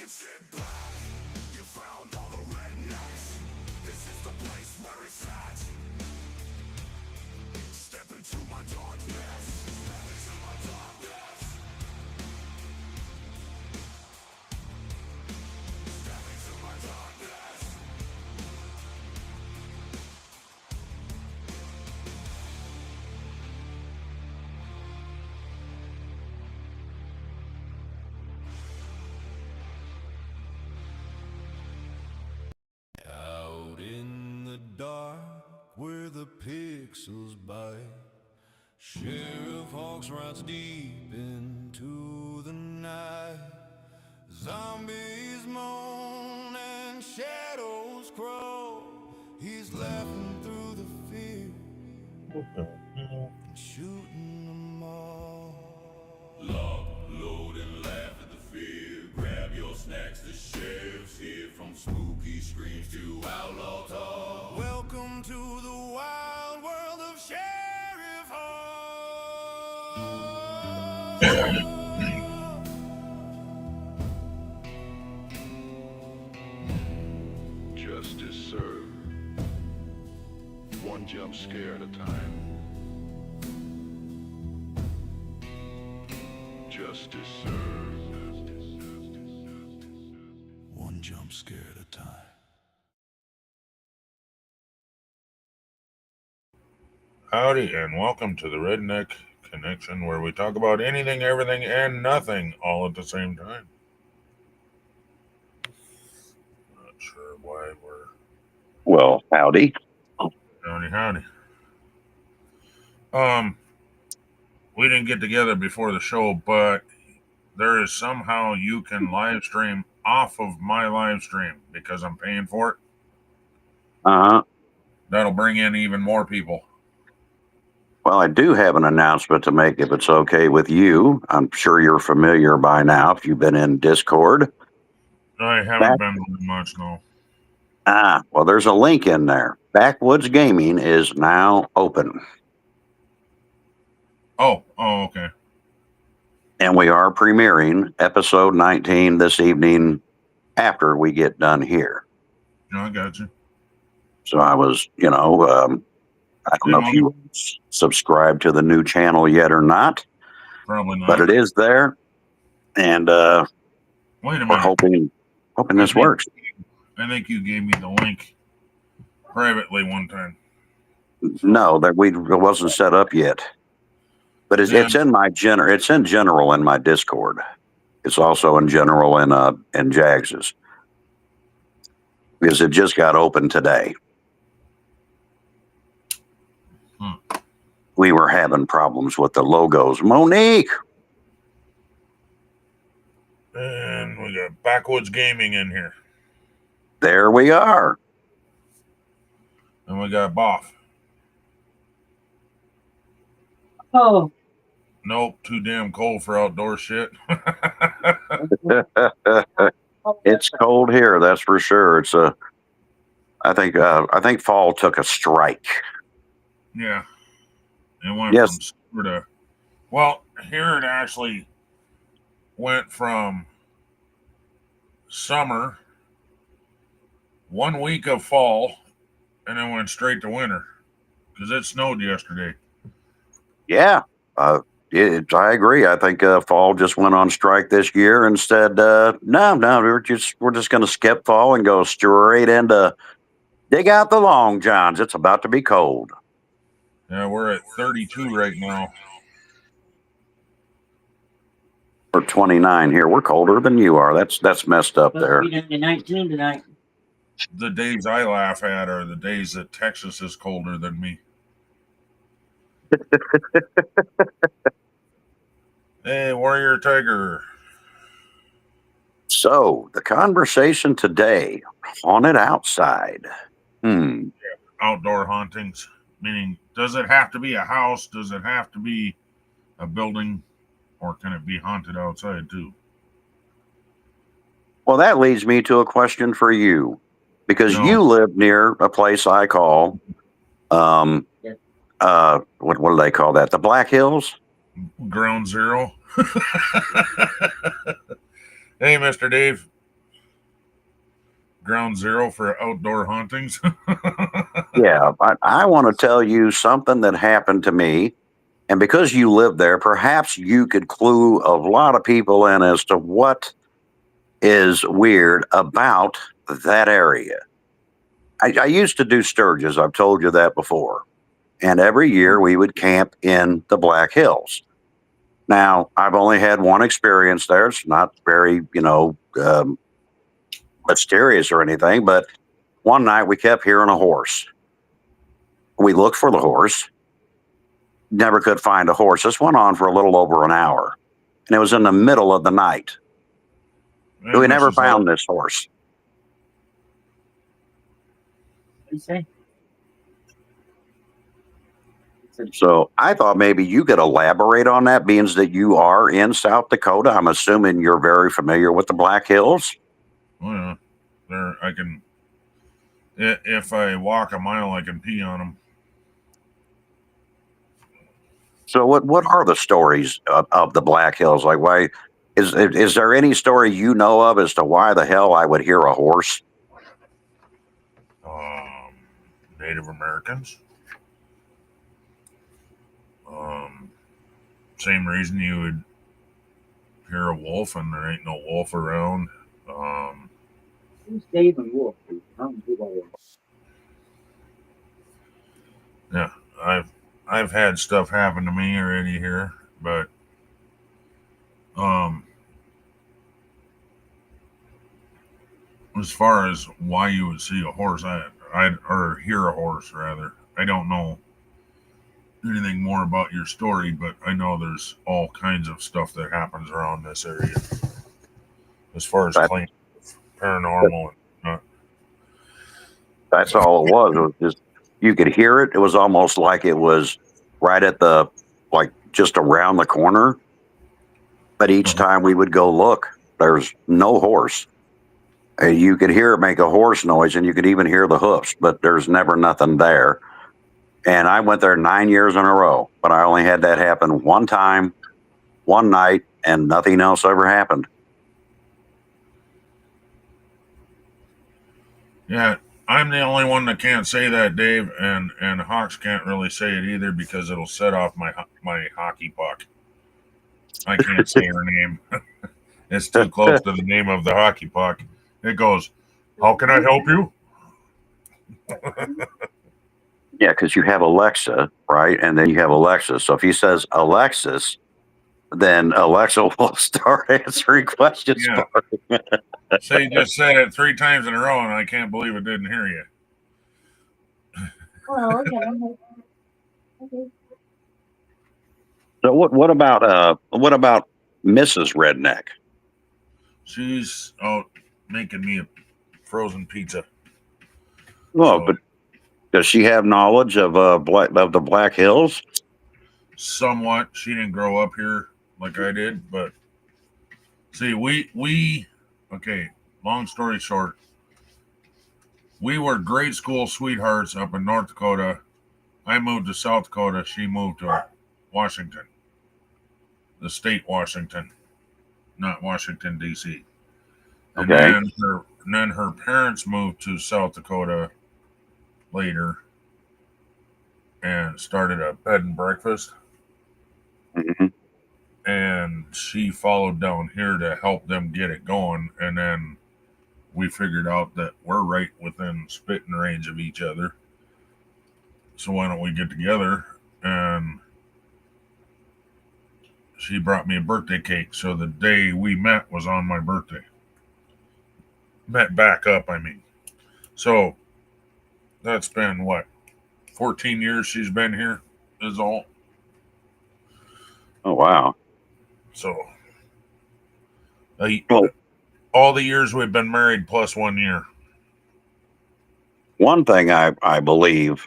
sit back. You found all the rednecks. This is the place where it's at. Step into my darkness. Step into my darkness. Step into my darkness. Out in the dark where the pixels bite, Sheriff Hawks rides deep into the night. Zombies moan and shadows crawl. He's laughing through the fear and shooting them all. Lock, load, and laugh at the fear. Grab your snacks, the sheriff's here. From spooky screams to outlaw talk. Welcome to the wild world of Sheriff Hawk. Justice served. One jump scare at a time. Justice served. One jump scare at a time. Howdy, and welcome to the Redneck Connection, where we talk about anything, everything, and nothing all at the same time. Not sure why we're... Well, howdy. Howdy. We didn't get together before the show, but there is somehow you can live stream off of my live stream because I'm paying for it. Uh-huh. That'll bring in even more people. Well, I do have an announcement to make if it's okay with you. I'm sure you're familiar by now if you've been in Discord. I haven't been very much, no. Well, there's a link in there. Backwoods Gaming is now open. Oh, okay. And we are premiering episode 19 this evening after we get done here. No, I got you. So I was, I don't know if you subscribe to the new channel yet or not. Probably not. But it is there. And wait a we're minute. hoping this works. I think you gave me the link privately one time. No, it wasn't set up yet. But it's in my it's in general in my Discord. It's also in general in Jags's. Because it just got open today. We were having problems with the logos. Monique! And we got Backwoods Gaming in here. There we are. And we got Boff. Oh. Nope, too damn cold for outdoor shit. It's cold here, that's for sure. It's I think fall took a strike. Yeah. It went from summer to, well, here it actually went from summer, 1 week of fall, and then went straight to winter because it snowed yesterday. Yeah, I agree. I think fall just went on strike this year and said, no, we're just going to skip fall and go straight into dig out the long johns. It's about to be cold. Yeah, we're at 32 right now. We're 29 here. We're colder than you are. That's messed up there. We're down to 19 tonight. The days I laugh at are the days that Texas is colder than me. Hey, Warrior Tiger. So, the conversation today, haunted outside. Yeah, outdoor hauntings, meaning does it have to be a house? Does it have to be a building? Or can it be haunted outside too? Well, that leads me to a question for you. Because you live near a place I call, what do they call that? The Black Hills? Ground Zero. Hey, Mr. Dave. ground zero for outdoor hauntings. Yeah, I want to tell you something that happened to me. And because you live there, perhaps you could clue a lot of people in as to what is weird about that area. I used to do Sturgis. I've told you that before. And every year we would camp in the Black Hills. Now, I've only had one experience there. It's not very, mysterious or anything, but one night we kept hearing a horse. We looked for the horse, never could find a horse. This went on for a little over an hour, and it was in the middle of the night. And We this never is all- found this horse. What do you say? So I thought maybe you could elaborate on that, being that you are in South Dakota. I'm assuming you're very familiar with the Black Hills. Oh yeah, there I can. If I walk a mile, I can pee on them. So what are the stories of the Black Hills? Like, why is there any story you know of as to why the hell I would hear a horse? Um, Native Americans. Same reason you would hear a wolf and there ain't no wolf around. Who's Dave and Wolf? I don't know who that is. Yeah, I've had stuff happen to me already here, but um, as far as why you would see a horse, I or hear a horse rather, I don't know anything more about your story, but I know there's all kinds of stuff that happens around this area as far as That, claims of paranormal. that's all it was. It was just you could hear it. It was almost like it was right at the like just around the corner. But each time we would go look, there's no horse. You could hear it make a horse noise, and you could even hear the hoofs, but there's never nothing there. And I went there 9 years in a row, but I only had that happen one time, one night, and nothing else ever happened. Yeah, I'm the only one that can't say that, Dave, and Hawks can't really say it either because it'll set off my hockey puck. I can't say her name. It's too close to the name of the hockey puck. It goes, "How can I help you?" Yeah, because you have Alexa, right? And then you have Alexa. So if he says Alexis, then Alexa will start answering questions. Yeah. So you just said it 3 times in a row, and I can't believe it didn't hear you. Oh, okay. Okay. So what about Mrs. Redneck? She's out making me a frozen pizza. Well, So, but does she have knowledge of the Black Hills? somewhat, she didn't grow up here like I did, but see, we okay. Long story short, we were grade school sweethearts up in North Dakota. I moved to South Dakota. She moved to Washington, the state Washington, not Washington D.C. And Okay. then her parents moved to South Dakota later and started a bed and breakfast. Hmm. And she followed down here to help them get it going. And then we figured out that we're right within spitting range of each other. So why don't we get together? And she brought me a birthday cake. So the day we met was on my birthday. Met back up, I mean. So that's been what, 14 years she's been here, is all. Oh wow. So Well, all the years we've been married plus 1 year. one thing I believe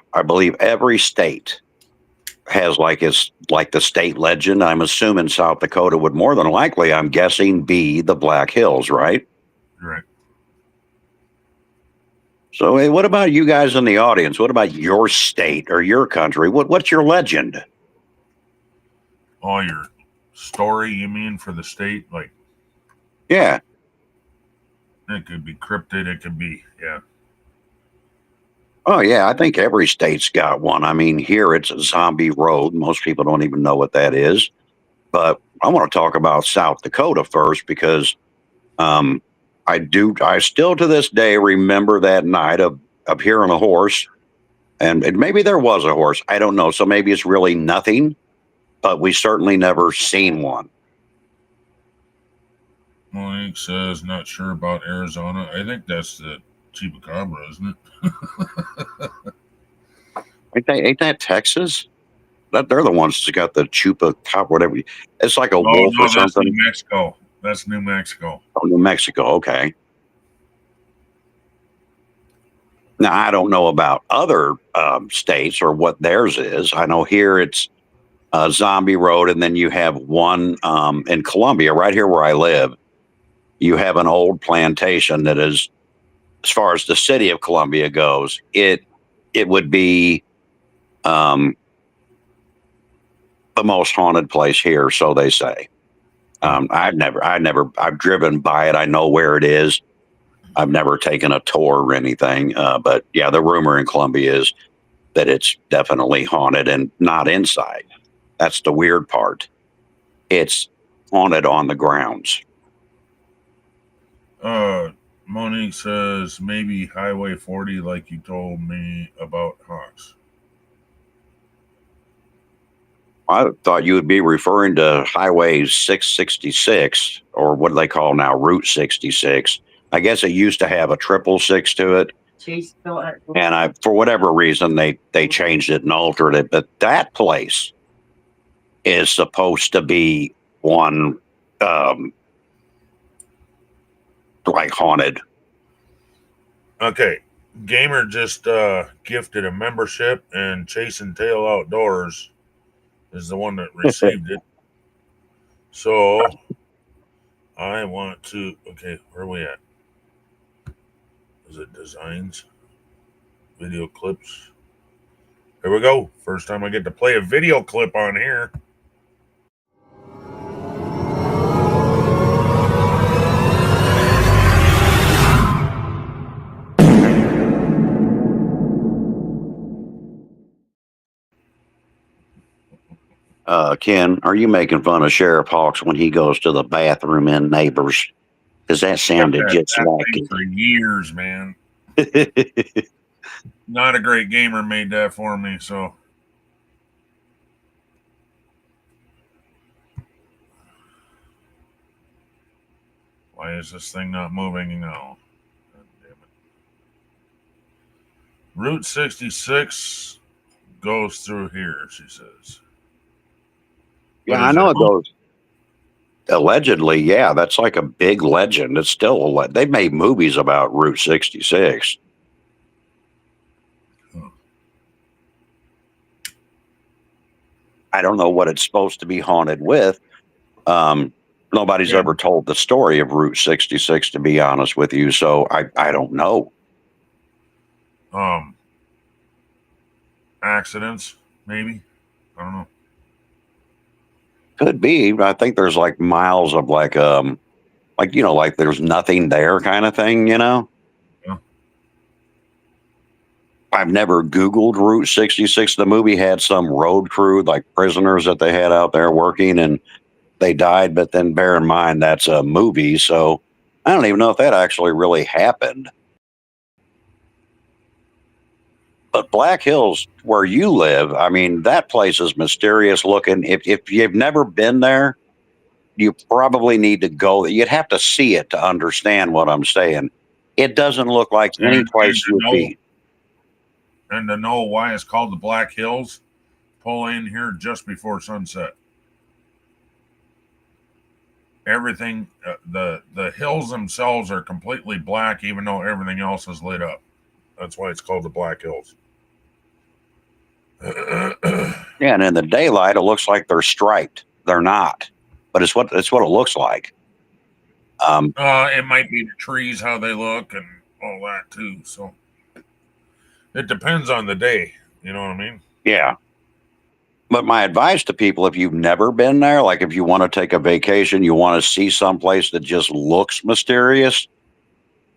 every state has like the state legend. I'm assuming South Dakota would more than likely, I'm guessing, be the Black Hills, right? Right. So, hey, what about you guys in the audience? What about your state or your country? What's your legend? All your story, you mean, for the state? Like, Yeah. It could be cryptid. It could be, yeah. Oh yeah, I think every state's got one. I mean, here it's a Zombie Road. Most people don't even know what that is. But I want to talk about South Dakota first because um, I still to this day remember that night of hearing a horse, and maybe there was a horse. I don't know. So maybe it's really nothing, but we certainly never seen one. Mike says, not sure about Arizona. I think that's the Chupacabra, isn't it? Ain't that Texas? They're the ones that got the Chupacabra, whatever. It's like a Oh, wolf no, or that's something. New Mexico. That's New Mexico. Oh, New Mexico. Okay. Now, I don't know about other states or what theirs is. I know here it's Zombie Road, and then you have one in Columbia, right here where I live. You have an old plantation that is, as far as the city of Columbia goes, it would be the most haunted place here, so they say. I've driven by it. I know where it is. I've never taken a tour or anything, but yeah, the rumor in Columbia is that it's definitely haunted and not inside. That's the weird part. It's haunted on the grounds. Monique says, maybe Highway 40, like you told me about Hawks. I thought you would be referring to Highway 666, or what do they call now, Route 66. I guess it used to have a 666 to it. And for whatever reason, they changed it and altered it. But that place is supposed to be one like haunted. Okay. Gamer just gifted a membership, and Chasing Tail Outdoors is the one that received it. So I want to. Okay, where are we at? Is it designs? Video clips? Here we go. First time I get to play a video clip on here. Ken, are you making fun of Sheriff Hawks when he goes to the bathroom in Neighbors? Because that sounded just like it. For years, man. it. Not a great gamer made that for me, so. Why is this thing not moving now? God damn it. Route 66 goes through here, she says. Yeah, I know it goes. Allegedly, yeah, that's like a big legend. It's still they've made movies about Route 66. I don't know what it's supposed to be haunted with. Nobody's ever told the story of Route 66, to be honest with you. So I don't know. Accidents, maybe. I don't know. Could be. I think there's like miles of like there's nothing there kind of thing, Yeah. I've never Googled Route 66. The movie had some road crew, like prisoners that they had out there working, and they died. But then bear in mind, that's a movie. So I don't even know if that actually really happened. But Black Hills, where you live, I mean, that place is mysterious looking. If you've never been there, you probably need to go. You'd have to see it to understand what I'm saying. It doesn't look like any place you would be. And to know why it's called the Black Hills, pull in here just before sunset. Everything, the hills themselves are completely black, even though everything else is lit up. That's why it's called the Black Hills. Yeah, and in the daylight, it looks like they're striped. They're not, but it's what it looks like. It might be the trees, how they look, and all that too. So it depends on the day. You know what I mean? Yeah. But my advice to people, if you've never been there, like if you want to take a vacation, you want to see someplace that just looks mysterious,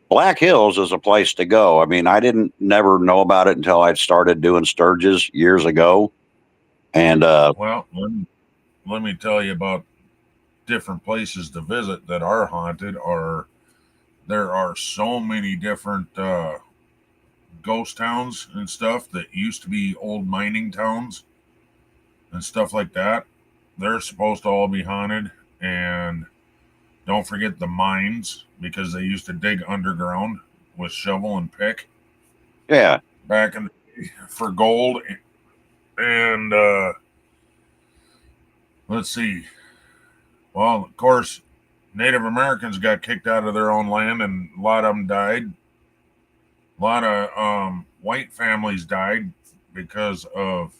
Black Hills is a place to go. I mean, I didn't never know about it until I started doing Sturgis years ago. And Well, let me tell you about different places to visit that are haunted. Are there are so many different ghost towns and stuff that used to be old mining towns and stuff like that. They're supposed to all be haunted. And don't forget the mines because they used to dig underground with shovel and pick yeah, back in for gold. And let's see. Well, of course, Native Americans got kicked out of their own land, and a lot of them died. A lot of white families died because of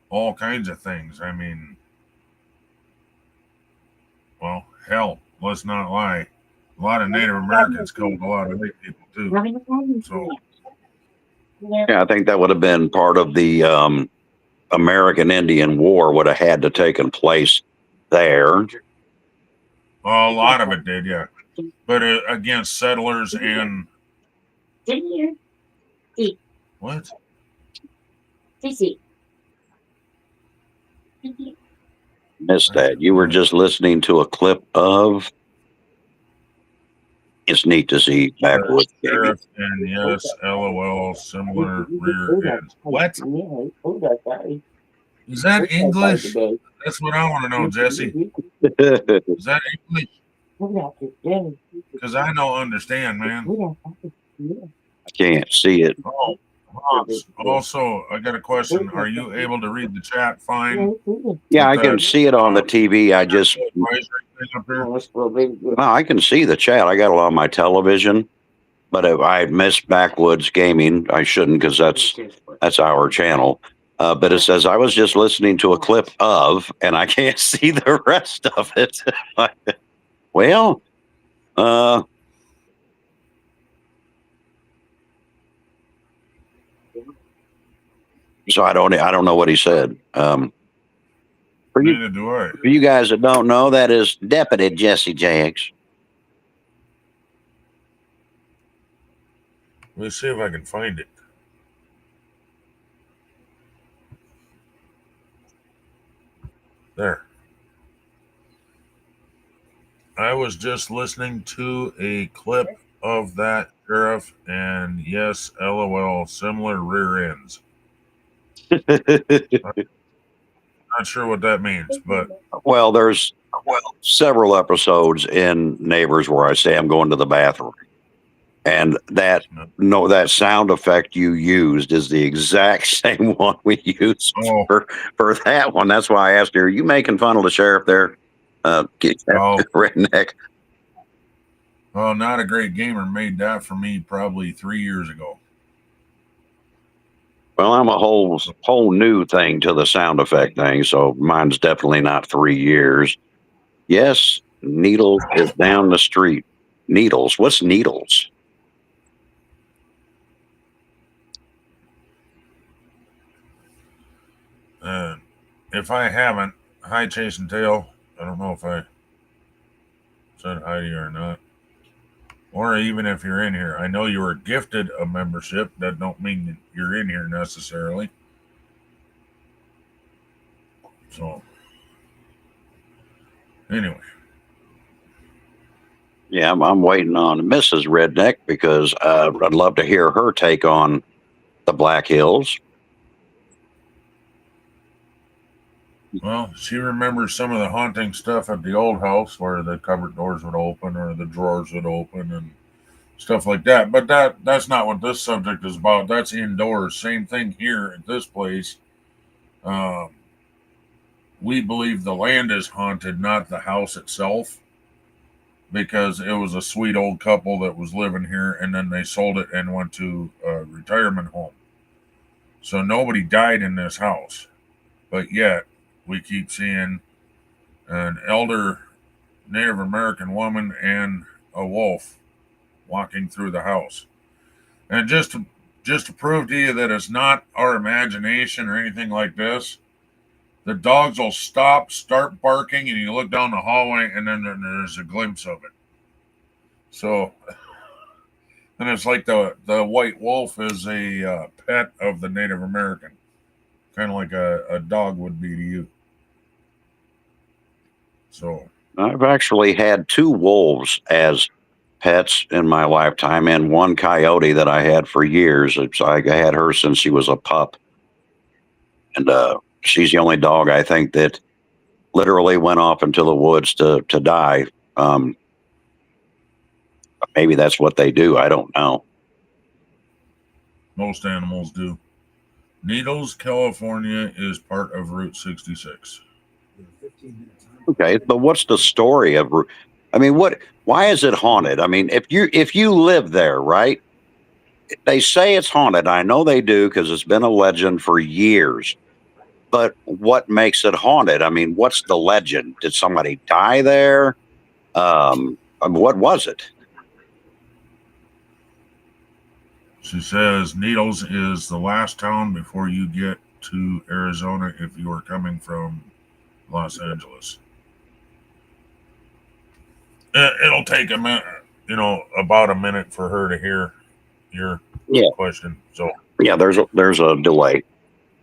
all kinds of things. I mean, well, hell, let's not lie. A lot of Native Americans killed a lot of white people too. So, yeah, I think that would have been part of the American Indian War would have had to taken place there. well, a lot of it did, yeah. But against settlers and what? Missed that. You were just listening to a clip of. It's neat to see backwoods gaming. Sheriff and yes, LOL, similar rear ends. What? Is that English? That's what I want to know, Jesse. Is that English? Because I don't understand, man. I can't see it. Oh, Hops. Also, I got a question. Are you able to read the chat fine? Yeah, With I can that, see it on the TV. I just, advisory thing up there? well, I can see the chat. I got it on my television. But if I missed backwoods gaming, I shouldn't because that's our channel. But it says I was just listening to a clip of, and I can't see the rest of it. Well, so I don't know what he said. Neither do I. For you guys that don't know, that is Deputy Jesse Jaggs. Let's see if I can find it. There. I was just listening to a clip of that sheriff, and yes, LOL, similar rear ends. Not sure what that means, but Well, there's several episodes in Neighbors where I say I'm going to the bathroom, and that sound effect you used is the exact same one we used for that one. That's why I asked you, are you making fun of the sheriff there? Redneck. Well, Not a Great Gamer made that for me probably 3 years ago. Well, I'm a whole new thing to the sound effect thing, so mine's definitely not 3 years. Yes, Needles is down the street. Needles. What's Needles? If I haven't, hi Chase and Tail. I don't know if I said hi to you or not. Or even if you're in here. I know you were gifted a membership. That don't mean that you're in here necessarily. So, anyway. Yeah, I'm waiting on Mrs. Redneck because I'd love to hear her take on the Black Hills. Well, she remembers some of the haunting stuff at the old house where the cupboard doors would open or the drawers would open and stuff like that. But that's not what this subject is about. That's indoors. Same thing here at this place. We believe the land is haunted, not the house itself, because it was a sweet old couple that was living here and then they sold it and went to a retirement home. So nobody died in this house. But yet, we keep seeing an elder Native American woman and a wolf walking through the house. And just to prove to you that it's not our imagination or anything like this, the dogs will start barking, and you look down the hallway, and then there's a glimpse of it. So And it's like the white wolf is a pet of the Native American, kind of like a dog would be to you. So I've actually had 2 wolves as pets in my lifetime, and 1 coyote that I had for years. I had her since she was a pup, and she's the only dog I think that literally went off into the woods to die. Um, Maybe that's what they do. I don't know. most animals do. Needles, California is part of Route 66. Okay, but what's the story of? I mean, what? Why is it haunted? I mean, if you live there, right? They say it's haunted. I know they do because it's been a legend for years. But what makes it haunted? I mean, what's the legend? Did somebody die there? What was it? She says Needles is the last town before you get to Arizona if you are coming from Los Angeles. It'll take a minute, about a minute for her to hear your question. So yeah, there's a delay.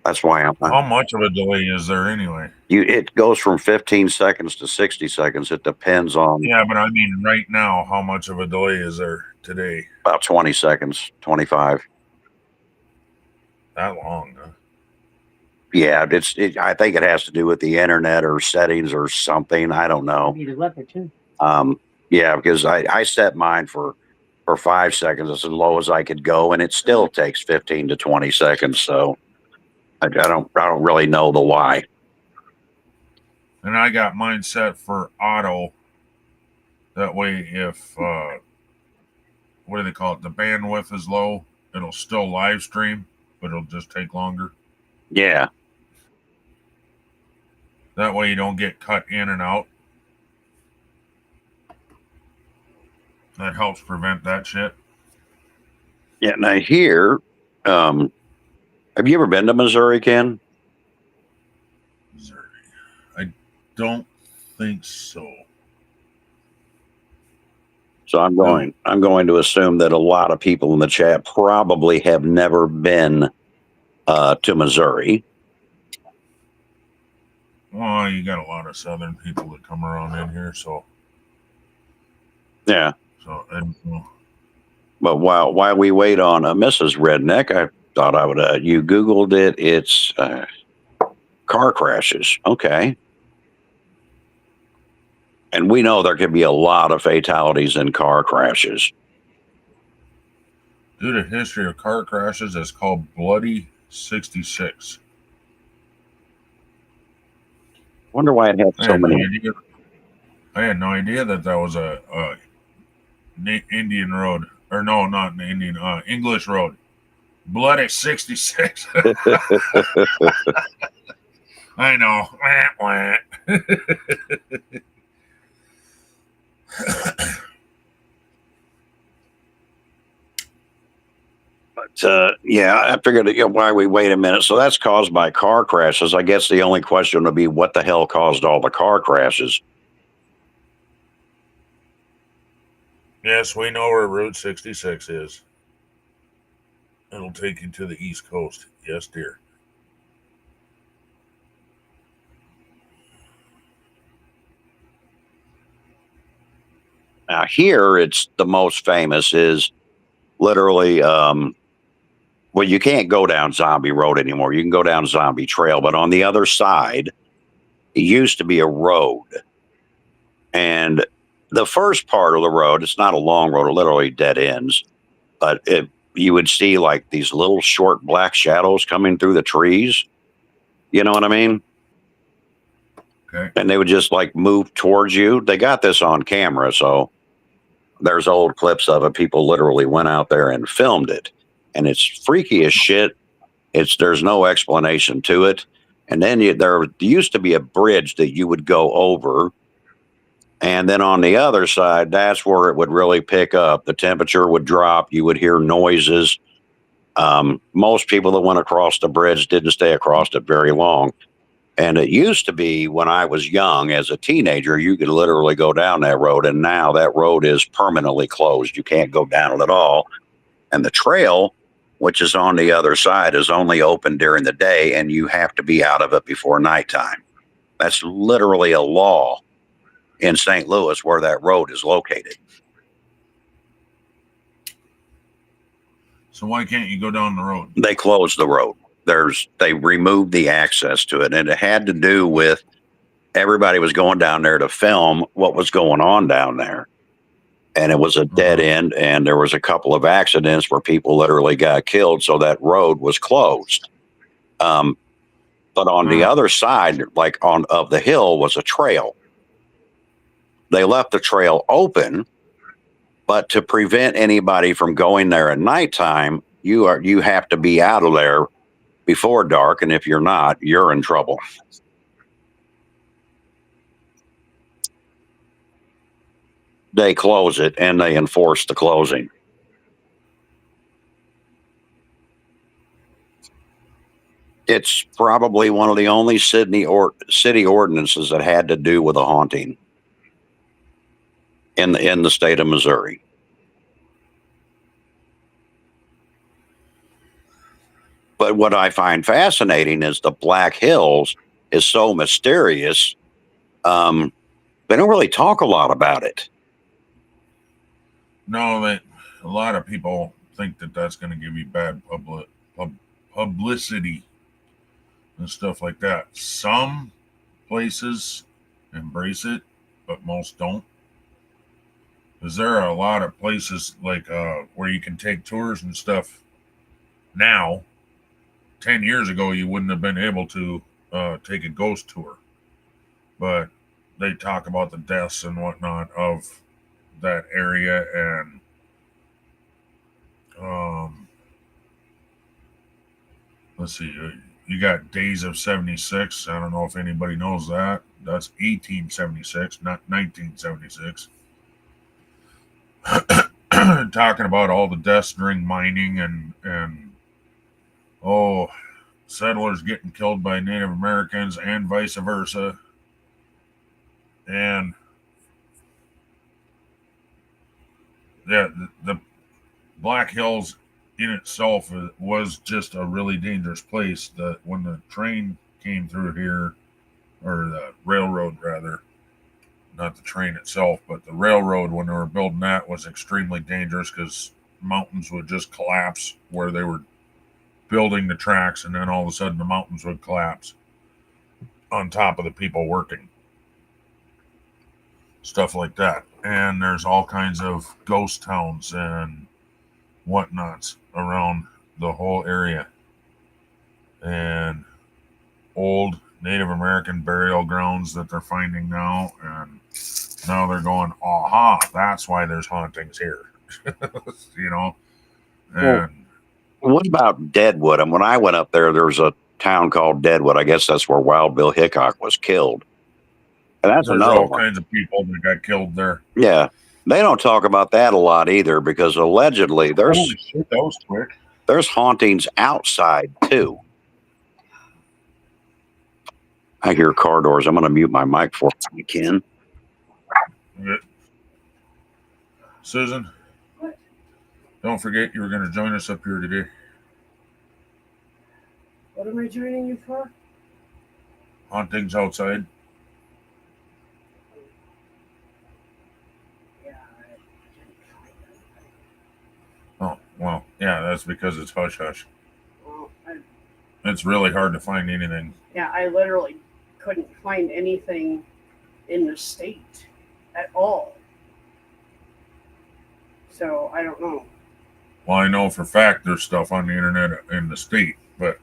That's why how much of a delay is there anyway? It goes from 15 seconds to 60 seconds. It depends on. Yeah, but I mean, right now, how much of a delay is there today? About 20 seconds, 25. That long, huh? Yeah, I think it has to do with the internet or settings or something. I don't know. Yeah, because I set mine for 5 seconds. It's as low as I could go, and it still takes 15 to 20 seconds. So I don't really know the why. And I got mine set for auto. That way, if what do they call it? The bandwidth is low, it'll still live stream, but it'll just take longer. Yeah. That way, you don't get cut in and out. That helps prevent that shit. Yeah. Now here, have you ever been to Missouri, Ken? Missouri. I don't think so. So I'm going to assume that a lot of people in the chat probably have never been to Missouri. Well, you got a lot of Southern people that come around in here, so yeah. So I don't know. But while we wait on Mrs. Redneck, I thought I would. You Googled it. It's car crashes. Okay. And we know there can be a lot of fatalities in car crashes. Due to history of car crashes, it's called Bloody 66. Wonder why it had so many. I had no idea that was a Indian road. Or no, not an Indian, English road. Bloody 66. I know. But yeah, I figured why we wait a minute. So that's caused by car crashes. I guess the only question would be what the hell caused all the car crashes? Yes, we know where Route 66 is. It'll take you to the East Coast. Yes, dear. Now here, it's the most famous is literally, well, you can't go down Zombie Road anymore. You can go down Zombie Trail, but on the other side, it used to be a road. And the first part of the road, it's not a long road, it literally dead ends, but you would see like these little short black shadows coming through the trees. You know what I mean? Okay. And they would just like move towards you. They got this on camera, so there's old clips of it. People literally went out there and filmed it, and it's freaky as shit. There's no explanation to it. And then there used to be a bridge that you would go over, and then on the other side, that's where it would really pick up. The temperature would drop. You would hear noises. Most people that went across the bridge didn't stay across it very long. And it used to be when I was young, as a teenager, you could literally go down that road. And now that road is permanently closed. You can't go down it at all. And the trail, which is on the other side, is only open during the day, and you have to be out of it before nighttime. That's literally a law in St. Louis where that road is located. So why can't you go down the road? They closed the road. They removed the access to it, and it had to do with everybody was going down there to film what was going on down there. And it was a dead end, and there was a couple of accidents where people literally got killed, so that road was closed. But on the other side, like of the hill, was a trail. They left the trail open, but to prevent anybody from going there at nighttime, you have to be out of there before dark, and if you're not, you're in trouble. They close it, and they enforce the closing. It's probably one of the only city ordinances that had to do with a haunting in the state of Missouri. But what I find fascinating is the Black Hills is so mysterious. They don't really talk a lot about it. No, a lot of people think that that's going to give you bad publicity and stuff like that. Some places embrace it, but most don't. Because there are a lot of places like where you can take tours and stuff now. 10 years ago, you wouldn't have been able to take a ghost tour. But they talk about the deaths and whatnot of that area, and let's see, you got Days of 76. I don't know if anybody knows that. That's 1876, not 1976. Talking about all the deaths during mining and settlers getting killed by Native Americans and vice versa. And yeah, the Black Hills in itself was just a really dangerous place. That when the train came through here, or the railroad rather, not the train itself, but the railroad, when they were building that, was extremely dangerous because mountains would just collapse where they were building the tracks, and then all of a sudden the mountains would collapse on top of the people working. Stuff like that. And there's all kinds of ghost towns and whatnots around the whole area. And old Native American burial grounds that they're finding now. And now they're going, aha, that's why there's hauntings here. You know? And what about Deadwood? And when I went up there, there was a town called Deadwood. I guess that's where Wild Bill Hickok was killed. And that's there's another all one. kinds of people that got killed there. Yeah. They don't talk about that a lot either, because allegedly Holy shit, that was quick. There's hauntings outside too. I hear car doors. I'm going to mute my mic for you, Ken. Okay. Susan, don't forget you were going to join us up here today. What am I joining you for? Hauntings outside. Oh, well, yeah, that's because it's hush hush. Well, It's really hard to find anything. Yeah, I literally couldn't find anything in the state at all. So I don't know. Well, I know for a fact there's stuff on the internet in the state, but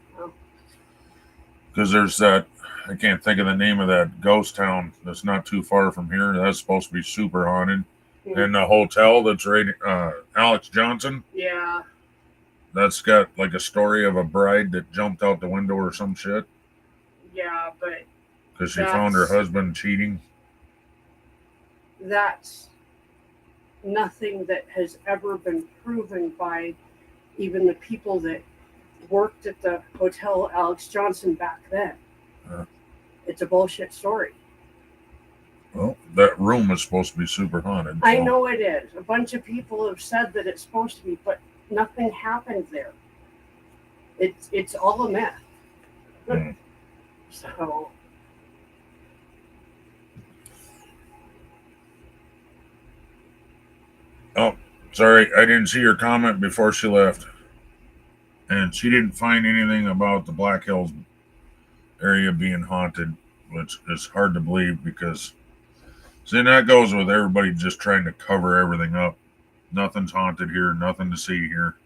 because there's that, I can't think of the name of that ghost town that's not too far from here. That's supposed to be super haunted. Mm-hmm. And the hotel that's right, Alex Johnson. Yeah. That's got like a story of a bride that jumped out the window or some shit. Yeah, but because she found her husband cheating. That's nothing that has ever been proven by even the people that worked at the Hotel Alex Johnson back then. It's a bullshit story. Well, that room is supposed to be super haunted. So. I know it is. A bunch of people have said that it's supposed to be, but Nothing happened there. It's all a myth. Mm. So Oh, sorry, I didn't see your comment before she left. And she didn't find anything about the Black Hills area being haunted, which is hard to believe because, see, that goes with everybody just trying to cover everything up. Nothing's haunted here, nothing to see here.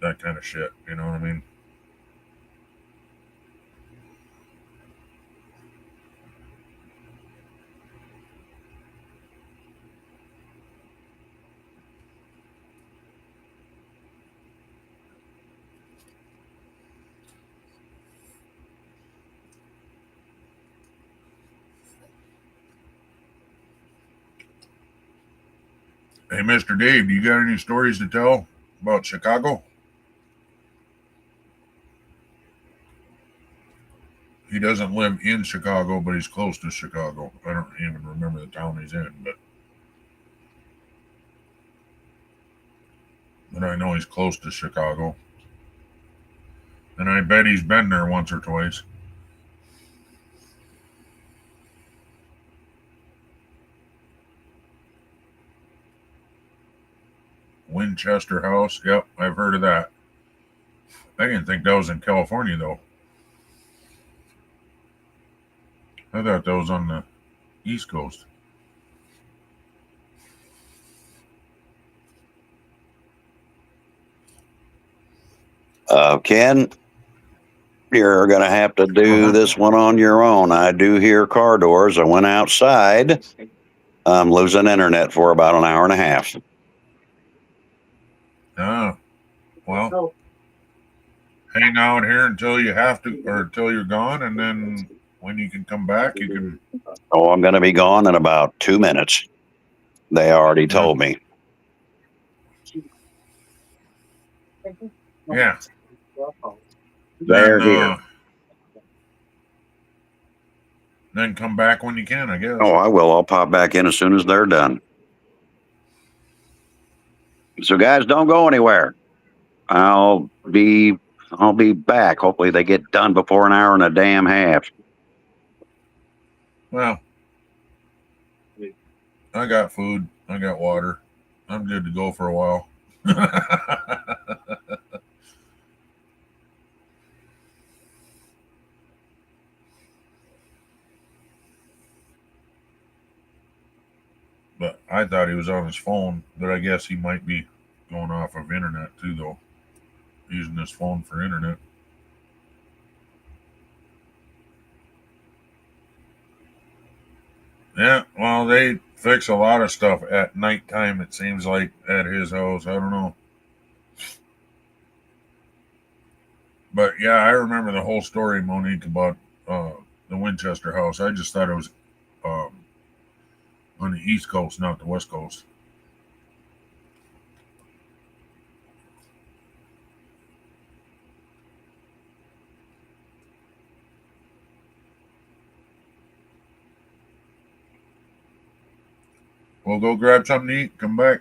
That kind of shit, you know what I mean? Hey, Mr. Dave, do you got any stories to tell about Chicago? He doesn't live in Chicago, but he's close to Chicago. I don't even remember the town he's in, but I know he's close to Chicago. And I bet he's been there once or twice. Winchester House. Yep, I've heard of that. I didn't think that was in California, though. I thought that was on the East Coast. Ken, you're going to have to do this one on your own. I do hear car doors. I went outside. I'm losing internet for about an hour and a half. Ah, well, hang out here until you have to, or until you're gone, and then when you can come back, you can. Oh, I'm going to be gone in about 2 minutes. They already told me. Yeah. They're here. Then come back when you can, I guess. Oh, I will. I'll pop back in as soon as they're done. So, guys, don't go anywhere. I'll be back. Hopefully, they get done before an hour and a damn half. Well, I got food. I got water. I'm good to go for a while. But I thought he was on his phone, but I guess he might be going off of internet too, though. Using his phone for internet. Yeah, well, they fix a lot of stuff at nighttime, it seems like, at his house. I don't know. But yeah, I remember the whole story, Monique, about the Winchester house. I just thought it was um, on the East Coast, not the West Coast. Well, go grab something to eat. Come back.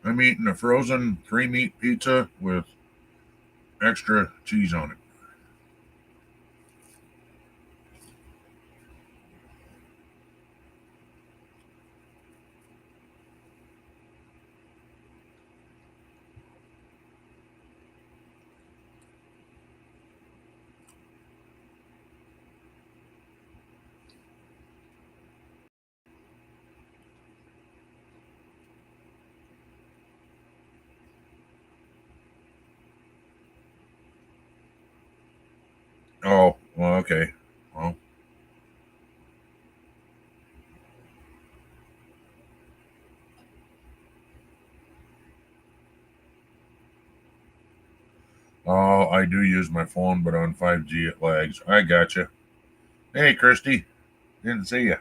I'm eating a frozen 3-meat pizza with extra cheese on it. Oh, well, okay. Well, oh, I do use my phone, but on 5G it lags. I gotcha. Hey, Christy. Didn't see you.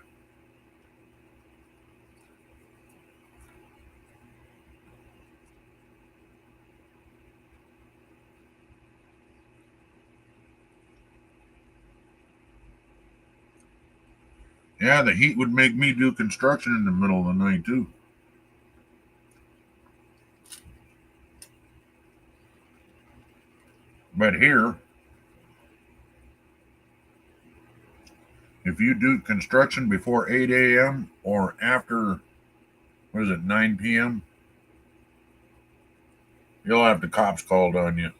Yeah, the heat would make me do construction in the middle of the night too. But here, if you do construction before 8 a.m. or after, what is it, 9 p.m., you'll have the cops called on you.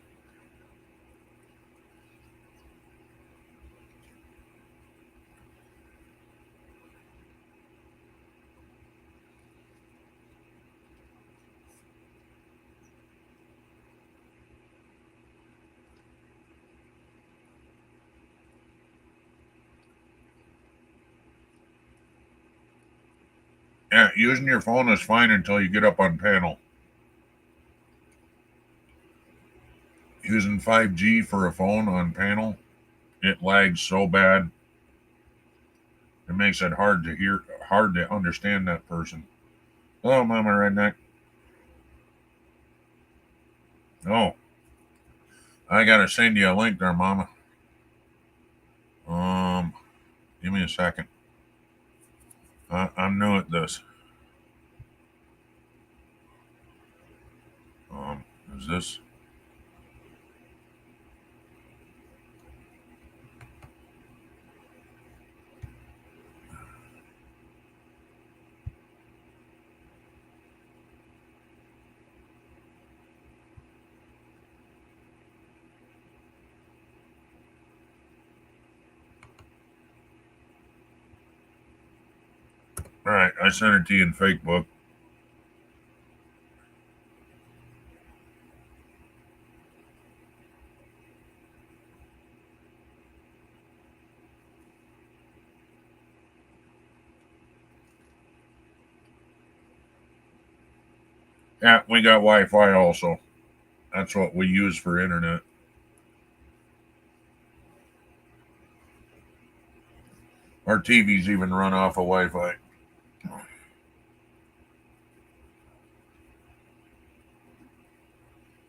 Yeah, using your phone is fine until you get up on panel. Using 5G for a phone on panel, it lags so bad. It makes it hard to understand that person. Hello, Mama Redneck. Oh, I gotta send you a link there, Mama. Give me a second. I'm new at this. Is this? All right, I sent it to you in Facebook. Yeah, we got Wi-Fi also. That's what we use for internet. Our TVs even run off of Wi-Fi.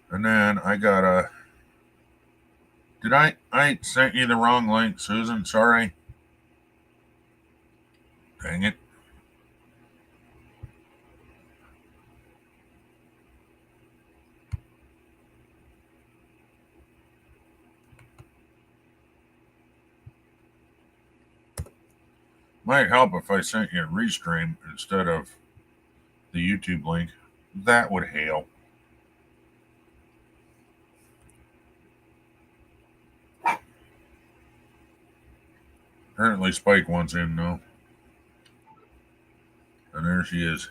And then I got a. Did I sent you the wrong link, Susan? Sorry. Dang it. Might help if I sent you a restream instead of the YouTube link. That would help. Apparently Spike wants in though. And there she is.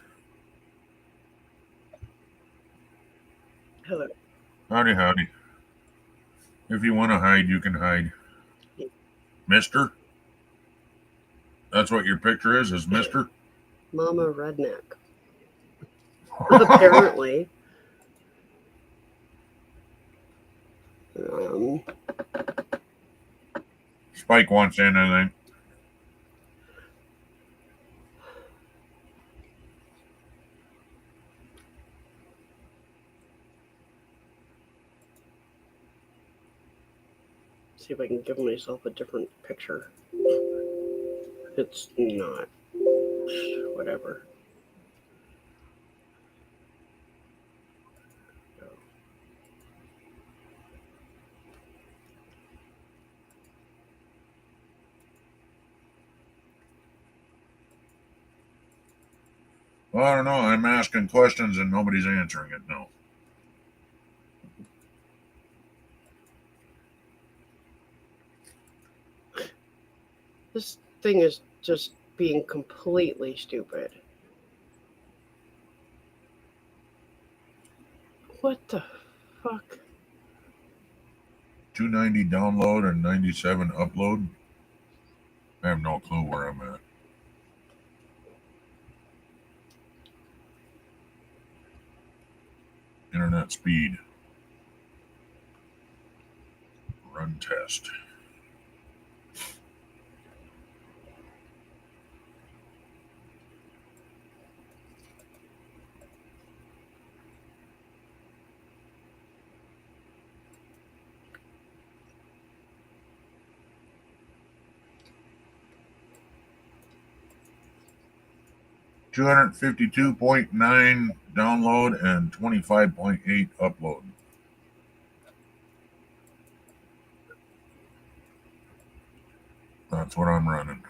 Hello. Howdy, howdy. If you want to hide, you can hide. Mister? That's what your picture is Mister? Mama Redneck. Apparently. Spike wants in, I think. See if I can give myself a different picture. It's not. Whatever. Well, I don't know. I'm asking questions and nobody's answering it. No. This thing is just being completely stupid. What the fuck? 290 download and 97 upload. I have no clue where I'm at. Internet speed. Run test. 252.9 download and 25.8 upload. That's what I'm running.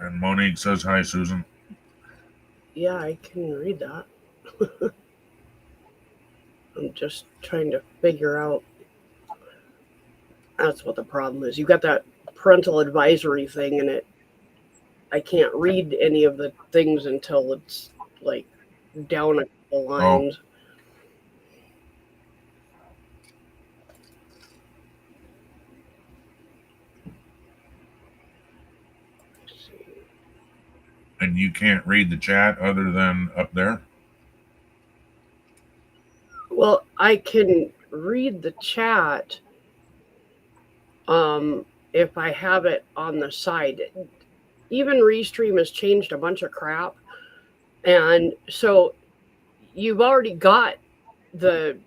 And Monique says, hi, Susan. Yeah, I can read that. I'm just trying to figure out. That's what the problem is. You got that parental advisory thing, and I can't read any of the things until it's like down a couple lines. And you can't read the chat other than up there? Well, I can read the chat if I have it on the side. Even Restream has changed a bunch of crap. And so you've already got the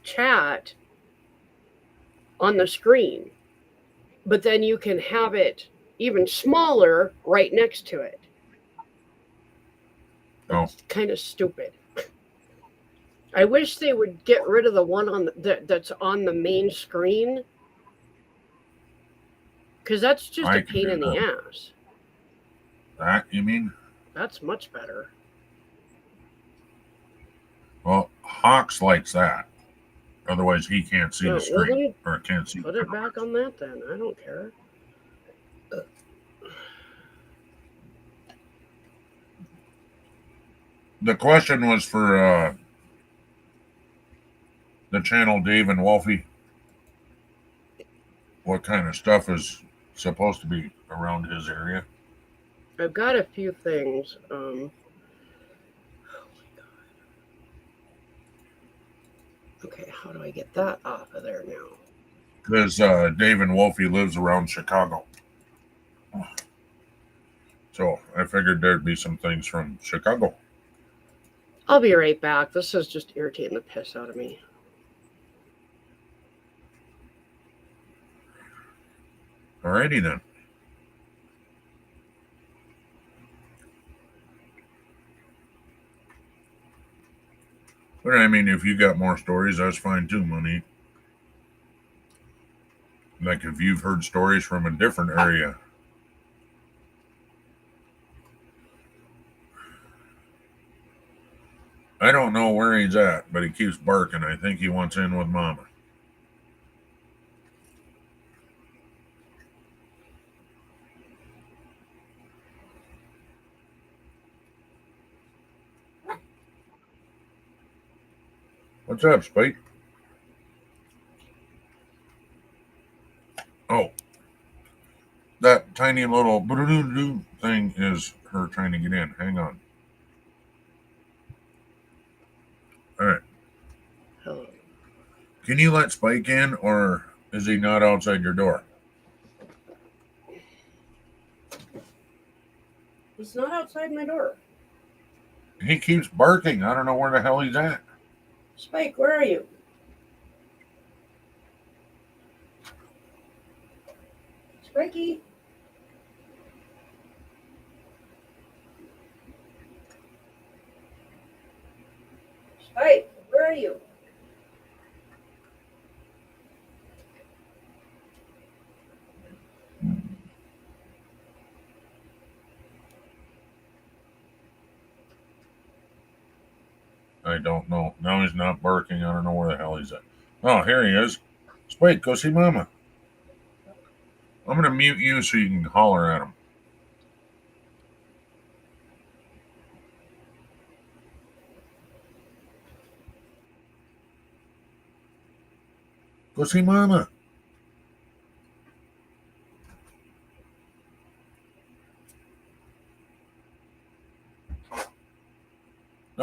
chat on the screen, but then you can have it even smaller right next to it. It's kind of stupid. I wish they would get rid of the one on that's on the main screen, because that's just a pain in the ass. That, you mean? That's much better. Well, Hawks likes that. Otherwise, he can't see the screen. Well, or can't see. Put it back on that then. I don't care. The question was for the channel Dave and Wolfie. What kind of stuff is supposed to be around his area? I've got a few things. Okay, how do I get that off of there now? Because Dave and Wolfie lives around Chicago. So I figured there'd be some things from Chicago. I'll be right back. This is just irritating the piss out of me. Alrighty then. But I mean, if you got more stories, that's fine too, Monique. Like if you've heard stories from a different area. I don't know where he's at, but he keeps barking. I think he wants in with Mama. What's up, Spike? Oh, that tiny little thing is her trying to get in. Hang on. All right. Hello. Can you let Spike in, or is he not outside your door? He's not outside my door. He keeps barking. I don't know where the hell he's at. Spike, where are you? Spikey? Spike, where are you? I don't know. Now he's not barking. I don't know where the hell he's at. Oh, here he is. Spike, go see Mama. I'm going to mute you so you can holler at him. Go see Mama.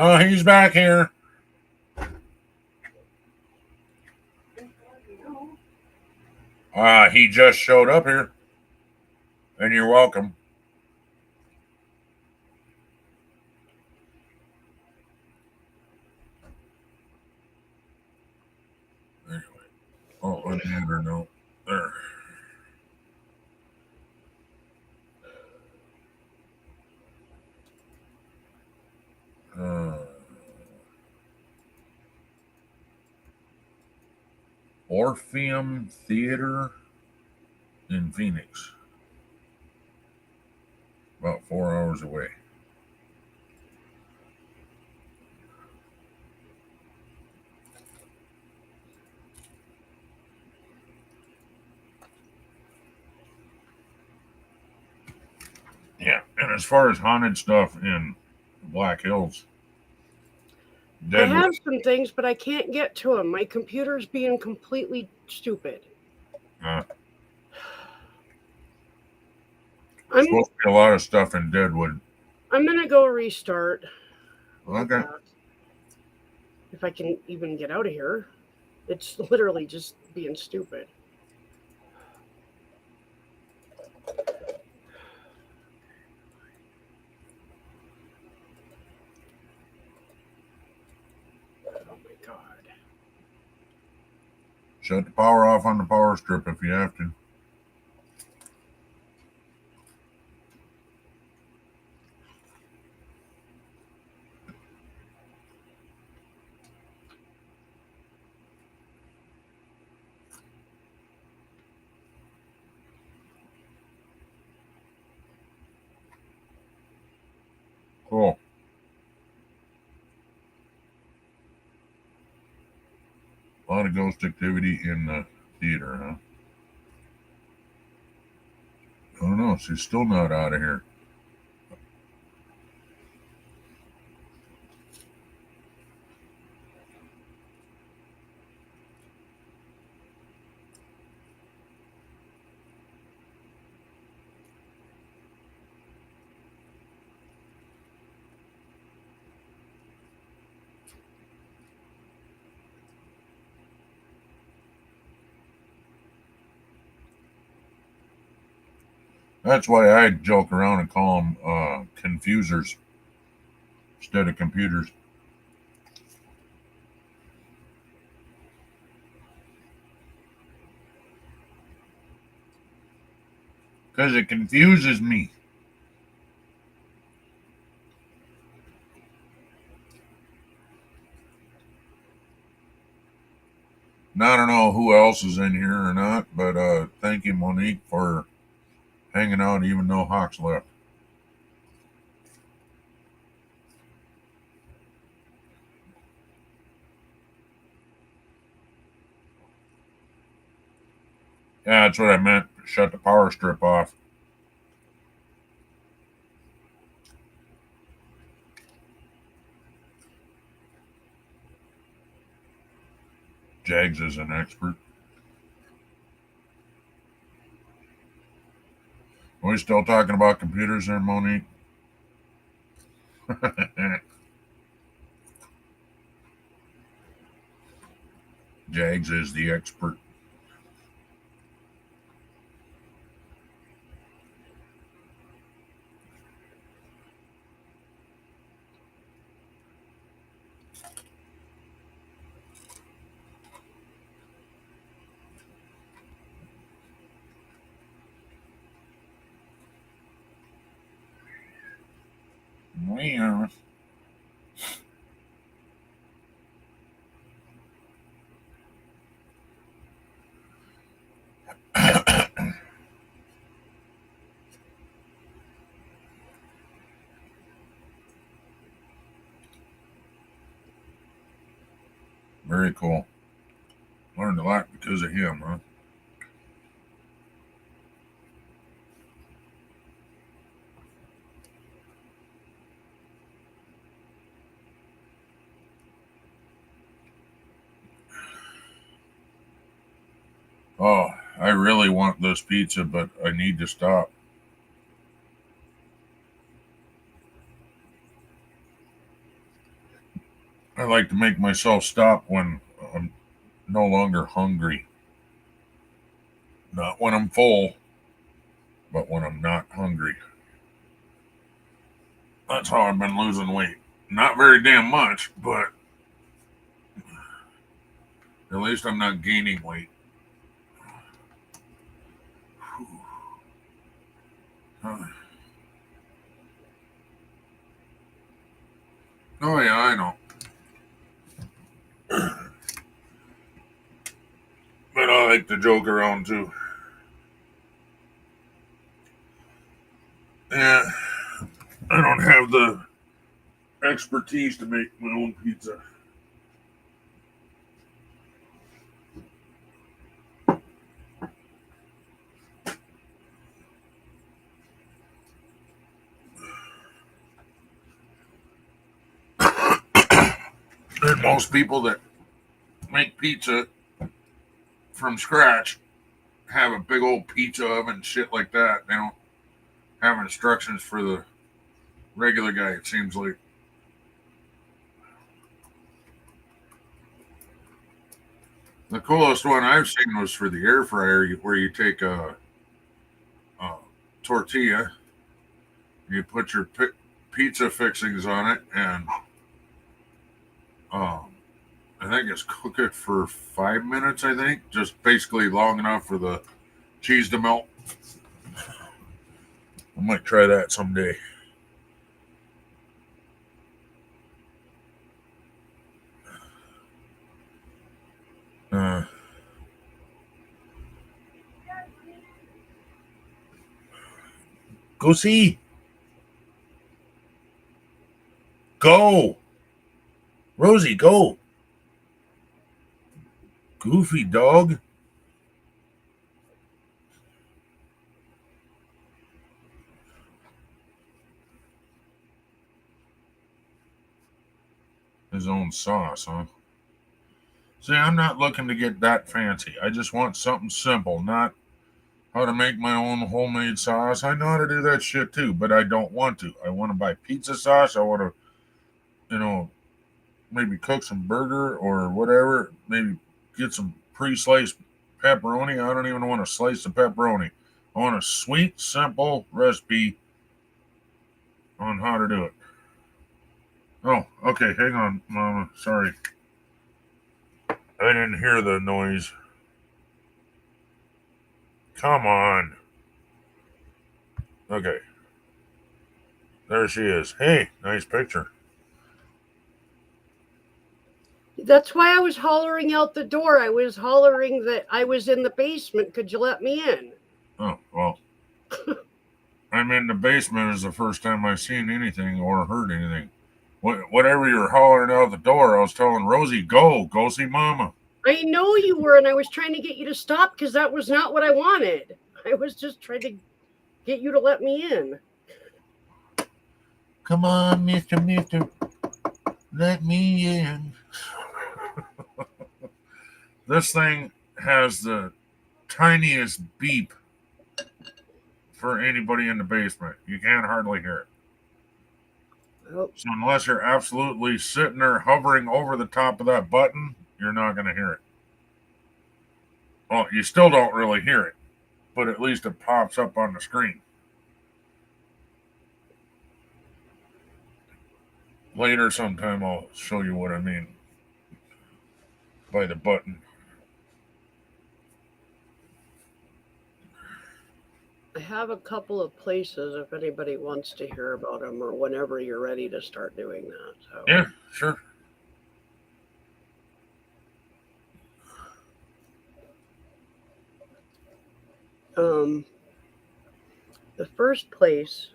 Oh, he's back here. He just showed up here. And you're welcome. Anyway. Oh, unmute her. No. There. Orpheum Theater in Phoenix. About 4 hours away. Yeah, and as far as haunted stuff in Black Hills, I Deadwood. have some things, but I can't get to them. My computer's being completely stupid. Uh, I'm supposed to be a lot of stuff in Deadwood. I'm gonna go restart. Okay. If I can even get out of here. It's literally just being stupid. Oh my god. Shut the power off on the power strip if you have to. Cool. A lot of ghost activity in the theater, huh? I don't know. She's still not out of here. That's why I joke around and call them confusers instead of computers. Because it confuses me. Now, I don't know who else is in here or not, but thank you, Monique, for hanging out even though Hawk's left. Yeah, that's what I meant. Shut the power strip off. Jags is an expert. Are we still talking about computers there, Monique? Jags is the expert. Well, very cool. Learned a lot because of him, huh? Oh, I really want this pizza, but I need to stop. I like to make myself stop when I'm no longer hungry. Not when I'm full, but when I'm not hungry. That's how I've been losing weight. Not very damn much, but at least I'm not gaining weight. Oh, yeah, I know. like to joke around too. Yeah, I don't have the expertise to make my own pizza. And most people that make pizza from scratch have a big old pizza oven, shit like that. They don't have instructions for the regular guy, it seems like. The coolest one I've seen was for the air fryer, where you take a tortilla, you put your pizza fixings on it, and I think it's cook it for 5 minutes, I think. Just basically long enough for the cheese to melt. I might try that someday. Go see. Go. Rosie, go. Goofy dog. His own sauce, huh? See, I'm not looking to get that fancy. I just want something simple, not how to make my own homemade sauce. I know how to do that shit too, but I don't want to. I want to buy pizza sauce. I want to, maybe cook some burger or whatever. Maybe get some pre-sliced pepperoni. I don't even want to slice the pepperoni. I want a sweet, simple recipe on how to do it. Oh, okay. Hang on, Mama. Sorry. I didn't hear the noise. Come on. Okay. There she is. Hey, nice picture. That's why I was hollering out the door. I was hollering that I was in the basement. Could you let me in? Oh, well. I'm in the basement is the first time I've seen anything or heard anything. Whatever you're hollering out the door, I was telling Rosie, go see Mama. I know you were, and I was trying to get you to stop because that was not what I wanted. I was just trying to get you to let me in. Come on, Mister, let me in. This thing has the tiniest beep for anybody in the basement. You can't hardly hear it. Oh. So unless you're absolutely sitting there hovering over the top of that button, you're not going to hear it. Well, you still don't really hear it, but at least it pops up on the screen. Later sometime I'll show you what I mean by the button. I have a couple of places if anybody wants to hear about them or whenever you're ready to start doing that. So. Yeah, sure. The first place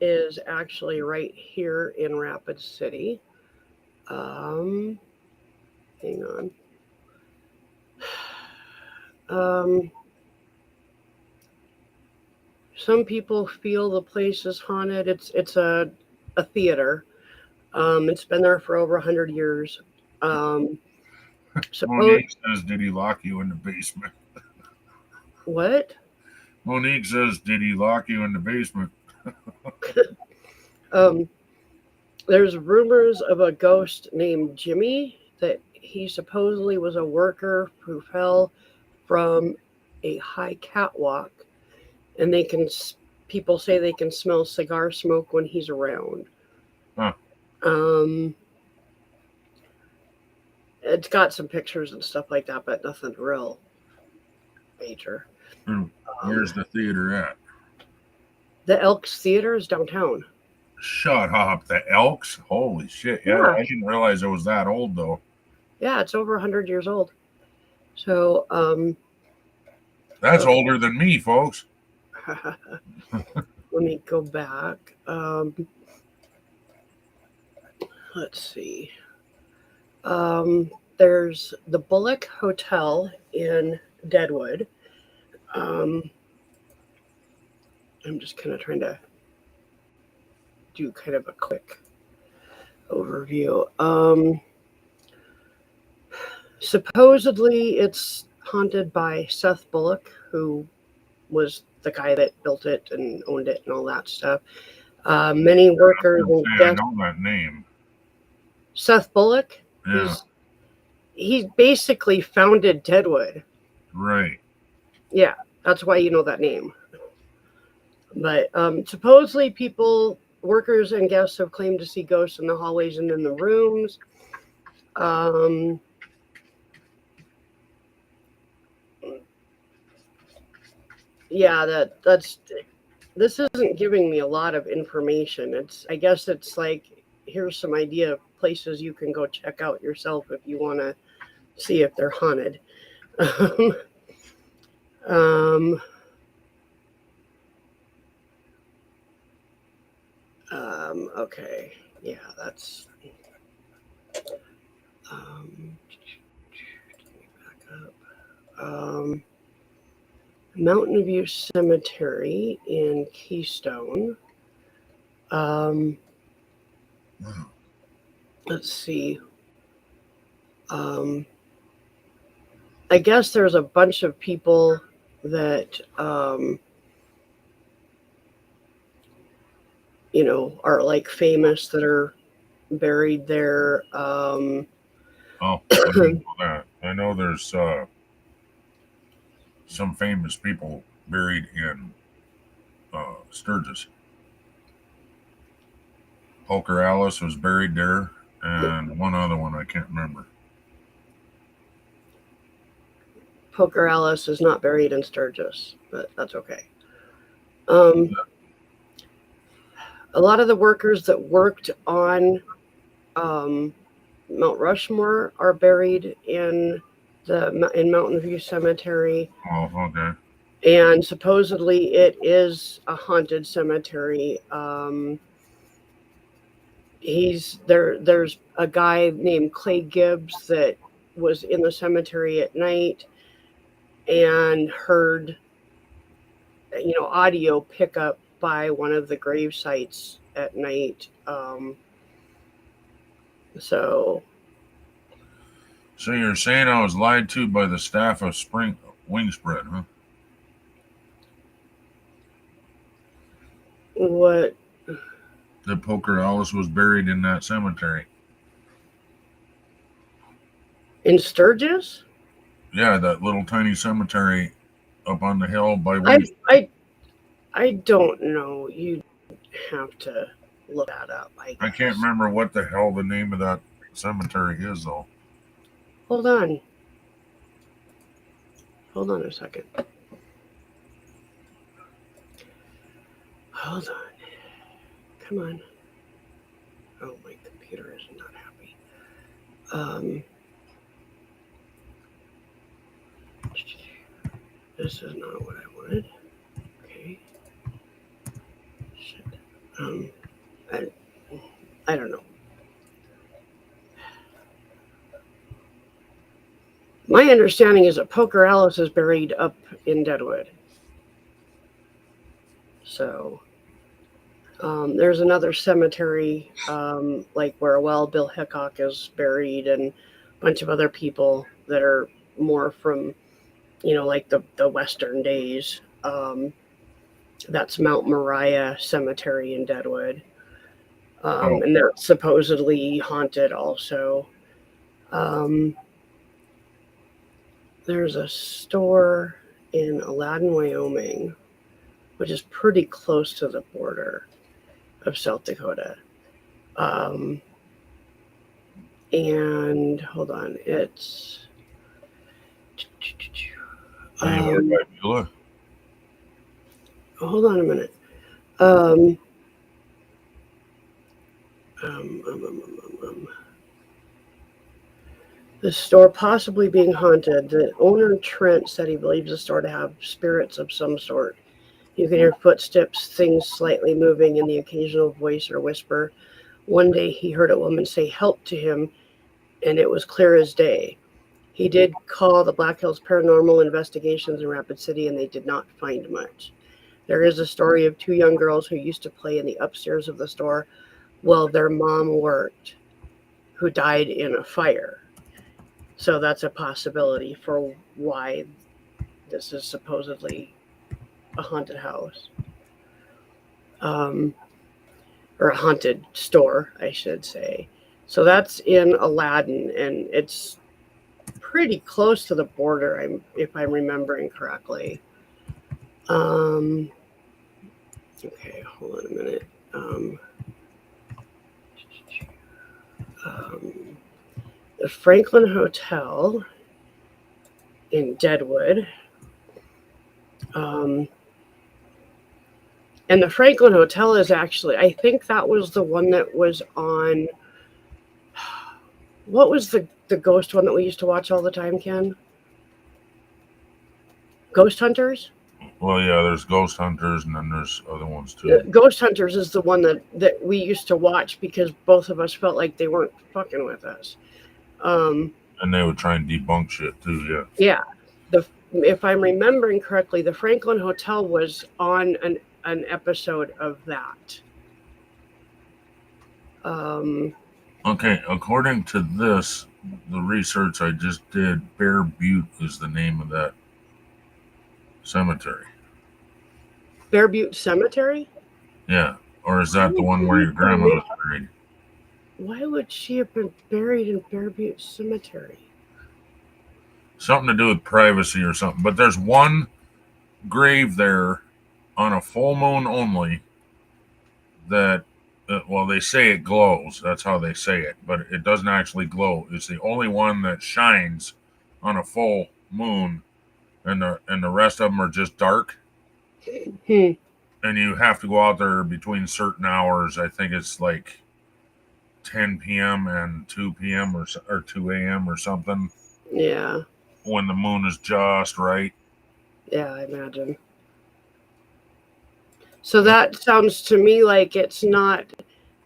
is actually right here in Rapid City. Hang on. Some people feel the place is haunted. It's a theater. It's been there for over 100 years. Monique says, did he lock you in the basement? What? Monique says, did he lock you in the basement? There's rumors of a ghost named Jimmy that he supposedly was a worker who fell from a high catwalk, and people say they can smell cigar smoke when he's around. Huh. It's got some pictures and stuff like that, but nothing real major. Where's the theater at? The Elks Theater is downtown. Shut up. The Elks? Holy shit. Yeah, I didn't realize it was that old, though. Yeah, it's over 100 years old. So, That's okay. older than me, folks. Let me go back. Let's see. There's the Bullock Hotel in Deadwood. I'm just kind of trying to do kind of a quick overview. Supposedly, it's haunted by Seth Bullock, who was the guy that built it and owned it and all that stuff. Many workers and I guests. know that name. Seth Bullock. Yeah. He basically founded Deadwood. Right. Yeah, that's why you know that name. But supposedly, workers, and guests have claimed to see ghosts in the hallways and in the rooms. Yeah, that's. This isn't giving me a lot of information. I guess it's like, here's some idea of places you can go check out yourself if you want to see if they're haunted. Okay, yeah, that's. Back up. Mountain View Cemetery in Keystone. Let's see. I guess there's a bunch of people that are like famous that are buried there. Oh, I didn't know that. I know there's some famous people buried in Sturgis. Poker Alice was buried there, and one other one I can't remember. Poker Alice is not buried in Sturgis, but that's okay. A lot of the workers that worked on Mount Rushmore are buried in Mountain View Cemetery. Oh, okay. And supposedly it is a haunted cemetery. There's a guy named Clay Gibbs that was in the cemetery at night and heard audio pickup by one of the grave sites at night. So you're saying I was lied to by the staff of Spring Wingspread, huh? What? That Poker Alice was buried in that cemetery. In Sturgis? Yeah, that little tiny cemetery up on the hill by Wingspread. I don't know. You have to look that up. I can't remember what the hell the name of that cemetery is, though. Hold on. Hold on a second. Hold on. Come on. Oh, my computer is not happy. This is not what I wanted. Okay. Shit. I don't know. My understanding is that Poker Alice is buried up in Deadwood. So there's another cemetery, like where Bill Hickok is buried, and a bunch of other people that are more from, like the Western days. That's Mount Moriah Cemetery in Deadwood. And they're supposedly haunted also. There's a store in Aladdin, Wyoming, which is pretty close to the border of South Dakota. And hold on, it's hold on a minute. The store possibly being haunted. The owner, Trent, said he believes the store to have spirits of some sort. You can hear footsteps, things slightly moving, and the occasional voice or whisper. One day he heard a woman say help to him, and it was clear as day. He did call the Black Hills Paranormal Investigations in Rapid City, and they did not find much. There is a story of two young girls who used to play in the upstairs of the store while their mom worked, who died in a fire. So that's a possibility for why this is supposedly a haunted house. Or a haunted store, I should say. So that's in Aladdin, and it's pretty close to the border, if I'm remembering correctly. Okay, hold on a minute. The Franklin Hotel in Deadwood. And the Franklin Hotel is actually, I think that was the one that was on, what was the ghost one that we used to watch all the time, Ken? Ghost Hunters? Well, yeah, there's Ghost Hunters, and then there's other ones too. Ghost Hunters is the one that we used to watch because both of us felt like they weren't fucking with us. And they would try and debunk shit too, yeah. Yeah. If I'm remembering correctly, the Franklin Hotel was on an episode of that. Okay, according to this, the research I just did, Bear Butte is the name of that cemetery. Bear Butte Cemetery? Yeah. Or is that the one where your grandma was buried? Why would she have been buried in Bear Butte Cemetery? Something to do with privacy or something. But there's one grave there on a full moon only that, well, they say it glows. That's how they say it. But it doesn't actually glow. It's the only one that shines on a full moon, and the rest of them are just dark. And you have to go out there between certain hours. I think it's like 10 p.m. and 2 p.m. or 2 a.m. or something. Yeah. When the moon is just right. Yeah, I imagine. So that sounds to me like it's not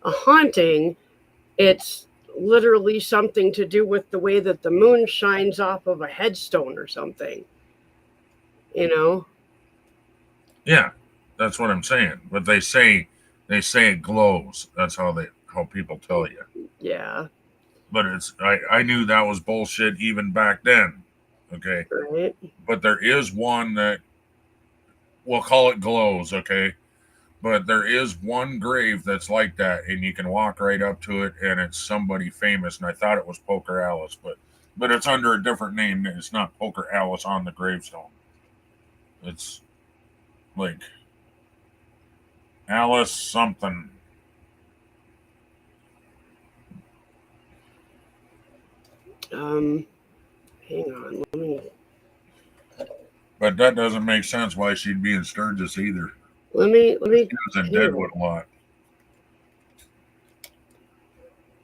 a haunting. It's literally something to do with the way that the moon shines off of a headstone or something. You know? Yeah, that's what I'm saying. But they say it glows. That's how people tell you. Yeah. But I knew that was bullshit even back then. Okay. Right. But there is one that we'll call it glows, okay? But there is one grave that's like that, and you can walk right up to it, and it's somebody famous. And I thought it was Poker Alice, but it's under a different name. It's not Poker Alice on the gravestone. It's like Alice something. Hang on, let me. But that doesn't make sense why she'd be in Sturgis either. Let me. She was in Deadwood a lot.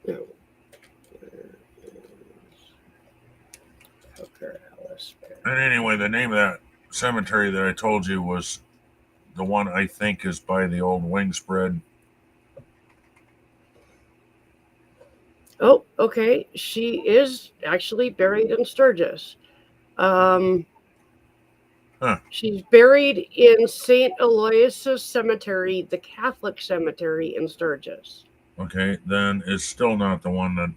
No. Poker Alice. And anyway, the name of that cemetery that I told you was the one I think is by the old wing spread. Oh, okay. She is actually buried in Sturgis. She's buried in St. Aloysius Cemetery, the Catholic cemetery in Sturgis. Okay, then it's still not the one that...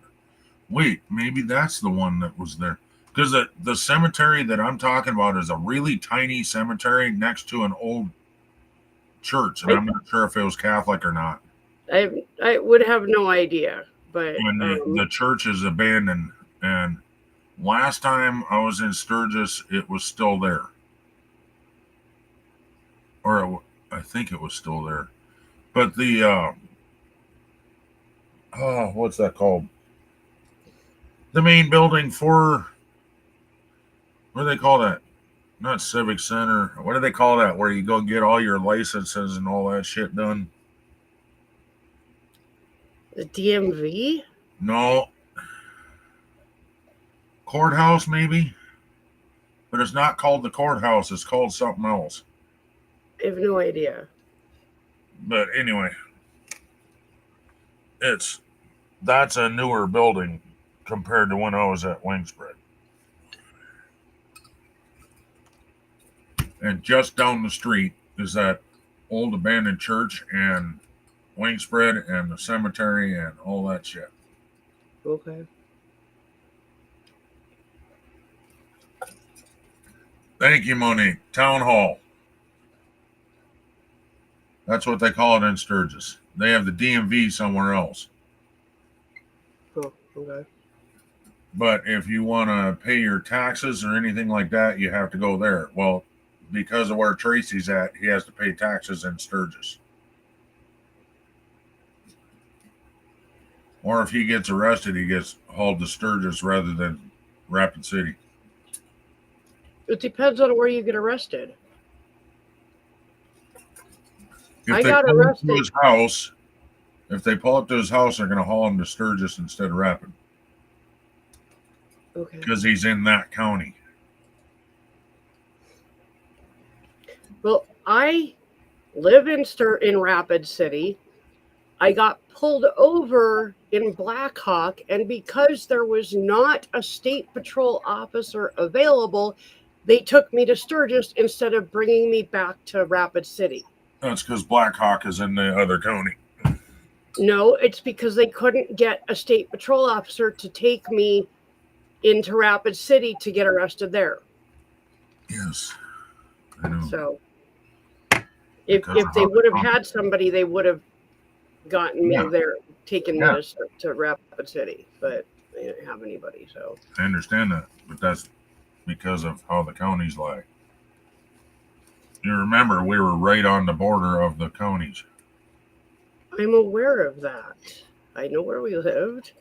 Wait, maybe that's the one that was there. Because the cemetery that I'm talking about is a really tiny cemetery next to an old church, and I'm not sure if it was Catholic or not. I would have no idea, but... And the church is abandoned, and last time I was in Sturgis, it was still there. Or I think it was still there. But the... what's that called? The main building for... What do they call that? Not Civic Center. What do they call that? Where you go get all your licenses and all that shit done? The DMV? No. courthouse, maybe, but it's not called the courthouse. It's called something else. I have no idea. But anyway, that's a newer building compared to when I was at Wingspread. And just down the street is that old abandoned church and Wingspread and the cemetery and all that shit. Okay. Thank you, Monique. Town Hall. That's what they call it in Sturgis. They have the DMV somewhere else. Oh, okay. But if you want to pay your taxes or anything like that, you have to go there. Well, because of where Tracy's at, he has to pay taxes in Sturgis. Or if he gets arrested, he gets hauled to Sturgis rather than Rapid City. It depends on where you get arrested. If I they got pull up arrested. to his house, if they pull up to his house, they're going to haul him to Sturgis instead of Rapid Okay. because he's in that county. Well, I live in Rapid City. I got pulled over in Black Hawk, and because there was not a state patrol officer available, they took me to Sturgis instead of bringing me back to Rapid City. That's because Black Hawk is in the other county. No, it's because they couldn't get a state patrol officer to take me into Rapid City to get arrested there. Yes, I know. So if Because of they how would have they- had somebody, they would have gotten me Yeah. there, taken Yeah. me to Rapid City, but they didn't have anybody. So I understand that, but that's because of how the counties lie. You remember we were right on the border of the counties. I'm aware of that. I know where we lived.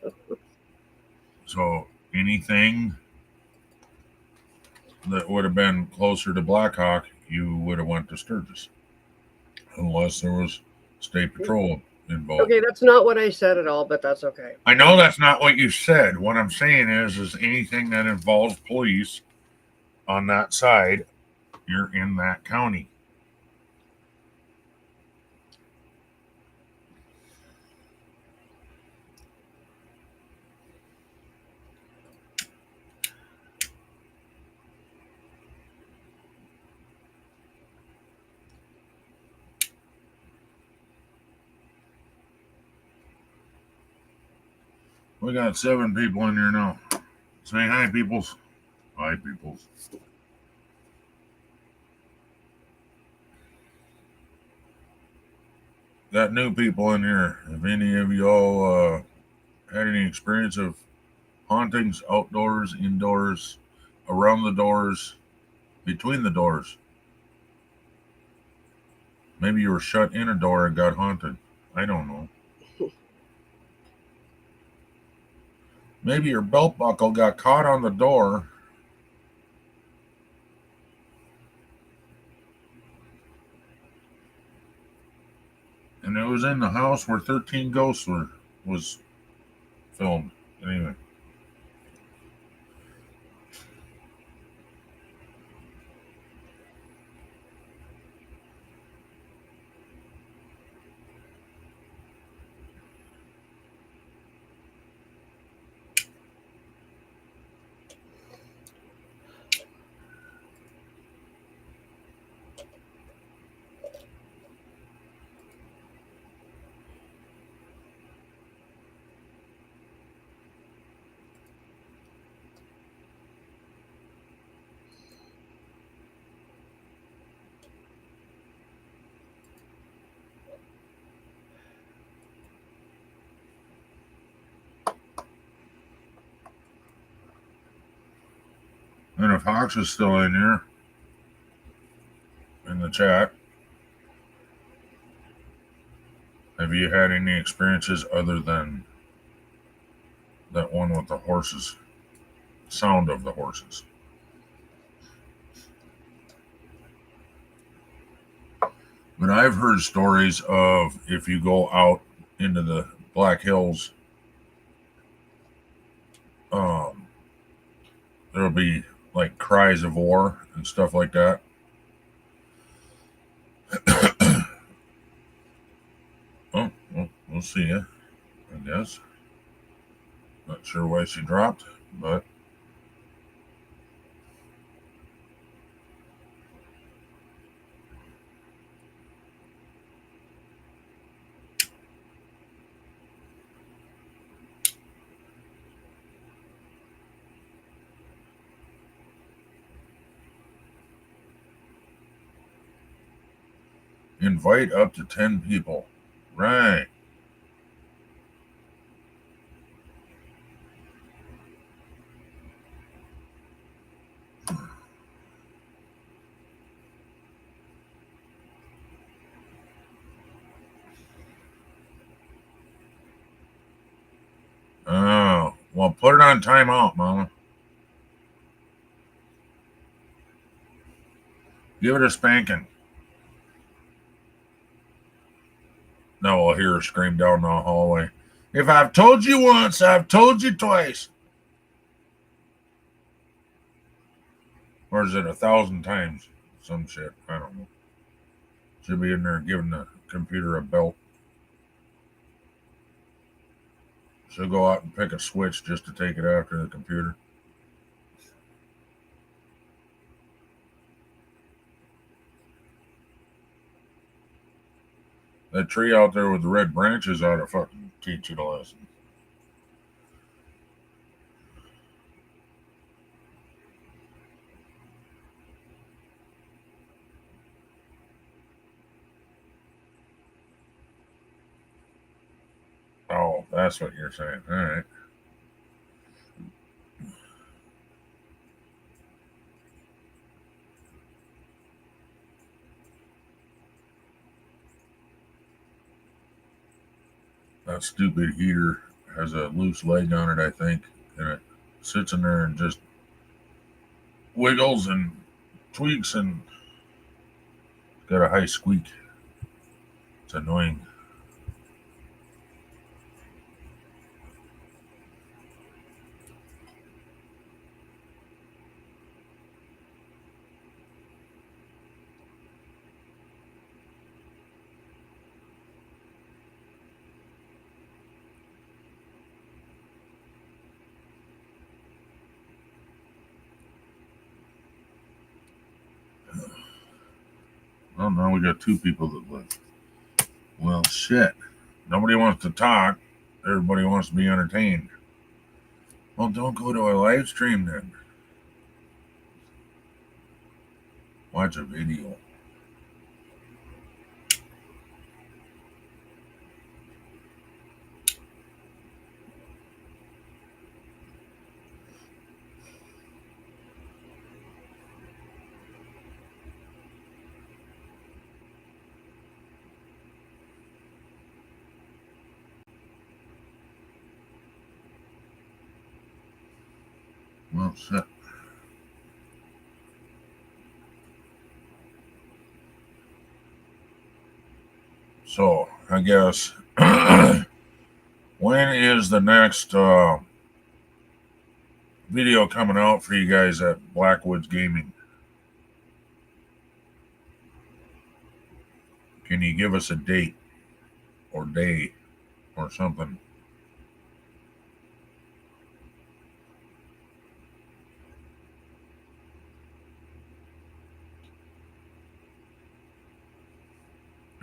So anything that would have been closer to Black Hawk, you would have went to Sturgis. Unless there was state patrol involved. Okay, that's not what I said at all, but that's okay. I know that's not what you said. What I'm saying is anything that involves police on that side, you're in that county. We got 7 people in here now. Say hi, peoples. Hi, peoples. Got new people in here. Have any of y'all had any experience of hauntings outdoors, indoors, around the doors, between the doors? Maybe you were shut in a door and got haunted. I don't know. Maybe your belt buckle got caught on the door. And it was in the house where 13 Ghosts was filmed. Anyway. And if Hawks is still in here, in the chat, have you had any experiences other than that one with the horses? Sound of the horses. But I've heard stories of if you go out into the Black Hills, be like cries of war and stuff like that. Oh, well, we'll see ya, I guess. Not sure why she dropped, but invite up to 10 people. Right. Oh, well, put it on timeout, Mama. Give it a spanking. No, I'll hear her scream down the hallway. If I've told you once, I've told you twice. Or is it 1,000 times? Some shit. I don't know. She'll be in there giving the computer a belt. She'll go out and pick a switch just to take it after the computer. That tree out there with the red branches ought to fucking teach you the lesson. Oh, that's what you're saying. All right. That stupid heater has a loose leg on it, I think, and it sits in there and just wiggles and tweaks and got a high squeak. It's annoying. Oh, now we got two people that live. Well, shit. Nobody wants to talk. Everybody wants to be entertained. Well, don't go to a live stream then. Watch a video. Well, shit. So, I guess, when is the next video coming out for you guys at Blackwoods Gaming? Can you give us a date or day or something?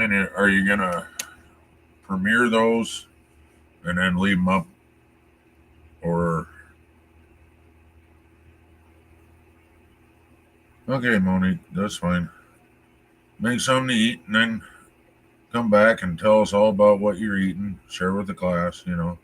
And are you going to premiere those and then leave them up? Or. Okay, Monique, that's fine. Make something to eat and then come back and tell us all about what you're eating. Share with the class, you know.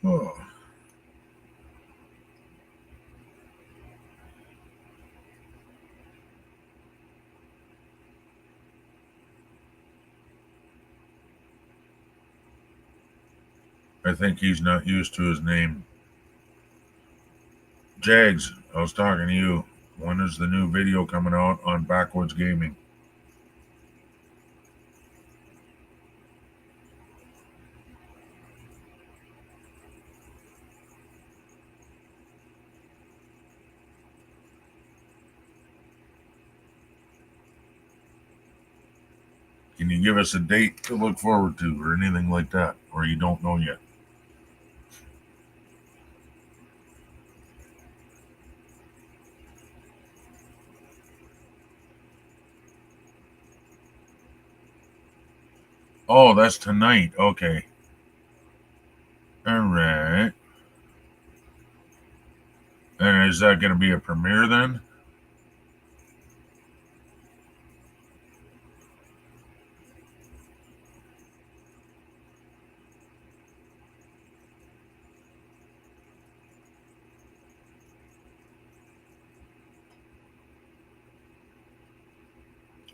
Oh. I think he's not used to his name. Jags, I was talking to you. When is the new video coming out on Backwoods Gaming? Can you give us a date to look forward to or anything like that? Or you don't know yet? Oh, that's tonight. Okay. All right. And is that going to be a premiere then?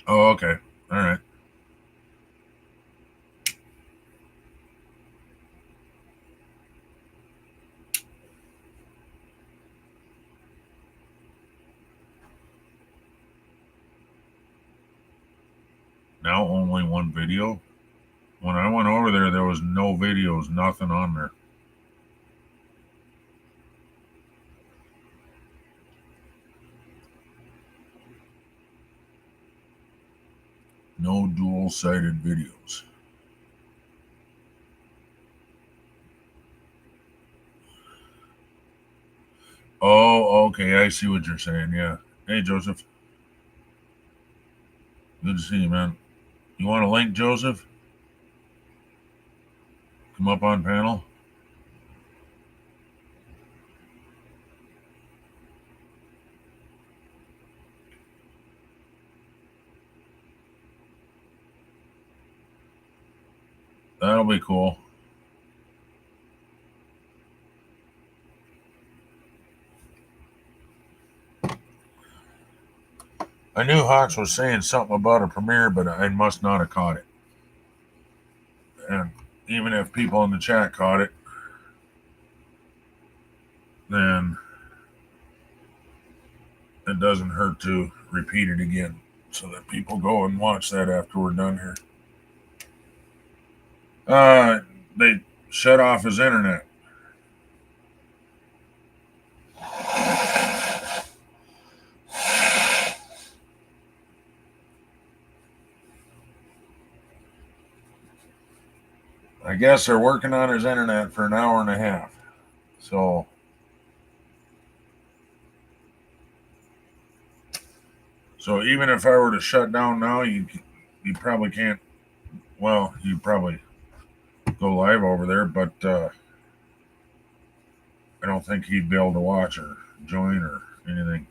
Oh, okay. All right. Now only one video? When I went over there, there was no videos, nothing on there. No dual-sided videos. Oh, okay. I see what you're saying. Yeah. Hey, Joseph. Good to see you, man. You want a link, Joseph? Come up on panel. That'll be cool. I knew Hawks was saying something about a premiere, but I must not have caught it. And even if people in the chat caught it, then it doesn't hurt to repeat it again so that people go and watch that after we're done here. They shut off his internet. I guess they're working on his internet for an hour and a half. So even if I were to shut down now, you probably can't. Well, you probably go live over there, but I don't think he'd be able to watch or join or anything.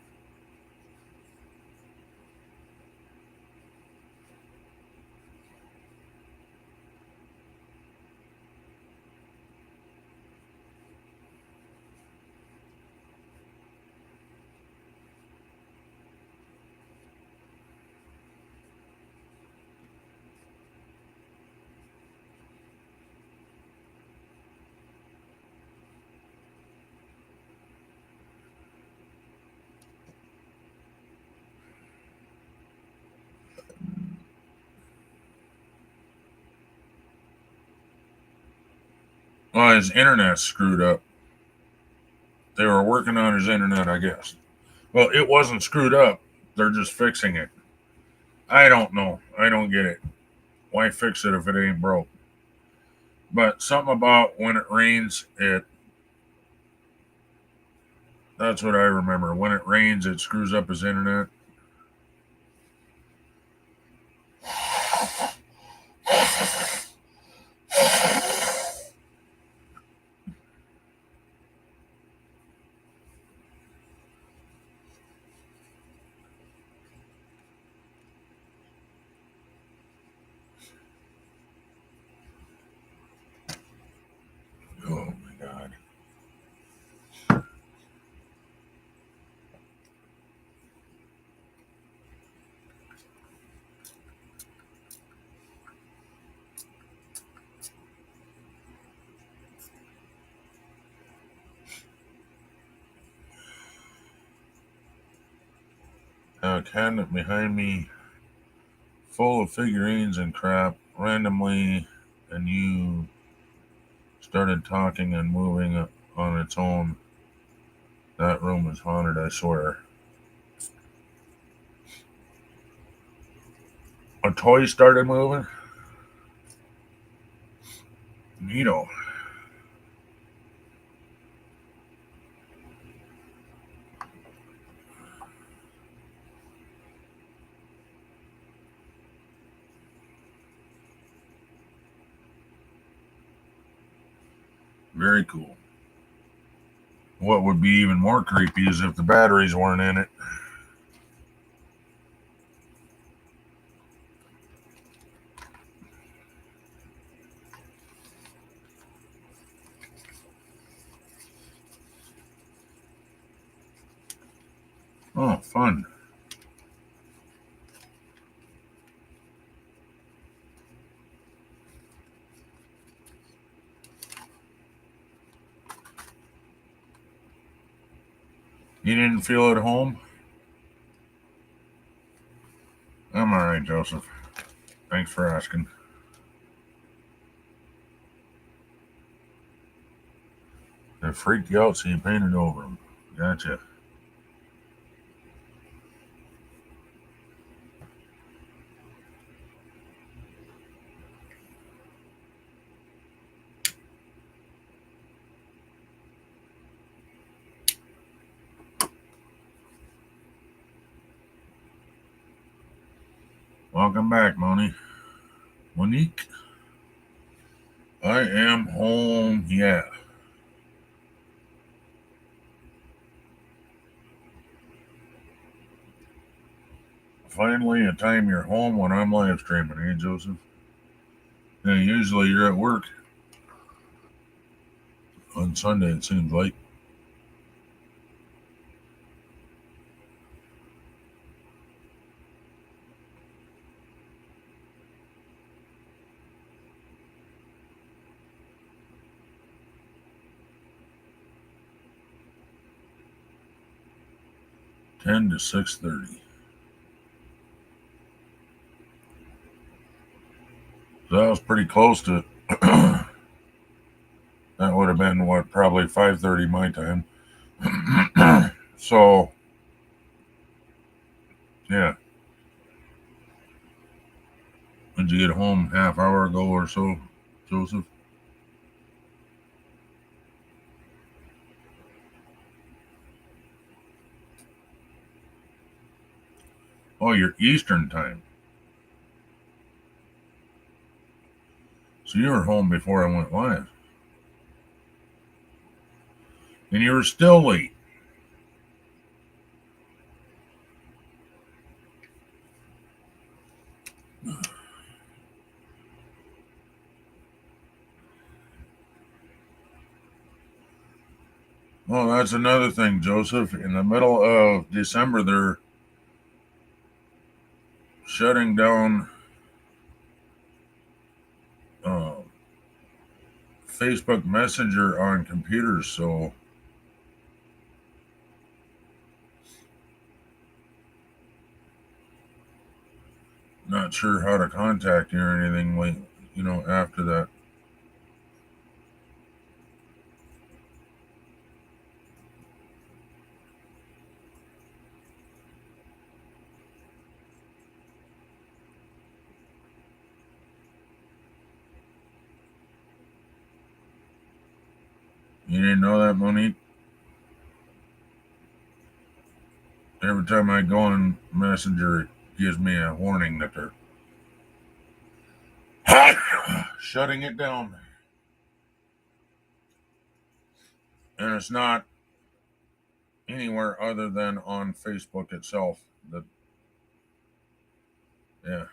Well, his internet's screwed up. They were working on his internet, I guess. Well, it wasn't screwed up. They're just fixing it. I don't know. I don't get it. Why fix it if it ain't broke? But something about when it rains, that's what I remember. When it rains, it screws up his internet. Oh my God. cabinet behind me full of figurines and crap randomly, and you started talking and moving on its own, that room is haunted, I swear. A toy started moving? Neato. Very cool. What would be even more creepy is if the batteries weren't in it. Oh, fun. You didn't feel at home? I'm all right, Joseph. Thanks for asking. They freaked you out, so you painted over them. Gotcha. Welcome back, Monique. I am home, yeah. Finally, a time you're home when I'm live streaming, eh, Joseph? Yeah, usually you're at work. On Sunday, it seems like. Ten to 6:30. So that was pretty close to. That would have been what, probably 5:30 my time. So, yeah. Did you get home half hour ago or so, Joseph? Oh, you're Eastern time. So you were home before I went live. And you were still late. Well, that's another thing, Joseph. In the middle of December, they're shutting down Facebook Messenger on computers, so not sure how to contact you or anything like, after that. You didn't know that, Monique? Every time I go on Messenger, it gives me a warning that they're shutting it down. And it's not anywhere other than on Facebook itself. Yeah.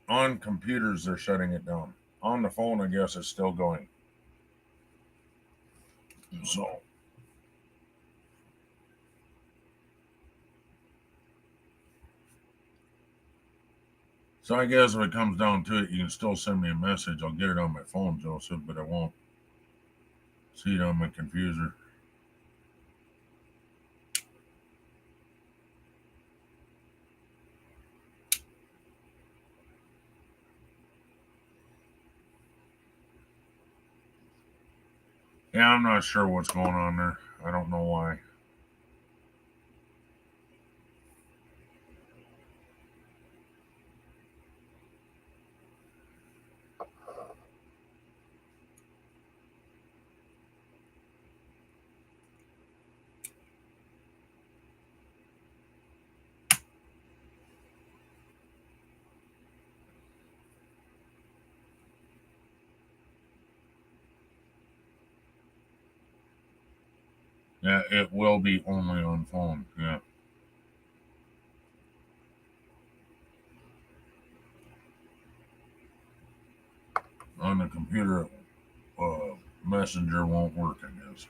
On computers, they're shutting it down. On the phone, I guess it's still going. So I guess if it comes down to it, you can still send me a message. I'll get it on my phone, Joseph, but I won't see it on my computer. Yeah, I'm not sure what's going on there. I don't know why. Yeah, it will be only on phone. Yeah. On the computer, Messenger won't work, I guess.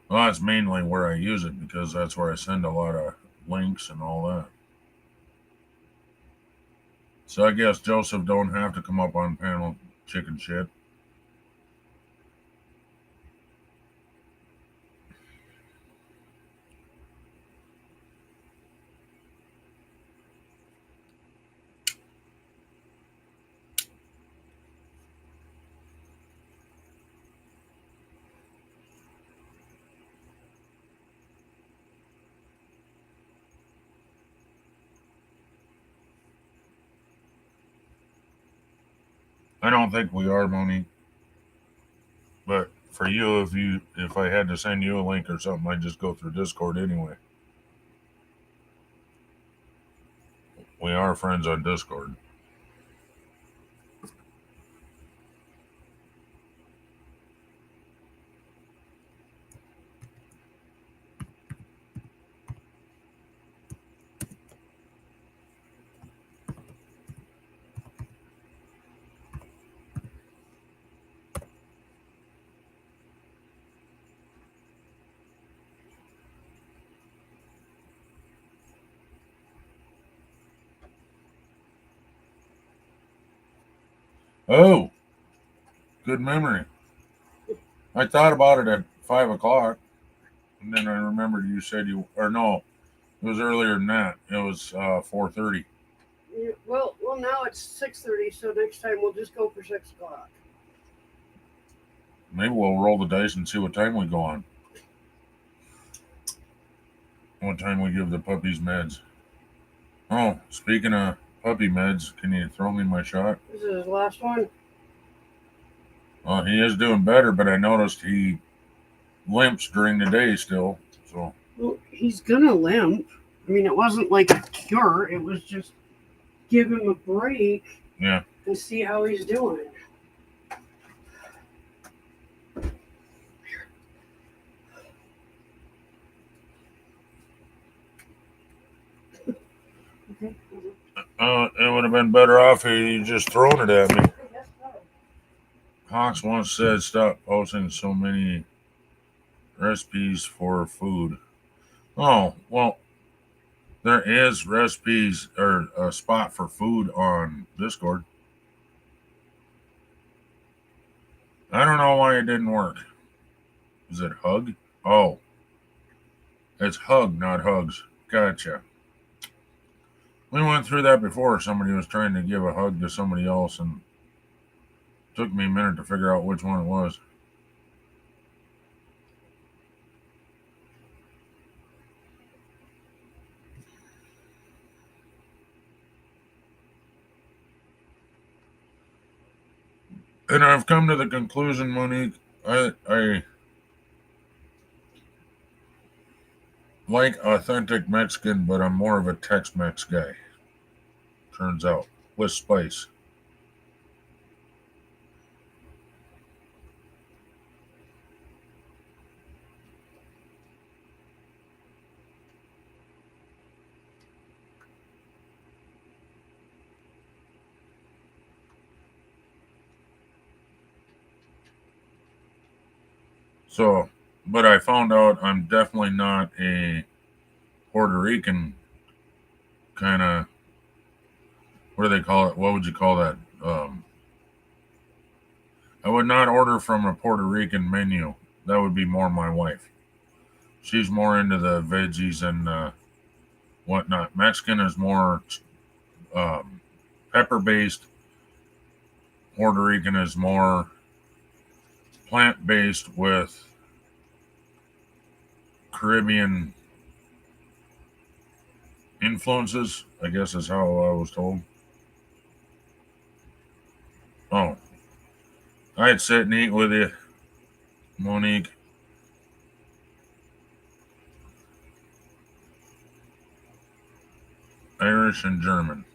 Well, that's mainly where I use it because that's where I send a lot of links and all that. So I guess Joseph don't have to come up on panel chicken shit. I don't think we are, Monique. But for you, if I had to send you a link or something, I'd just go through Discord anyway. We are friends on Discord. Oh, good memory. I thought about it at 5 o'clock, and then I remembered you said you or no, it was earlier than that. It was 4:30. Yeah, well, now it's 6:30, so next time we'll just go for 6 o'clock. Maybe we'll roll the dice and see what time we go on. What time we give the puppies meds. Oh, speaking of puppy meds, can you throw me my shot? This is his last one. Well, he is doing better, but I noticed he limps during the day still. So Well, he's gonna limp. I mean, it wasn't like a cure. It was just give him a break yeah. and see how he's doing. Okay. It would have been better off if you just thrown it at me. Hawks once said, "Stop posting so many recipes for food." Oh, well, there is recipes or a spot for food on Discord. I don't know why it didn't work. Is it Hug? Oh, it's Hug, not Hugs. Gotcha. We went through that before. Somebody was trying to give a hug to somebody else, and it took me a minute to figure out which one it was. And I've come to the conclusion, Monique, I like authentic Mexican, but I'm more of a Tex-Mex guy. Turns out, with spice. So, but I found out I'm definitely not a Puerto Rican kind of, what do they call it? What would you call that? Um, I would not order from a Puerto Rican menu. That would be more my wife. She's more into the veggies and whatnot. Mexican is more pepper based. Puerto Rican is more plant based with Caribbean influences, I guess is how I was told. Oh, I'd sit and eat with you, Monique. Irish and German.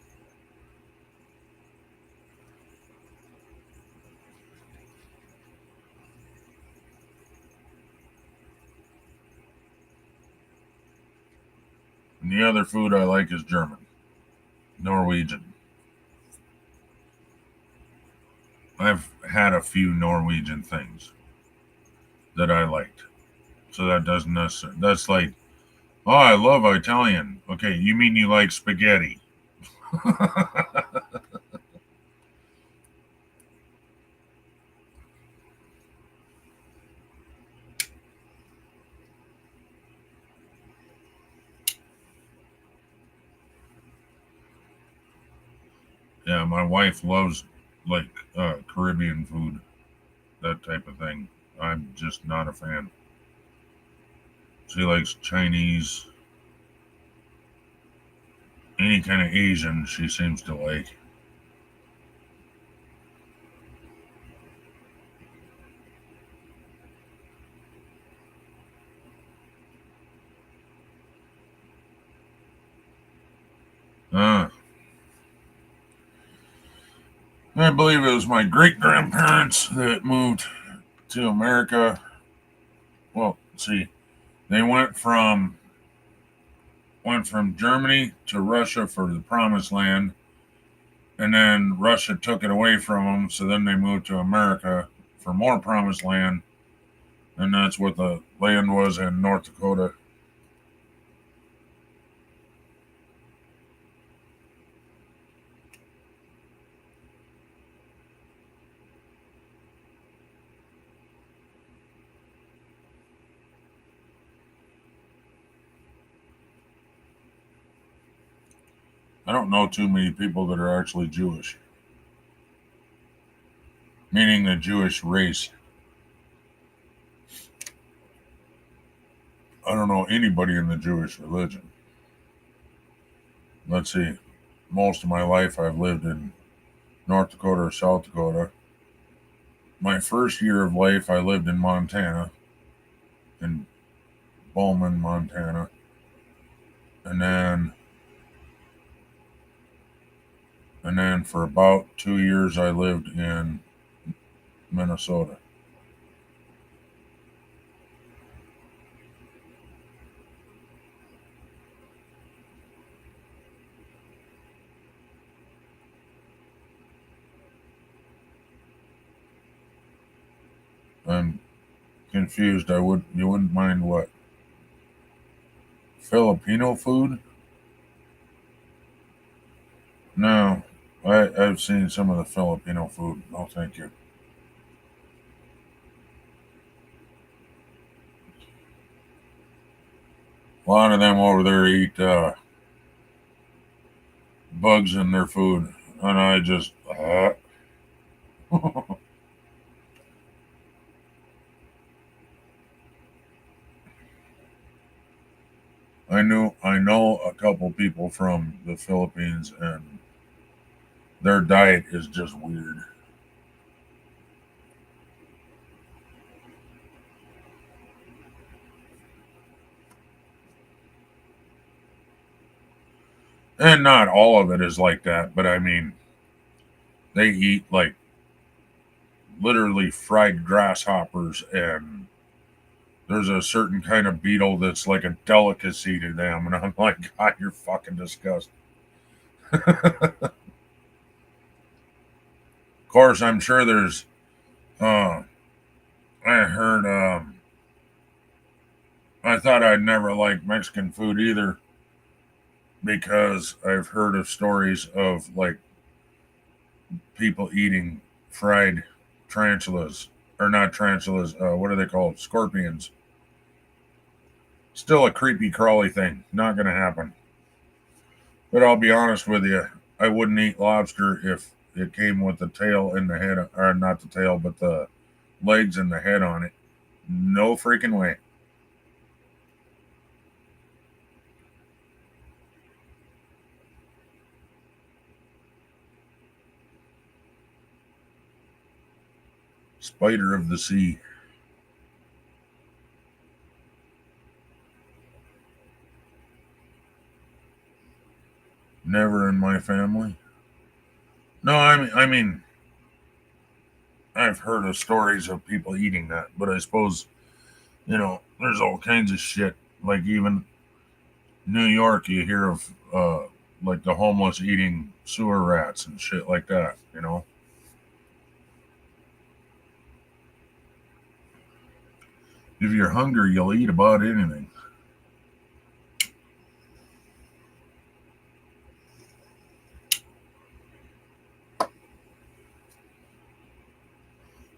And the other food I like is German, Norwegian. I've had a few Norwegian things that I liked. So that doesn't necessarily, that's like, oh, I love Italian. Okay, you mean you like spaghetti? Yeah, my wife loves like Caribbean food, that type of thing. I'm just not a fan. She likes Chinese, any kind of Asian she seems to like. Uh, I believe it was my great grandparents that moved to America. Well, see, they went from Germany to Russia for the Promised Land, and then Russia took it away from them. So then they moved to America for more Promised Land, and that's what the land was in North Dakota. I don't know too many people that are actually Jewish, meaning the Jewish race. I don't know anybody in the Jewish religion. Let's see. Most of my life I've lived in North Dakota or South Dakota. My first year of life I lived in Montana, in Bowman, Montana. And then for about 2 years I lived in Minnesota. I'm confused. You wouldn't mind what? Filipino food? No. I've seen some of the Filipino food. No, thank you. A lot of them over there eat bugs in their food, and I just I know a couple people from the Philippines, and their diet is just weird. And not all of it is like that, but I mean, they eat like literally fried grasshoppers, and there's a certain kind of beetle that's like a delicacy to them, and I'm like, God, you're fucking disgusting. Of course, I'm sure there's. I heard. I thought I'd never like Mexican food either, because I've heard of stories of like people eating fried tarantulas, or not tarantulas, what are they called? Scorpions. Still a creepy crawly thing. Not going to happen. But I'll be honest with you, I wouldn't eat lobster if it came with the tail and the head, or not the tail, but the legs and the head on it. No freaking way. Spider of the sea. Never in my family. No, I mean, I've heard of stories of people eating that, but I suppose, there's all kinds of shit. Like even New York, you hear of like the homeless eating sewer rats and shit like that. If you're hungry, you'll eat about anything.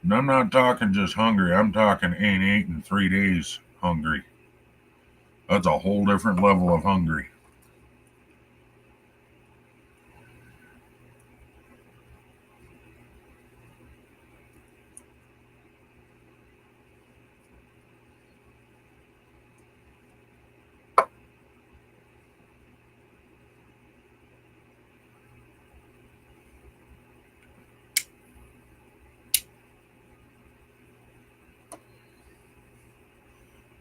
And I'm not talking just hungry. I'm talking ain't ate in 3 days hungry. That's a whole different level of hungry.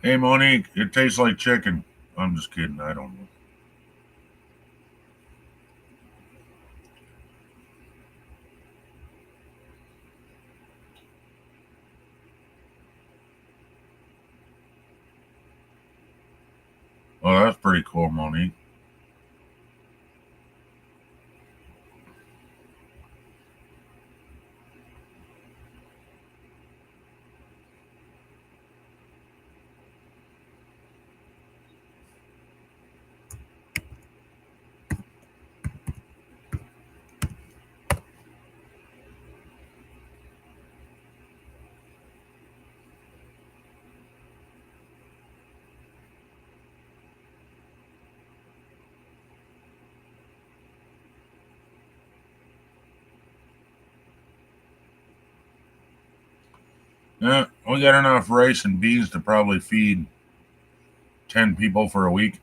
Hey, Monique, it tastes like chicken. I'm just kidding. I don't know. Oh, that's pretty cool, Monique. Yeah, we got enough rice and beans to probably feed 10 people for a week.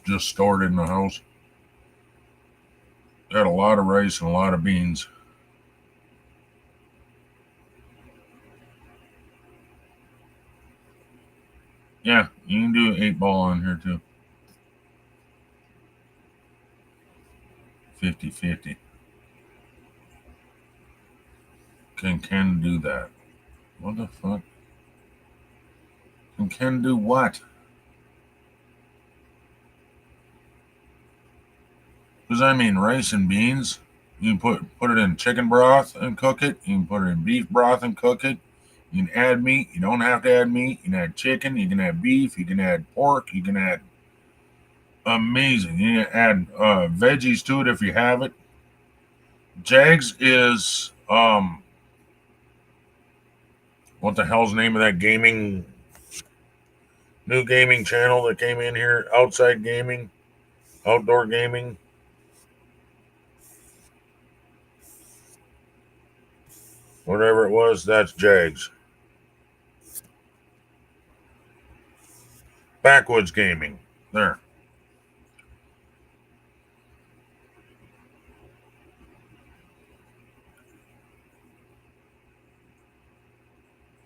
Just stored in the house. Got a lot of rice and a lot of beans. Yeah, you can do 8-ball on here too. 50-50. Can Ken do that? What the fuck? Can Ken do what? Because I mean, rice and beans. You can put it in chicken broth and cook it. You can put it in beef broth and cook it. You can add meat. You don't have to add meat. You can add chicken. You can add beef. You can add pork. You can add amazing. You can add veggies to it if you have it. Jags is what the hell's the name of that new gaming channel that came in here? Outside gaming, outdoor gaming. Whatever it was, that's Jags. Backwoods gaming. There.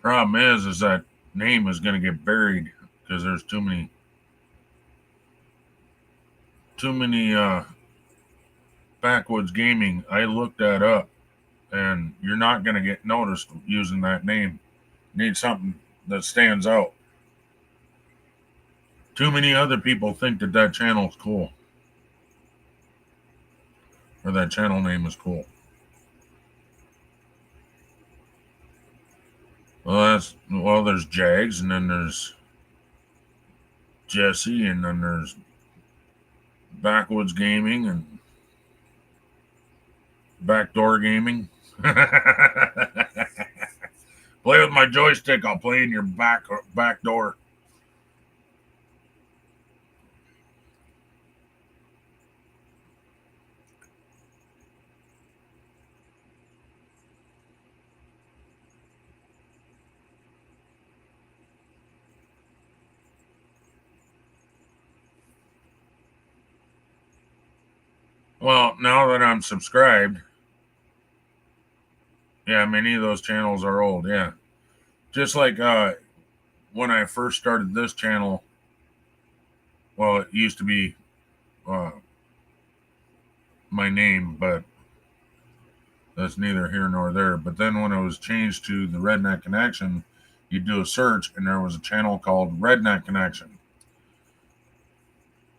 Problem is that name is going to get buried because there's too many backwoods gaming. I looked that up, and you're not going to get noticed using that name. You need something that stands out. Too many other people think that channel's cool, or that channel name is cool. Well, there's Jags, and then there's Jesse, and then there's Backwoods Gaming, and Backdoor gaming. Play with my joystick. I'll play in your back door. Well, now that I'm subscribed, yeah, many of those channels are old. Yeah, just like when I first started this channel. Well, it used to be my name, but that's neither here nor there. But then when it was changed to the Redneck Connection, you do a search, and there was a channel called Redneck Connection.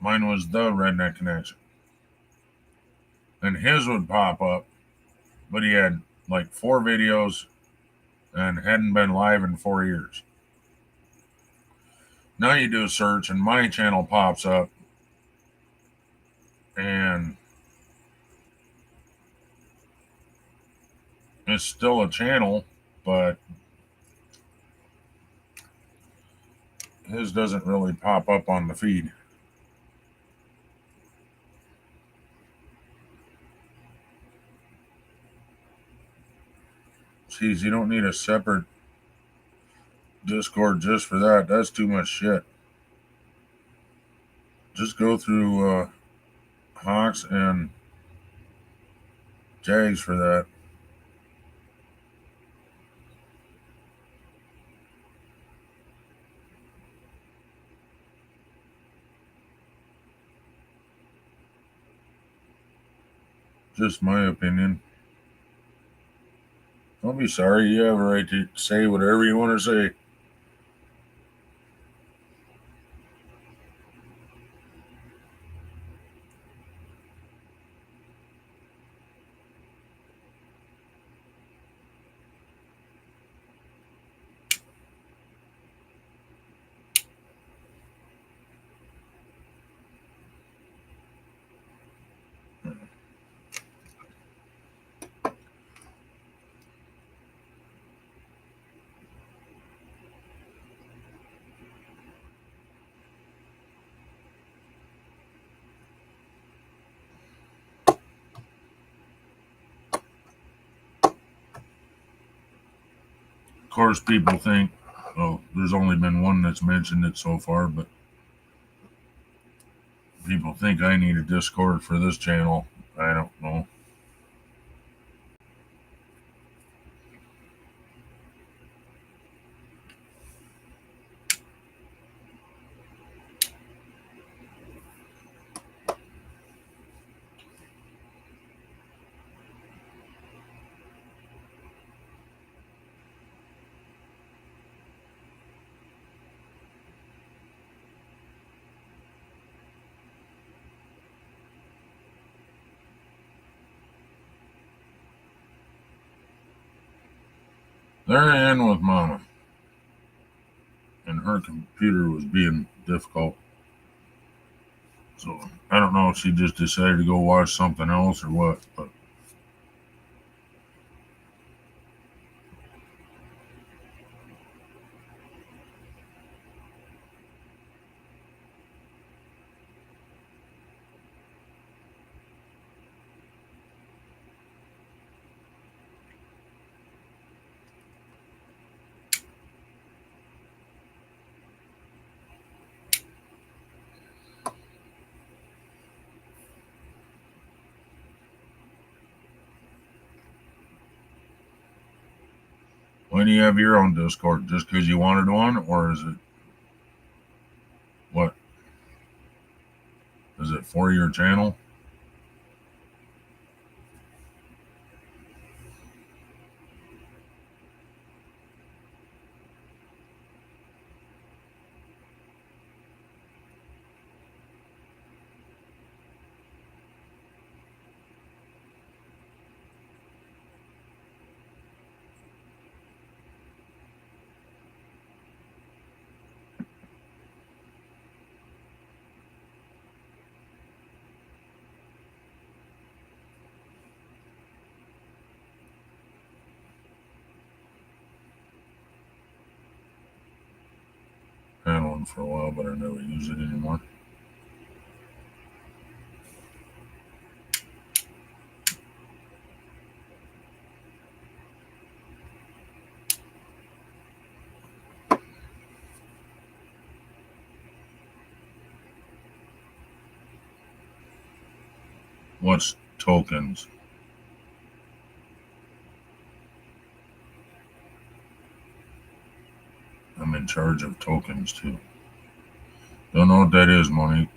Mine was the Redneck Connection, and his would pop up, but he had like 4 videos and hadn't been live in 4 years. Now you do a search, and my channel pops up, and it's still a channel, but his doesn't really pop up on the feed. Geez, you don't need a separate Discord just for that. That's too much shit. Just go through Hawks and Jags for that. Just my opinion. Don't be sorry. You have a right to say whatever you want to say. Of course, people think, oh, there's only been one that's mentioned it so far, but people think I need a Discord for this channel. I don't know. There I am with Mama, and her computer was being difficult. So I don't know if she just decided to go watch something else or what, but why do you have your own Discord? Just because you wanted one, or is it what? Is it for your channel? one for a while, but I never use it anymore. What's tokens? I'm in charge of tokens too. Don't know what that is, Monique.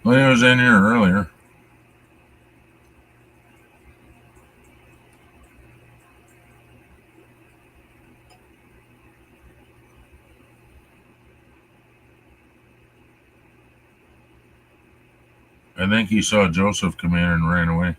Well, he was in here earlier. I think he saw Joseph come in and ran away.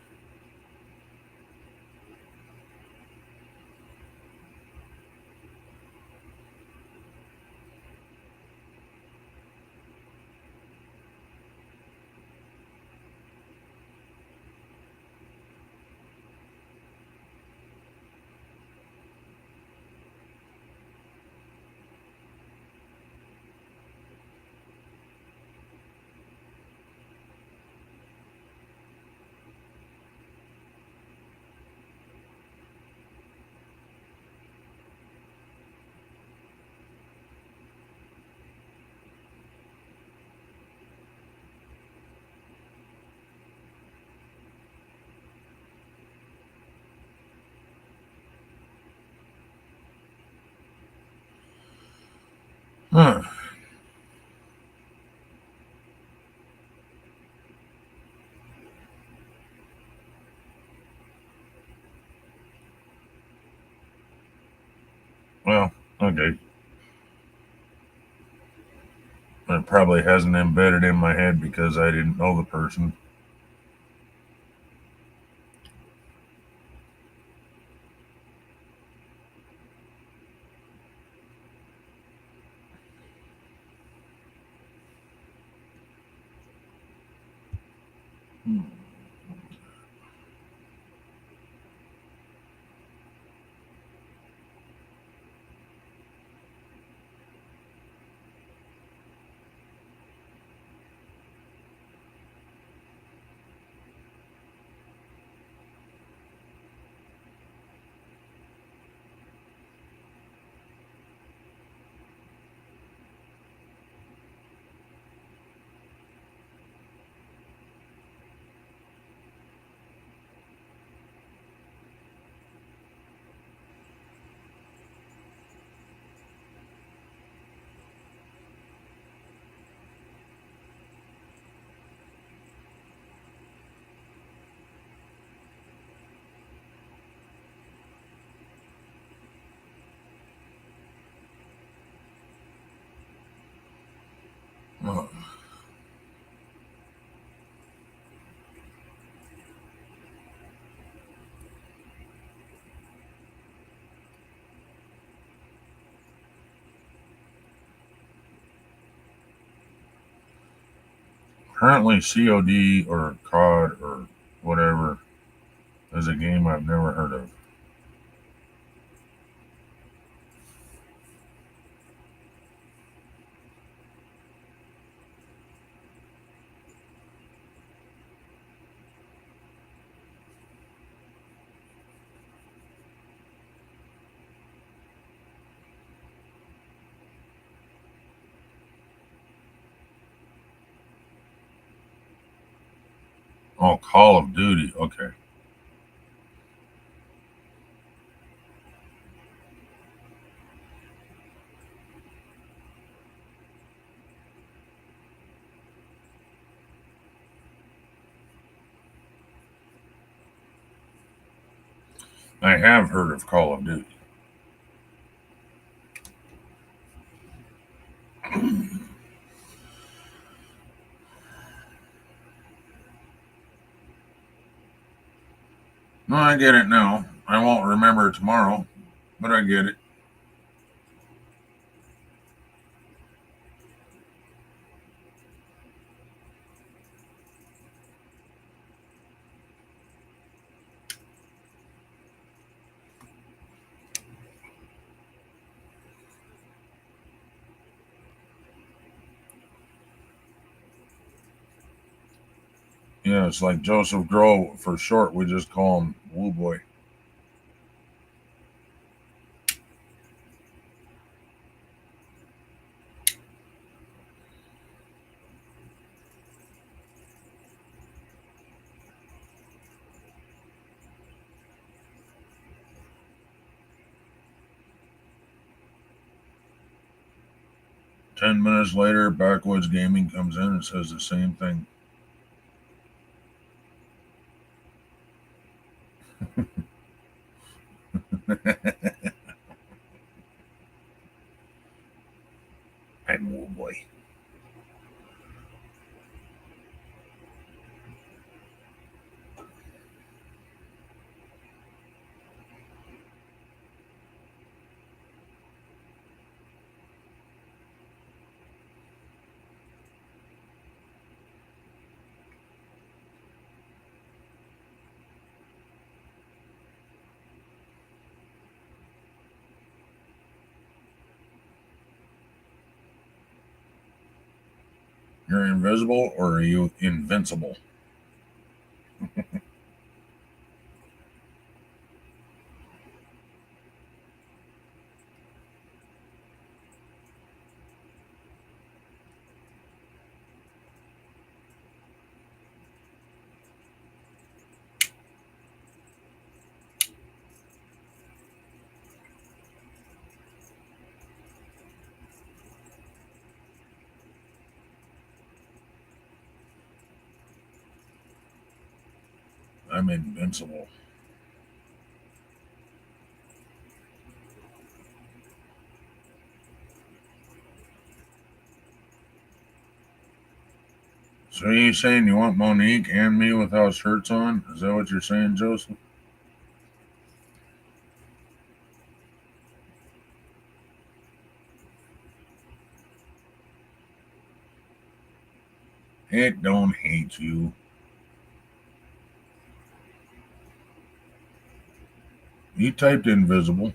Huh. Well, okay. It probably hasn't embedded in my head because I didn't know the person. Oh. Currently, COD or COD or whatever is a game I've never heard of. Oh, Call of Duty. Okay. I have heard of Call of Duty. No, I get it now. I won't remember it tomorrow, but I get it. Yeah, it's like Joseph Grow. For short, we just call him Woo Boy. $10 later, Backwoods Gaming comes in and says the same thing. I'm Woo Boy. You're invisible or are you invincible? I'm invincible. So are you saying you want Monique and me without shirts on? Is that what you're saying, Joseph? It don't hate you. You typed invisible.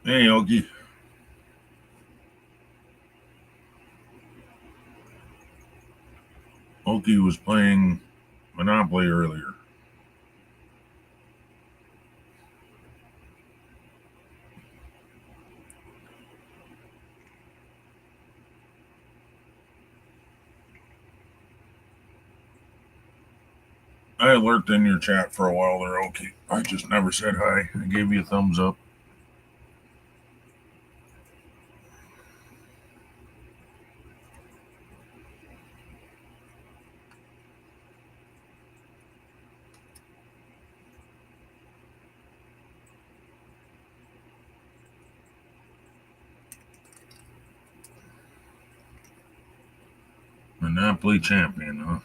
Hey, Okie. Okie was playing Monopoly earlier. I lurked in your chat for a while there, Okie. I just never said hi. I gave you a thumbs up. Monopoly champion, huh?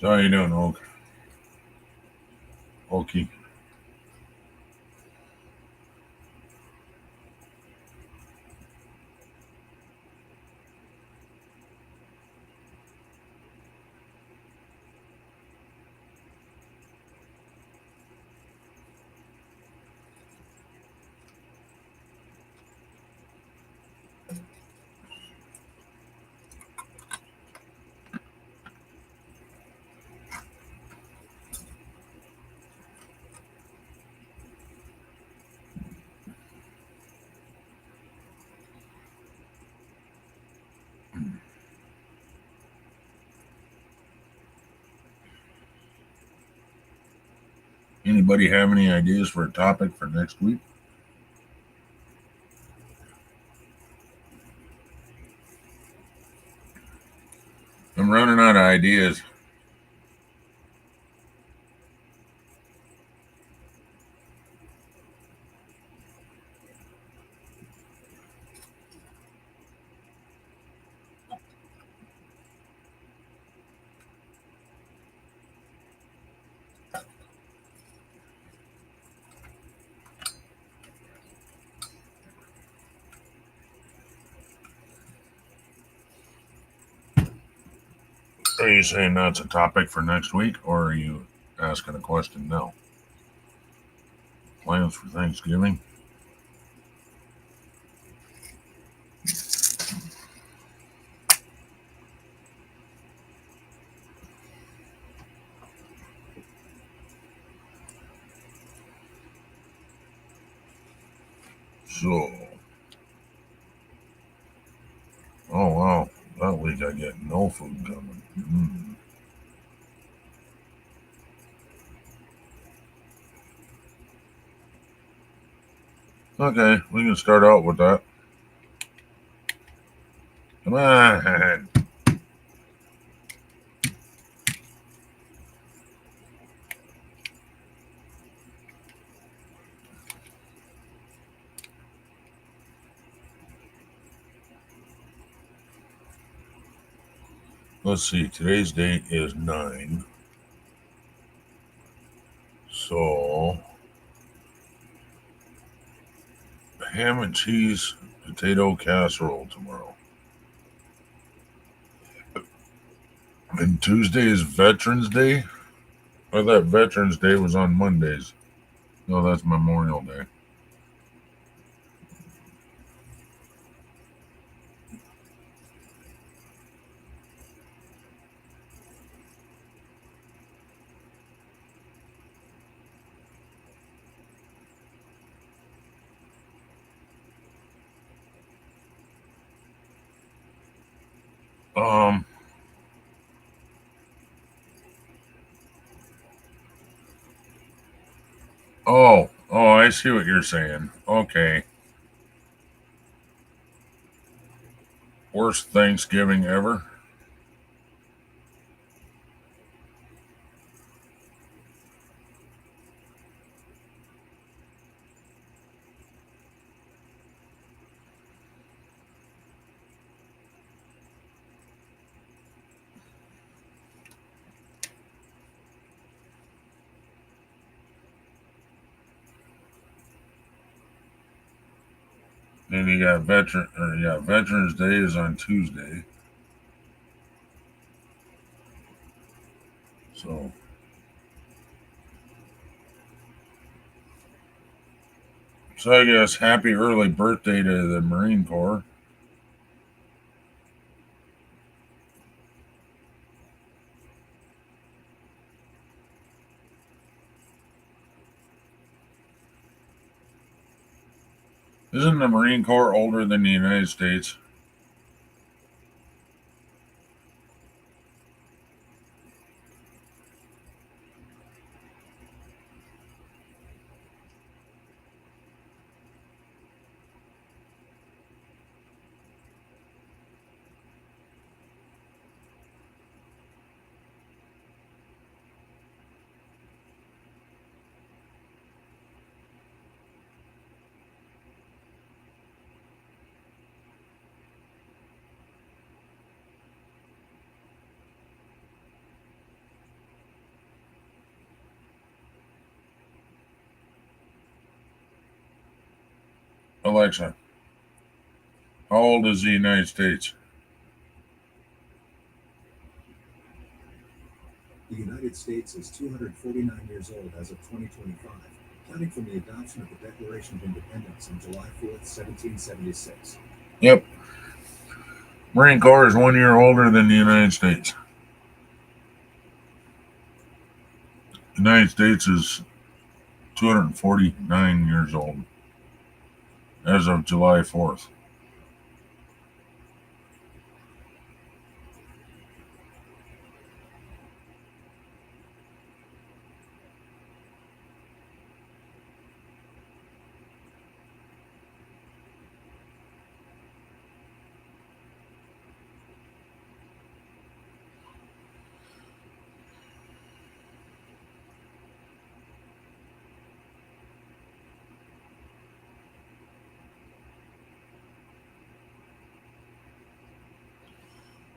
So how you doing, Okie? Anybody have any ideas for a topic for next week? I'm running out of ideas. Are you saying that's a topic for next week, or are you asking a question now? Plans for Thanksgiving? So, oh wow, that week I get no food coming. Okay, we can start out with that. Come on. Let's see, today's date is 9. So, ham and cheese potato casserole tomorrow. And Tuesday is Veterans Day? I thought Veterans Day was on Mondays. No, that's Memorial Day. Um, oh, I see what you're saying. Okay. Worst Thanksgiving ever? Then you got Veterans Day is on Tuesday. So I guess happy early birthday to the Marine Corps. Isn't the Marine Corps older than the United States? Alexa, how old is the United States? The United States is 249 years old as of 2025, counting from the adoption of the Declaration of Independence on July 4th, 1776. Yep. Marine Corps is 1 year older than the United States. The United States is 249 years old as of July 4th.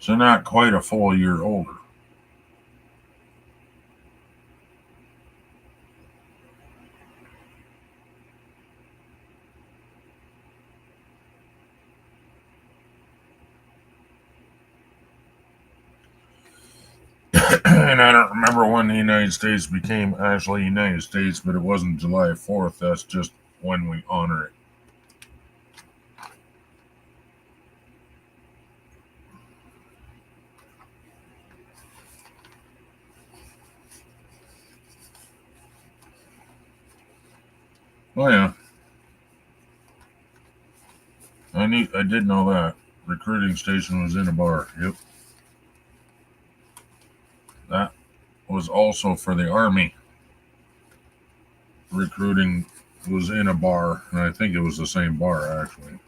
So not quite a full year older. And I don't remember when the United States became actually United States, but it wasn't July 4th. That's just when we honor it. Oh yeah, I did know that. Recruiting station was in a bar. Yep. That was also for the Army. Recruiting was in a bar, and I think it was the same bar actually.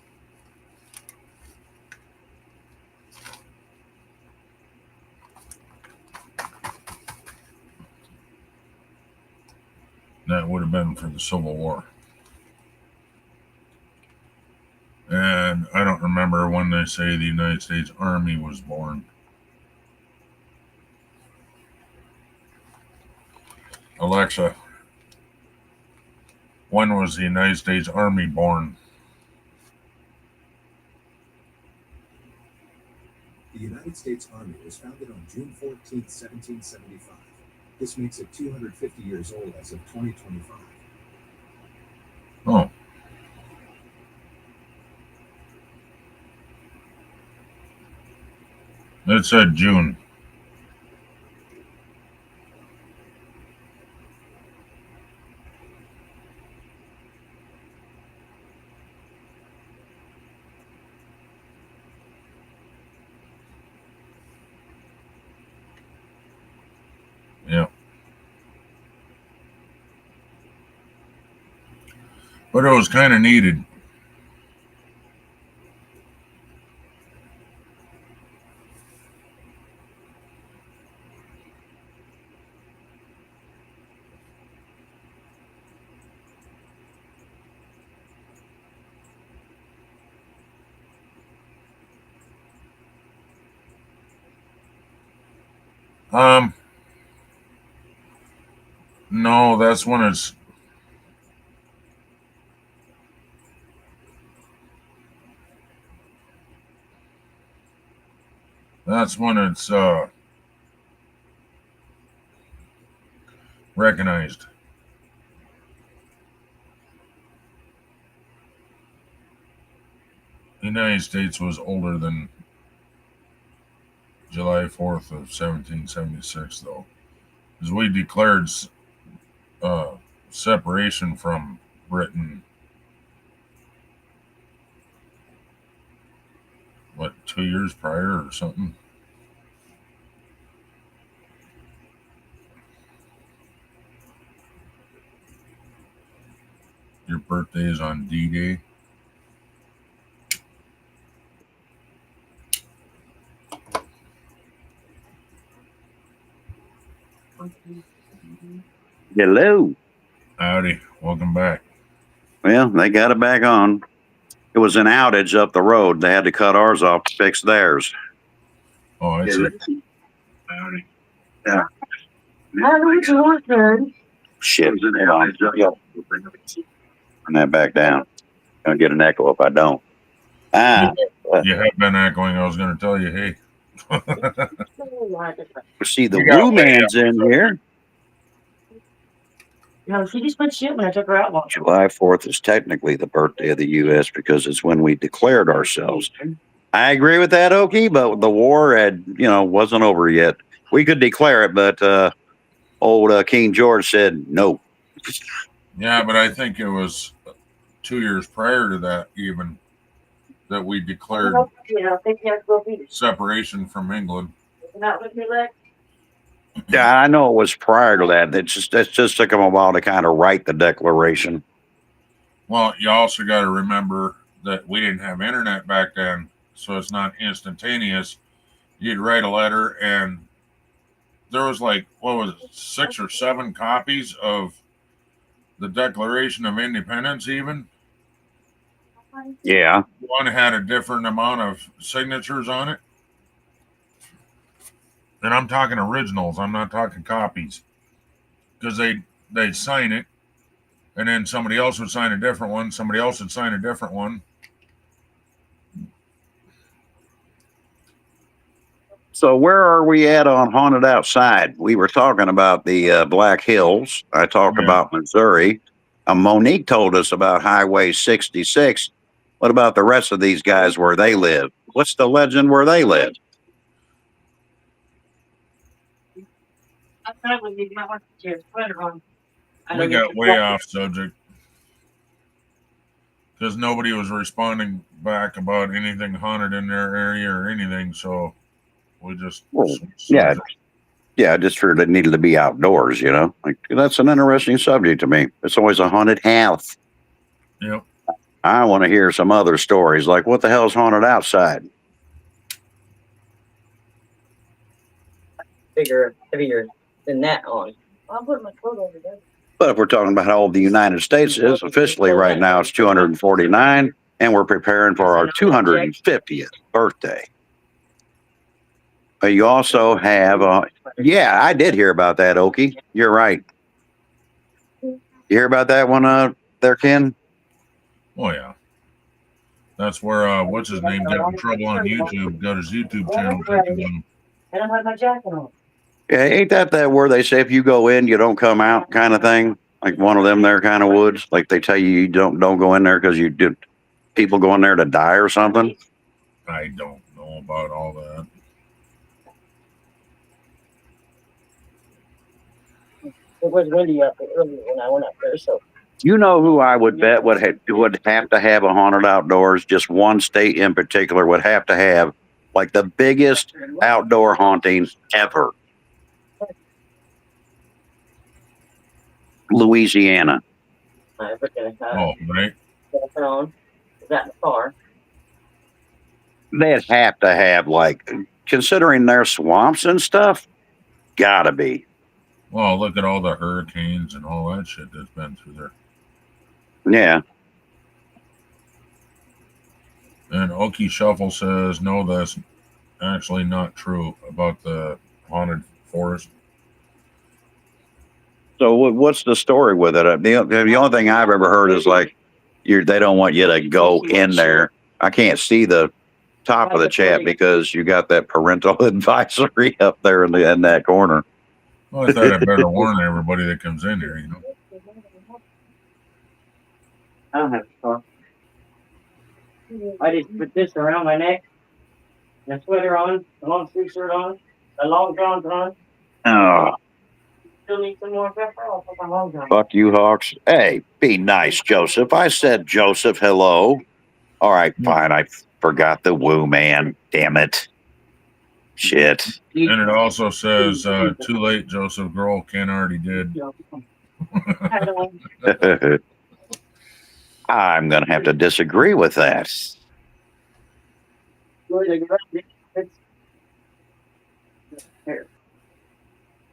That would have been for the Civil War. And I don't remember when they say the United States Army was born. Alexa, when was the United States Army born? The United States Army was founded on June 14th, 1775. This makes it 250 years old as of 2025. Oh. It said June. Yeah. But it was kind of needed. Um, no, that's when it's recognized. The United States was older than July 4th of 1776, though, because we declared uh, separation from Britain 2 years prior or something. Your birthday is on D-Day. Hello. Howdy. Welcome back. Well, they got it back on. It was an outage up the road. They had to cut ours off to fix theirs. Oh, I see. Howdy. Yeah. Shit. Turn that back down. Gonna get an echo if I don't. You have been echoing. I was going to tell you, hey. See, the You got Woo way Man's up. in here. No, she just went shit when I took her out. July 4th is technically the birthday of the U.S. because it's when we declared ourselves. I agree with that, Okie, but the war wasn't over yet. We could declare it, but old King George said no. Yeah, but I think it was 2 years prior to that, even, that we declared separation from England. Not with me, Lex. Yeah, I know it was prior to that. It just took them a while to kind of write the declaration. Well, you also got to remember that we didn't have internet back then, so it's not instantaneous. You'd write a letter, and there was like, what was it, 6 or 7 copies of the Declaration of Independence, even. Yeah. One had a different amount of signatures on it. And I'm talking originals. I'm not talking copies. Because they'd sign it, and then somebody else would sign a different one. Somebody else would sign a different one. So where are we at on Haunted Outside? We were talking about the Black Hills. I talked about Missouri. Monique told us about Highway 66. What about the rest of these guys where they live? What's the legend where they live? You might want to put your sweater on. We got way off subject because nobody was responding back about anything haunted in their area or anything. So we just Yeah, I just figured it needed to be outdoors. Like that's an interesting subject to me. It's always a haunted house. Yep. I want to hear some other stories, like what the hell's haunted outside? Heavier than that on. I'll put my coat over there. But if we're talking about how old the United States is, officially right now it's 249, and we're preparing for our 250th birthday. You also have, I did hear about that, Okie. You're right. You hear about that one there, Ken? Oh, yeah. That's where, what's his name, got in trouble on YouTube, got his YouTube channel taken down. I don't have my jacket on. Yeah, ain't that where they say if you go in, you don't come out kind of thing? Like one of them there kind of woods? Like they tell you don't go in there because you did people go in there to die or something? I don't know about all that. It was windy up there earlier when I went up there, so. You know who I would bet would have to have a haunted outdoors? Just one state in particular would have to have like the biggest outdoor haunting ever. Louisiana. Oh, right. Is that in the car? They'd have to have, like, considering their swamps and stuff, gotta be. Well, look at all the hurricanes and all that shit that's been through there. Yeah. And Okie Shuffle says, no, that's actually not true about the haunted forest. So what's the story with it? The only thing I've ever heard is like they don't want you to go in there. I can't see the top of the chat because you got that parental advisory up there in that corner. Well, I thought I better warn everybody that comes in here, I don't have a car. I just put this around my neck, and a sweater on, a long sleeve shirt on, a long johns on. Oh. Still need some more pepper. I'll put my long johns. Fuck you, Hawks. Hey, be nice, Joseph. I said Joseph, hello. All right, fine. Forgot the woo, man. Damn it. Shit. And it also says, too late, Joseph Grohl. Ken already did. I'm going to have to disagree with that.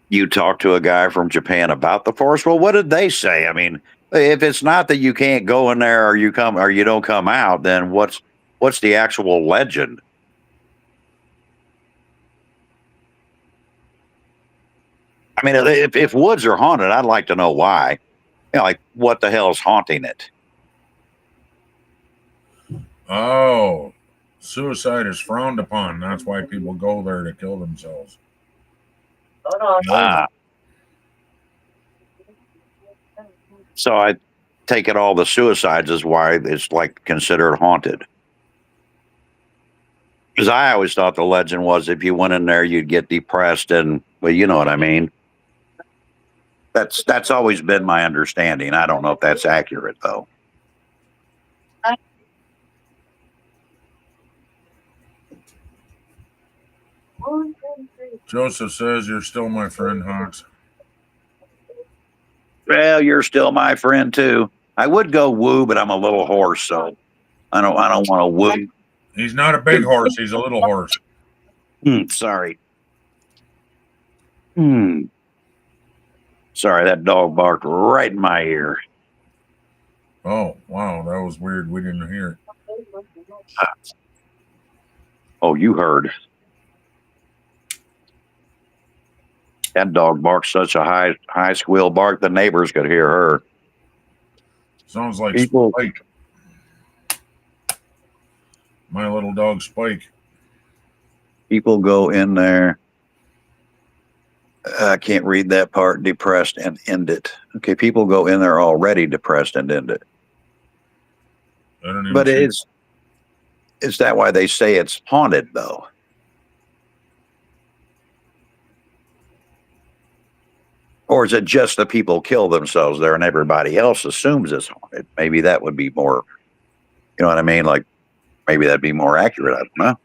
You talked to a guy from Japan about the forest. Well, what did they say? I mean, if it's not that you can't go in there or you don't come out, then what's the actual legend? I mean, if woods are haunted, I'd like to know why. You know, like what the hell is haunting it? Oh, suicide is frowned upon. That's why people go there to kill themselves. Ah. So I take it all the suicides is why it's like considered haunted. Because I always thought the legend was if you went in there, you'd get depressed, and well, you know what I mean. That's always been my understanding. I don't know if that's accurate though. Joseph says you're still my friend, Hawks. Well, you're still my friend too. I would go woo, but I'm a little hoarse, so I don't want to woo. He's not a big horse. He's a little horse. Sorry. Sorry, that dog barked right in my ear. Oh, wow. That was weird. We didn't hear it. Oh, you heard. That dog barks such a high squeal bark, the neighbors could hear her. Sounds like People, Spike. My little dog Spike. People go in there. I can't read that part. Depressed and end it. Okay, people go in there already depressed and end it. But is that why they say it's haunted though? Or is it just the people kill themselves there and everybody else assumes it's haunted? Maybe that would be more, you know what I mean? Like maybe that'd be more accurate. I don't know.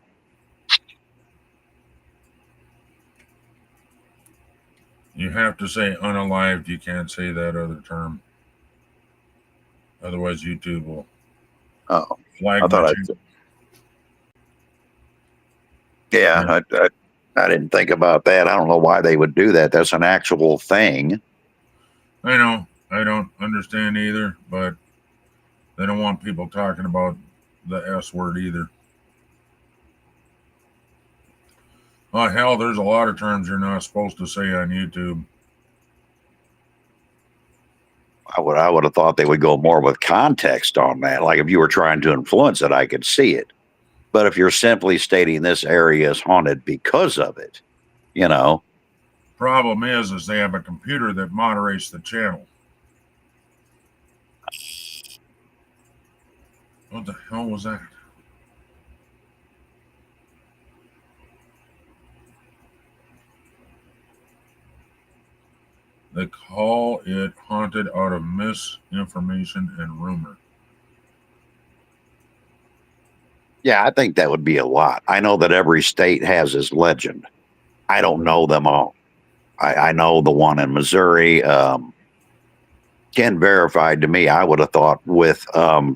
You have to say unalived. You can't say that other term. Otherwise, YouTube will flag I thought Yeah. I didn't think about that. I don't know why they would do that. That's an actual thing. I know. I don't understand either, but they don't want people talking about the S word either. Oh, hell, there's a lot of terms you're not supposed to say on YouTube. I would have thought they would go more with context on that. Like if you were trying to influence it, I could see it. But if you're simply stating this area is haunted because of it, you know. Problem is they have a computer that moderates the channel. What the hell was that? They call it haunted out of misinformation and rumor. Yeah, I think that would be a lot. I know that every state has its legend. I don't know them all. I know the one in Missouri. Ken verified to me, I would have thought with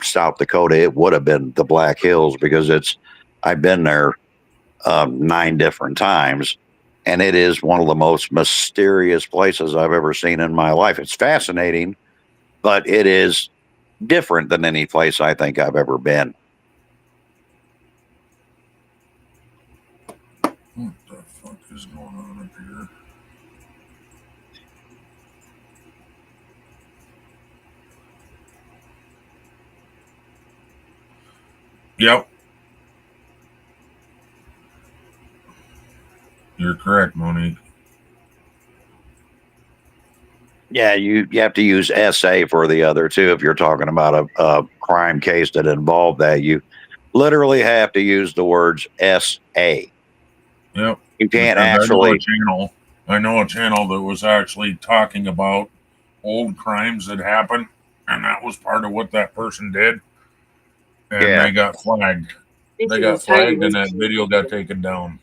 South Dakota, it would have been the Black Hills because I've been there 9 different times. And it is one of the most mysterious places I've ever seen in my life. It's fascinating, but it is different than any place I think I've ever been. What the fuck is going on up here? Yep. You're correct, Monique. Yeah, you have to use SA for the other too. If you're talking about a crime case that involved that, you literally have to use the words SA. Yep. You can't Because actually. I know a channel that was actually talking about old crimes that happened, and that was part of what that person did. And they got flagged. They got flagged and that video got taken down.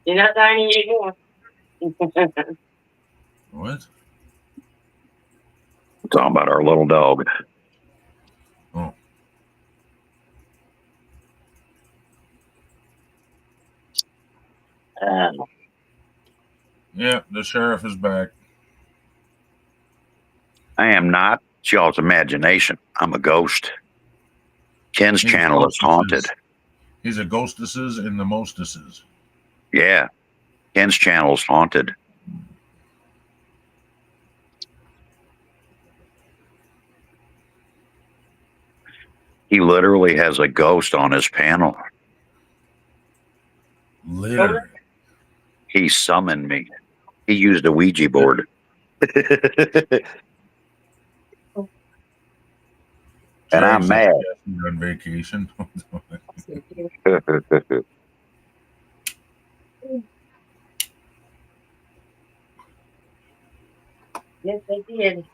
You're not tiny anymore. What? Talking about our little dog. Oh. Yeah, the sheriff is back. I am not. It's y'all's imagination. I'm a ghost. Ken's He's channel is haunted. He's a ghostesses and the mostesses. Yeah. Ken's channel is haunted. He literally has a ghost on his panel. Literally. He summoned me. He used a Ouija board. And I'm mad. You're on vacation. Yes, they did.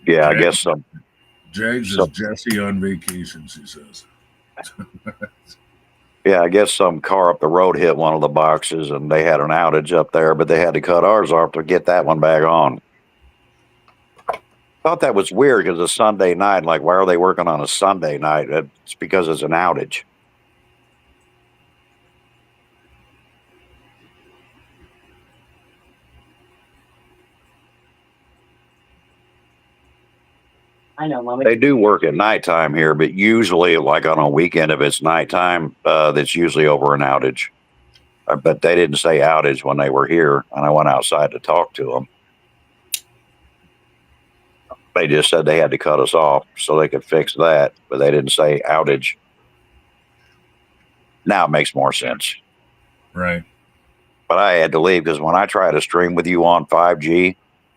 Yeah, I guess so. Jags is Jesse on vacation, she says. Yeah, I guess some car up the road hit one of the boxes and they had an outage up there, but they had to cut ours off to get that one back on. Thought that was weird because it's a Sunday night. Like, why are they working on a Sunday night? It's because it's an outage. I know, Mommy. They do work at nighttime here, but usually, like on a weekend, if it's nighttime, that's usually over an outage. But they didn't say outage when they were here, and I went outside to talk to them. They just said they had to cut us off so they could fix that, but they didn't say outage. Now it makes more sense. Right. But I had to leave because when I try to stream with you on 5G,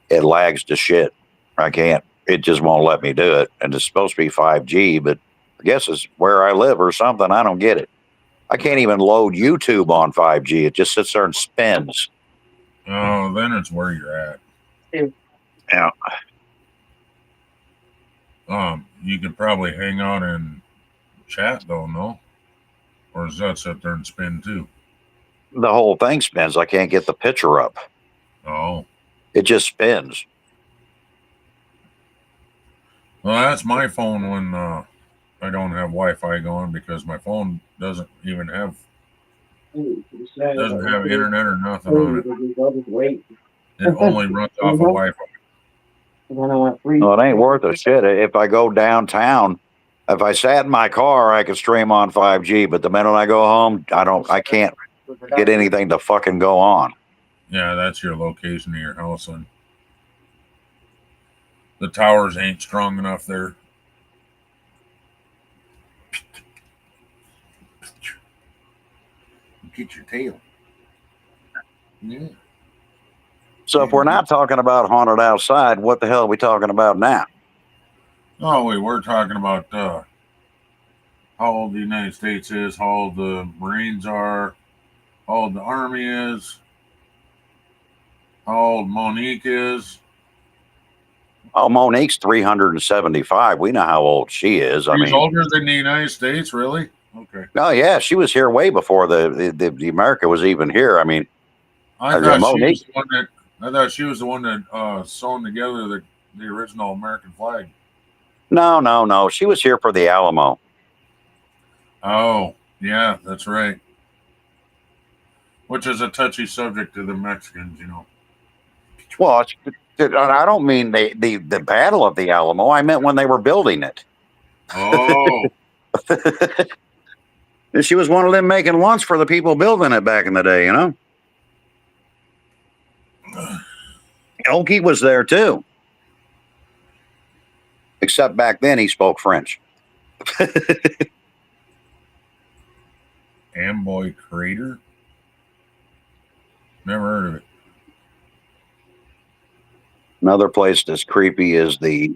it lags to shit. I can't. It just won't let me do it. And it's supposed to be 5G, but I guess it's where I live or something. I don't get it. I can't even load YouTube on 5G. It just sits there and spins. Oh, then it's where you're at. Yeah. You could probably hang out and chat though, no? Or does that sit there and spin too? The whole thing spins. I can't get the picture up. Oh. It just spins. Well, that's my phone when I don't have Wi-Fi going because my phone doesn't even have internet or nothing on it. It only runs off of Wi-Fi. Well, it ain't worth a shit. If I go downtown, if I sat in my car, I could stream on 5G. But the minute I go home, I can't get anything to fucking go on. Yeah, that's your location of your house, and the towers ain't strong enough there. Get your tail. Yeah. So if we're not talking about haunted outside, what the hell are we talking about now? Oh, we were talking about how old the United States is, how old the Marines are, how old the Army is, how old Monique is. Oh, Monique's 375. We know how old she is. She's older than the United States, really? Okay. Oh yeah, she was here way before the America was even here. I mean, I thought she was the one that sewn together the original American flag. No. She was here for the Alamo. Oh, yeah, that's right. Which is a touchy subject to the Mexicans, you know. Well, I don't mean the Battle of the Alamo. I meant when they were building it. Oh. She was one of them making lunch for the people building it back in the day, you know? Okie was there too. Except back then he spoke French. Amboy Crater? Never heard of it. Another place that's creepy is the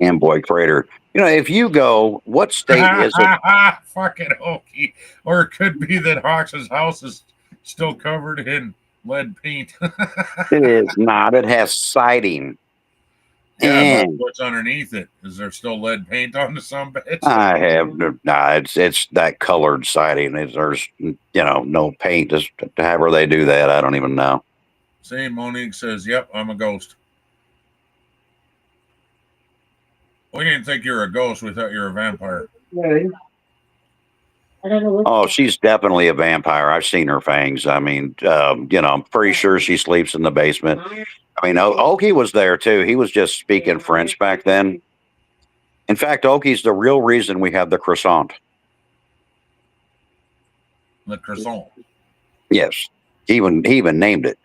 Amboy Crater. You know, if you go, what state is it? Fucking Okie. Or it could be that Hawks' house is still covered in lead paint. It is not. It has siding. Yeah, but And what's underneath it? Is there still lead paint on the sumbitch? I have it's that colored siding. There's no paint. Just however they do that, I don't even know. See, Monique says, "Yep, I'm a ghost." We didn't think you were a ghost. We thought you were a vampire. No. I don't know what. Oh, she's definitely a vampire. I've seen her fangs. I mean, I'm pretty sure she sleeps in the basement. I mean, Okie was there too. He was just speaking French back then. In fact, Okie's the real reason we have the croissant. The croissant. Yes, he even named it.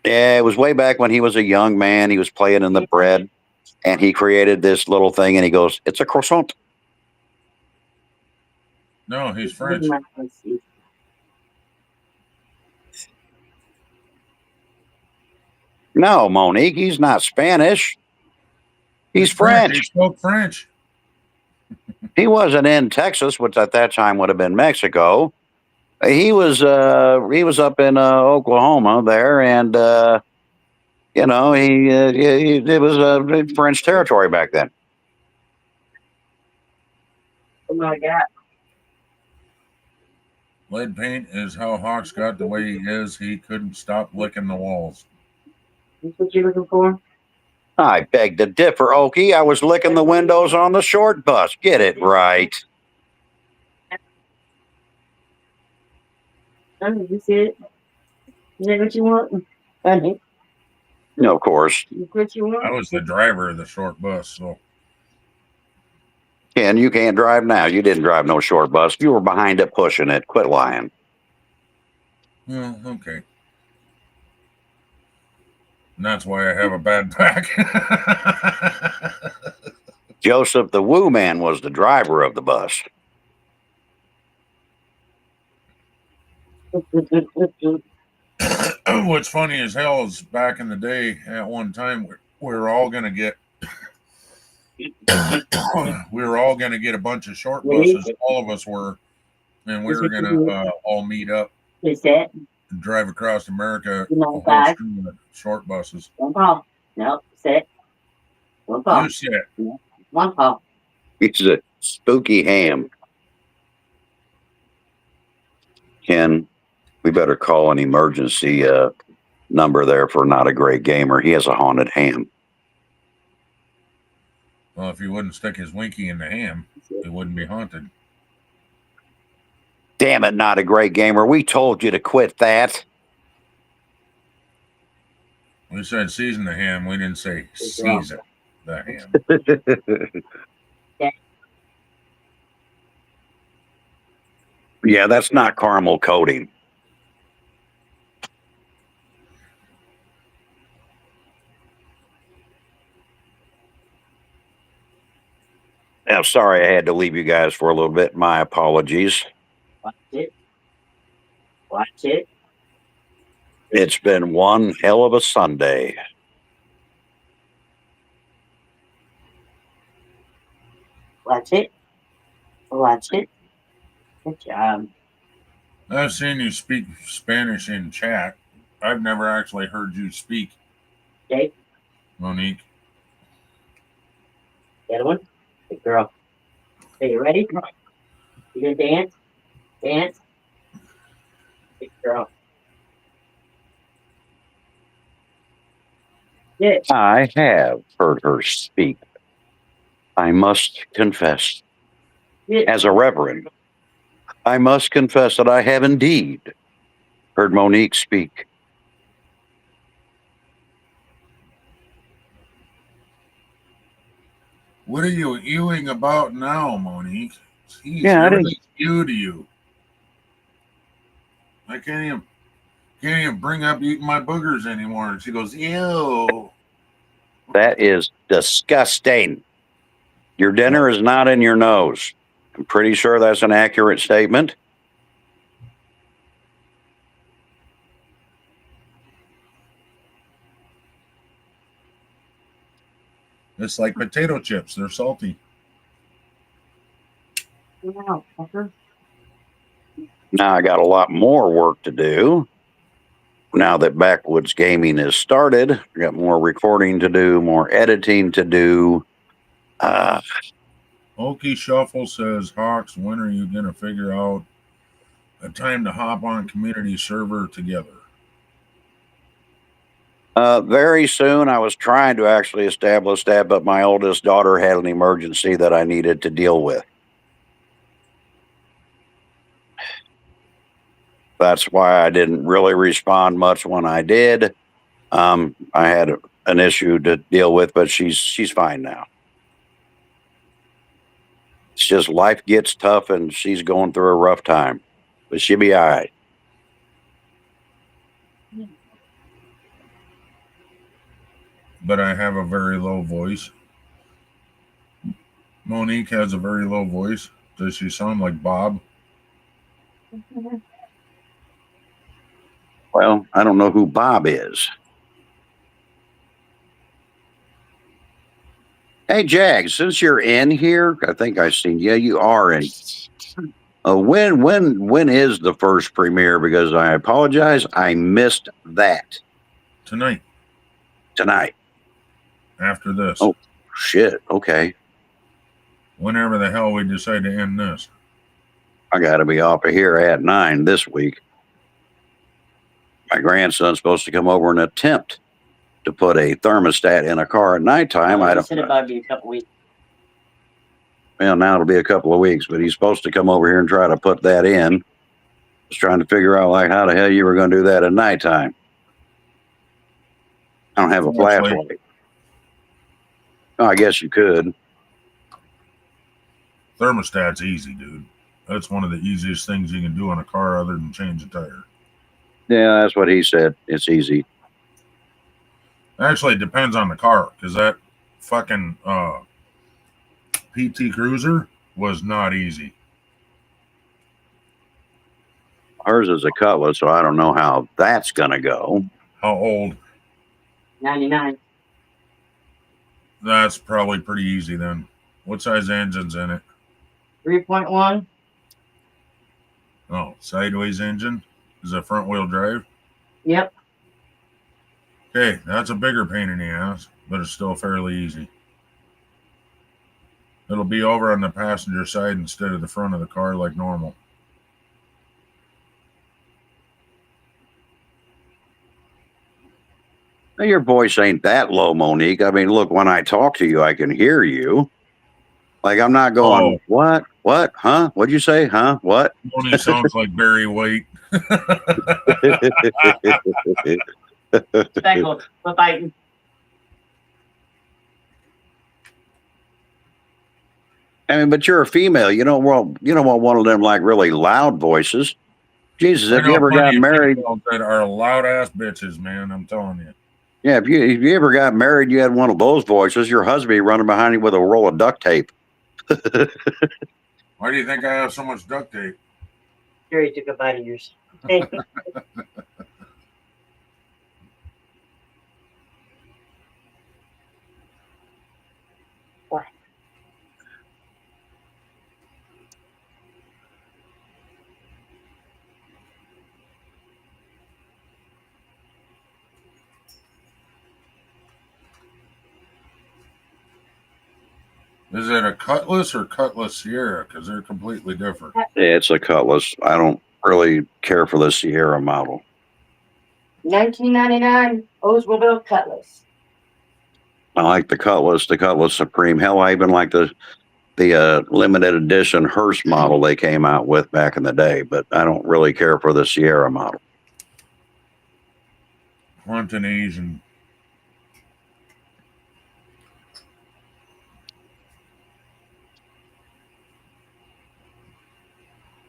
Yeah, it was way back when he was a young man. He was playing in the bread, and he created this little thing. And he goes, "It's a croissant." No, he's French. No, Monique, he's not Spanish. He's French. He spoke French. He wasn't in Texas, which at that time would have been Mexico. He was up in Oklahoma there, and it was French territory back then. Oh my God. Lead paint is how Hawks got the way he is. He couldn't stop licking the walls. That's what you're looking for? I beg to differ, Okie. I was licking the windows on the short bus. Get it right. Oh, you see it? Is that what you want? Honey, No, of course. that's what you want? I was the driver of the short bus, so Ken, you can't drive now. You didn't drive no short bus. You were behind it pushing it. Quit lying. well, okay. And that's why I have a bad back. Joseph the Woo Man was the driver of the bus. What's funny as hell is back in the day, at one time, we were all gonna get a bunch of short buses. All of us were, and we were gonna all meet up Is that? and drive across America. You know, A whole five. stream of short buses. One paw. No, sit. One paw. You sit. One paw. It's a spooky ham. Ken, we better call an emergency number there for Not a Great Gamer. He has a haunted ham. Well, if he wouldn't stick his winky in the ham, it wouldn't be haunted. Damn it, Not a Great Gamer. We told you to quit that. We said season the ham. We didn't say season the ham. Yeah, that's not caramel coating. I'm sorry I had to leave you guys for a little bit. My apologies. Watch it. Watch it. It's been one hell of a Sunday. Watch it. Watch it. Good job. I've seen you speak Spanish in chat. I've never actually heard you speak, Okay. Monique. The other one. Good girl. Okay, you ready? You gonna dance? Dance. Good girl. Yeah. I have heard her speak. I must confess, Yeah. as a reverend, I must confess that I have indeed heard Monique speak. What are you ewing about now, Monique? Jeez, Yeah, I didn't- everything's ew to you. I can't even bring up eating my boogers anymore. And she goes, ew. That is disgusting. Your dinner is not in your nose. I'm pretty sure that's an accurate statement. It's like potato chips. They're salty. Wow. Uh-huh. Now I got a lot more work to do. now that Backwoods Gaming has started, I got more recording to do, more editing to do. Okie Shuffle says, Hawks, when are you going to figure out a time to hop on community server together? Very soon. I was trying to actually establish that, but my oldest daughter had an emergency that I needed to deal with. That's why I didn't really respond much when I did. I had an issue to deal with, but she's fine now. It's just life gets tough, and she's going through a rough time, but she'll be all right. But I have a very low voice. Monique has a very low voice. Does she sound like Bob? Well, I don't know who Bob is. Hey, Jag, since you're in here, I think I've seen. Yeah, you are in. When is the first premiere? Because I apologize, I missed that Tonight, tonight. after this. Oh, shit. Okay, Whenever the hell we decide to end this. I got to be off of here at 9 this week. My grandson's supposed to come over and attempt to put a thermostat in a car at nighttime. I He don't. said it might be a couple weeks. Well, now it'll be a couple of weeks, but he's supposed to come over here and try to put that in. Just trying to figure out like how the hell you were going to do that at nighttime. I don't have a flashlight. Oh, I guess you could. Thermostat's easy, dude. That's one of the easiest things you can do on a car other than change a tire. Yeah, that's what he said. It's easy. Actually, it depends on the car, because that fucking PT Cruiser was not easy. Hers is a Cutlass, so I don't know how that's going to go. How old? 99. That's probably pretty easy then. What size engine's in it? 3.1. Oh, sideways engine? Is it front wheel drive? Yep. Okay, that's a bigger pain in the ass, but it's still fairly easy. It'll be over on the passenger side instead of the front of the car like normal. Now, your voice ain't that low, Monique. I mean, look, when I talk to you, I can hear you. Like, I'm not going, what, huh? What'd you say, huh, what? Only sounds like Barry White. Speckles. We're fighting. I mean, but you're a female. You don't want one of them like really loud voices. Jesus, if you ever got married, that are loud ass bitches, man. I'm telling you. Yeah, if you ever got married, you had one of those voices. Your husband be running behind you with a roll of duct tape. Why do you think I have so much duct tape? Sure, he took a bite of yours. What? Is it a Cutlass or Cutlass Sierra? Because they're completely different. Yeah, it's a Cutlass. I don't really care for the Sierra model. 1999 Oldsmobile Cutlass. I like the Cutlass Supreme. Hell, I even like the limited edition Hearst model they came out with back in the day, but I don't really care for the Sierra model. Haunting Asian.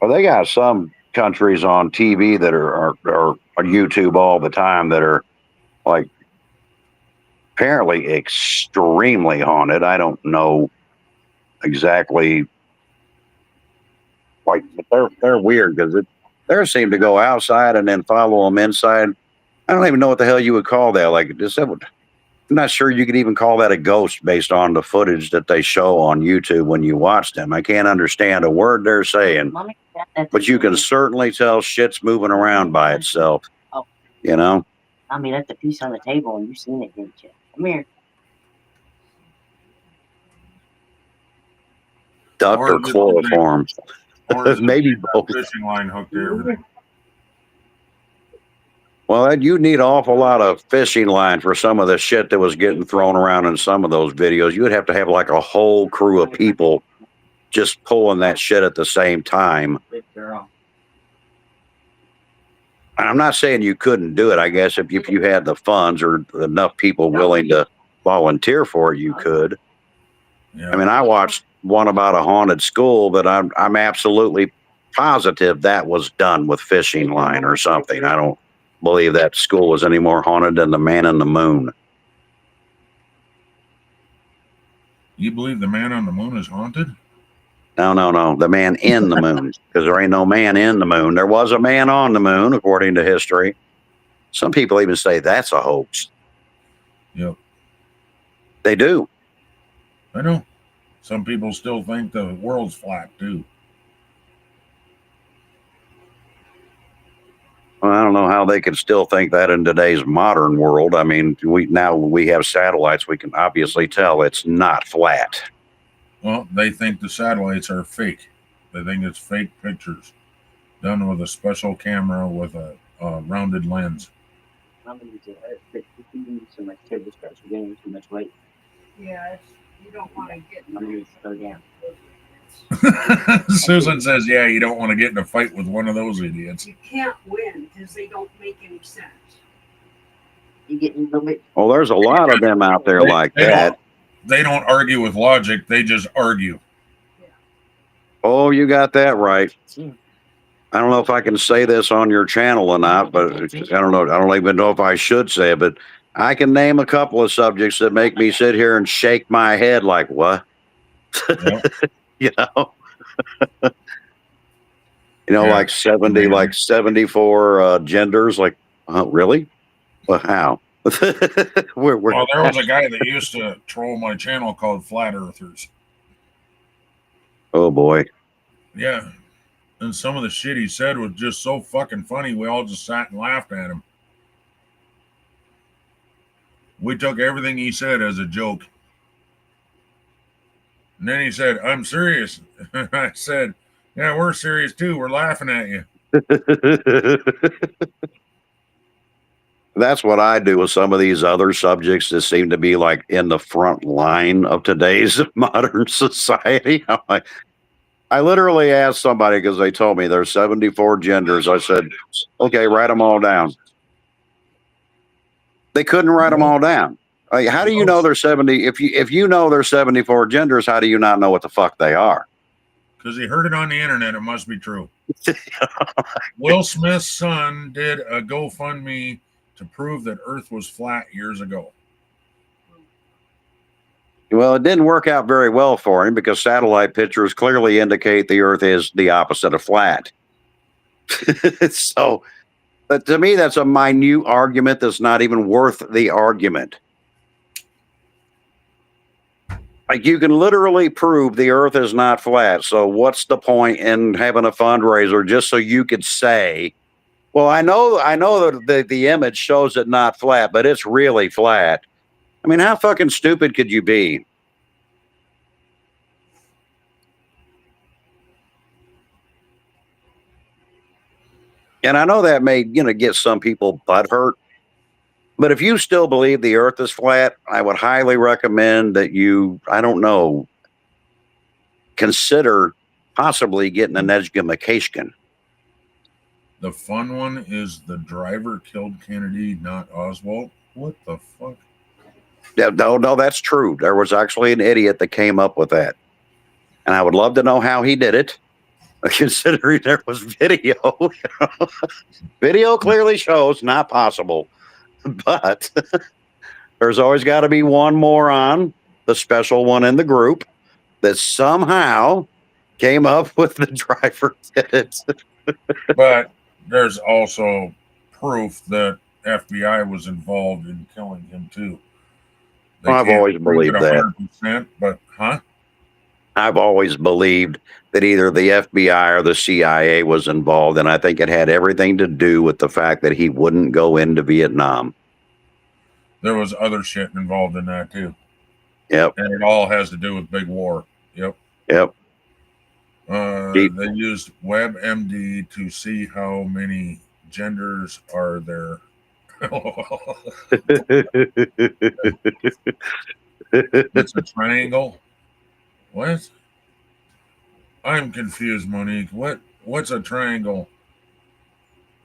Well, they got some countries on TV that are on YouTube all the time that are like apparently extremely haunted. I don't know exactly, like, but they're weird because they seem to go outside and then follow them inside. I don't even know what the hell you would call that. Like, I'm not sure you could even call that a ghost based on the footage that they show on YouTube when you watch them. I can't understand a word they're saying, but you can certainly tell shit's moving around by itself. Oh, You know, I mean, that's a piece on the table, and you seen it, didn't you? Come here. duct or is it that chloroform. or is it Maybe that both. fishing line hooked to everything? Well, you need an awful lot of fishing line for some of the shit that was getting thrown around in some of those videos. You would have to have like a whole crew of people just pulling that shit at the same time. Good girl. I'm not saying you couldn't do it. I guess if you had the funds or enough people willing to volunteer for it, you could. Yeah. I mean, I watched one about a haunted school, but I'm absolutely positive that was done with fishing line or something. I don't believe that school was any more haunted than the Man in the Moon. You believe the man on the moon is haunted? No. The man in the moon, because there ain't no man in the moon. There was a man on the moon, according to history. Some people even say that's a hoax. Yep. They do. I know. Some people still think the world's flat too. Well, I don't know how they could still think that in today's modern world. I mean, we have satellites. We can obviously tell it's not flat. Well, they think the satellites are fake. They think it's fake pictures done with a special camera with a rounded lens. I'm gonna use it. You need so much table scratch. You're getting too much weight. Yeah, you don't want to get. I'm gonna use it. Go down. Susan says, yeah, you don't want to get in a fight with one of those idiots. You can't win because they don't make any sense. You getting a little bit. Well, there's a lot of them out there like that. They don't argue with logic. They just argue. Oh, you got that right. I don't know if I can say this on your channel or not, but I don't know. I don't even know if I should say it, but I can name a couple of subjects that make me sit here and shake my head like, what? Yep. You know? Like 70, like 74 genders. Like, really? Well, how? Well, there was a guy that used to troll my channel called Flat Earthers. Oh, boy. Yeah. And some of the shit he said was just so fucking funny. We all just sat and laughed at him. We took everything he said as a joke. And then he said, I'm serious. I said, yeah, we're serious too. We're laughing at you. That's what I do with some of these other subjects that seem to be like in the front line of today's modern society. I literally asked somebody because they told me there's 74 genders. I said, okay, write them all down. They couldn't write them all down. Like, how do you know there's 70? If you know there's 74 genders, how do you not know what the fuck they are? Because he heard it on the internet. It must be true. Will Smith's son did a GoFundMe to prove that Earth was flat years ago. Well, it didn't work out very well for him because satellite pictures clearly indicate the Earth is the opposite of flat. So, but to me, that's a minute argument that's not even worth the argument. Like, you can literally prove the Earth is not flat. So what's the point in having a fundraiser just so you could say, well, I know that the image shows it not flat, but it's really flat. I mean, how fucking stupid could you be? And I know that may, get some people butthurt. But if you still believe the Earth is flat, I would highly recommend that you, I don't know, consider possibly getting an education. The fun one is the driver killed Kennedy, not Oswald. What the fuck? Yeah, no, that's true. There was actually an idiot that came up with that. And I would love to know how he did it, considering there was video. Video clearly shows not possible. But there's always got to be one moron, the special one in the group, that somehow came up with the driver did it. But there's also proof that FBI was involved in killing him too. I've always believed that. 100%, but I've always believed that either the FBI or the CIA was involved, and I think it had everything to do with the fact that he wouldn't go into Vietnam. There was other shit involved in that too. Yep. And it all has to do with big war. Yep. Yep. They used WebMD to see how many genders are there. It's a triangle. What? I'm confused, Monique. What's a triangle?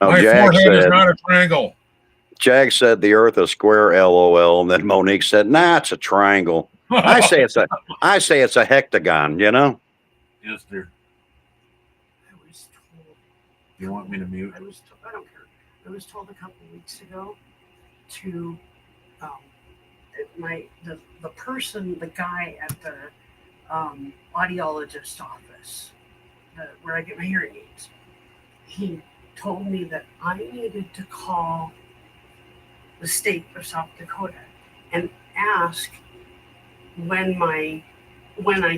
Oh, My forehead is not a triangle. Jag said the Earth is square, LOL, and then Monique said, "Nah, it's a triangle." I say it's a hectagon. You know. Yes, dear. I was told. You want me to mute? I don't care. I was told a couple of weeks ago to the guy at the audiologist office where I get my hearing aids. He told me that I needed to call the state of South Dakota and ask when I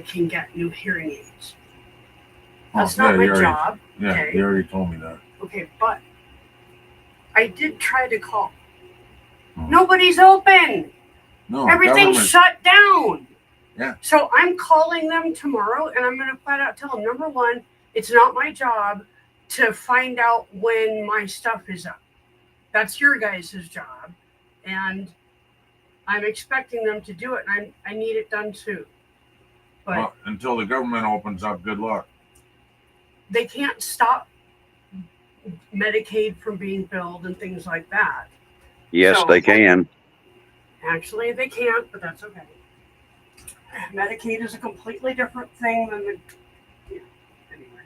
can get new hearing aids. That's not my job. Yeah, okay. You already told me that. Okay, but I did try to call. Nobody's open. No, everything's shut down. Yeah. So I'm calling them tomorrow, and I'm going to flat out tell them, number one, it's not my job to find out when my stuff is up. That's your guys' job, and I'm expecting them to do it, and I need it done soon. But well, until the government opens up, good luck. They can't stop Medicaid from being billed and things like that. Yes, they can. Actually, they can't, but that's okay. Medicaid is a completely different thing than the. Yeah, anyway.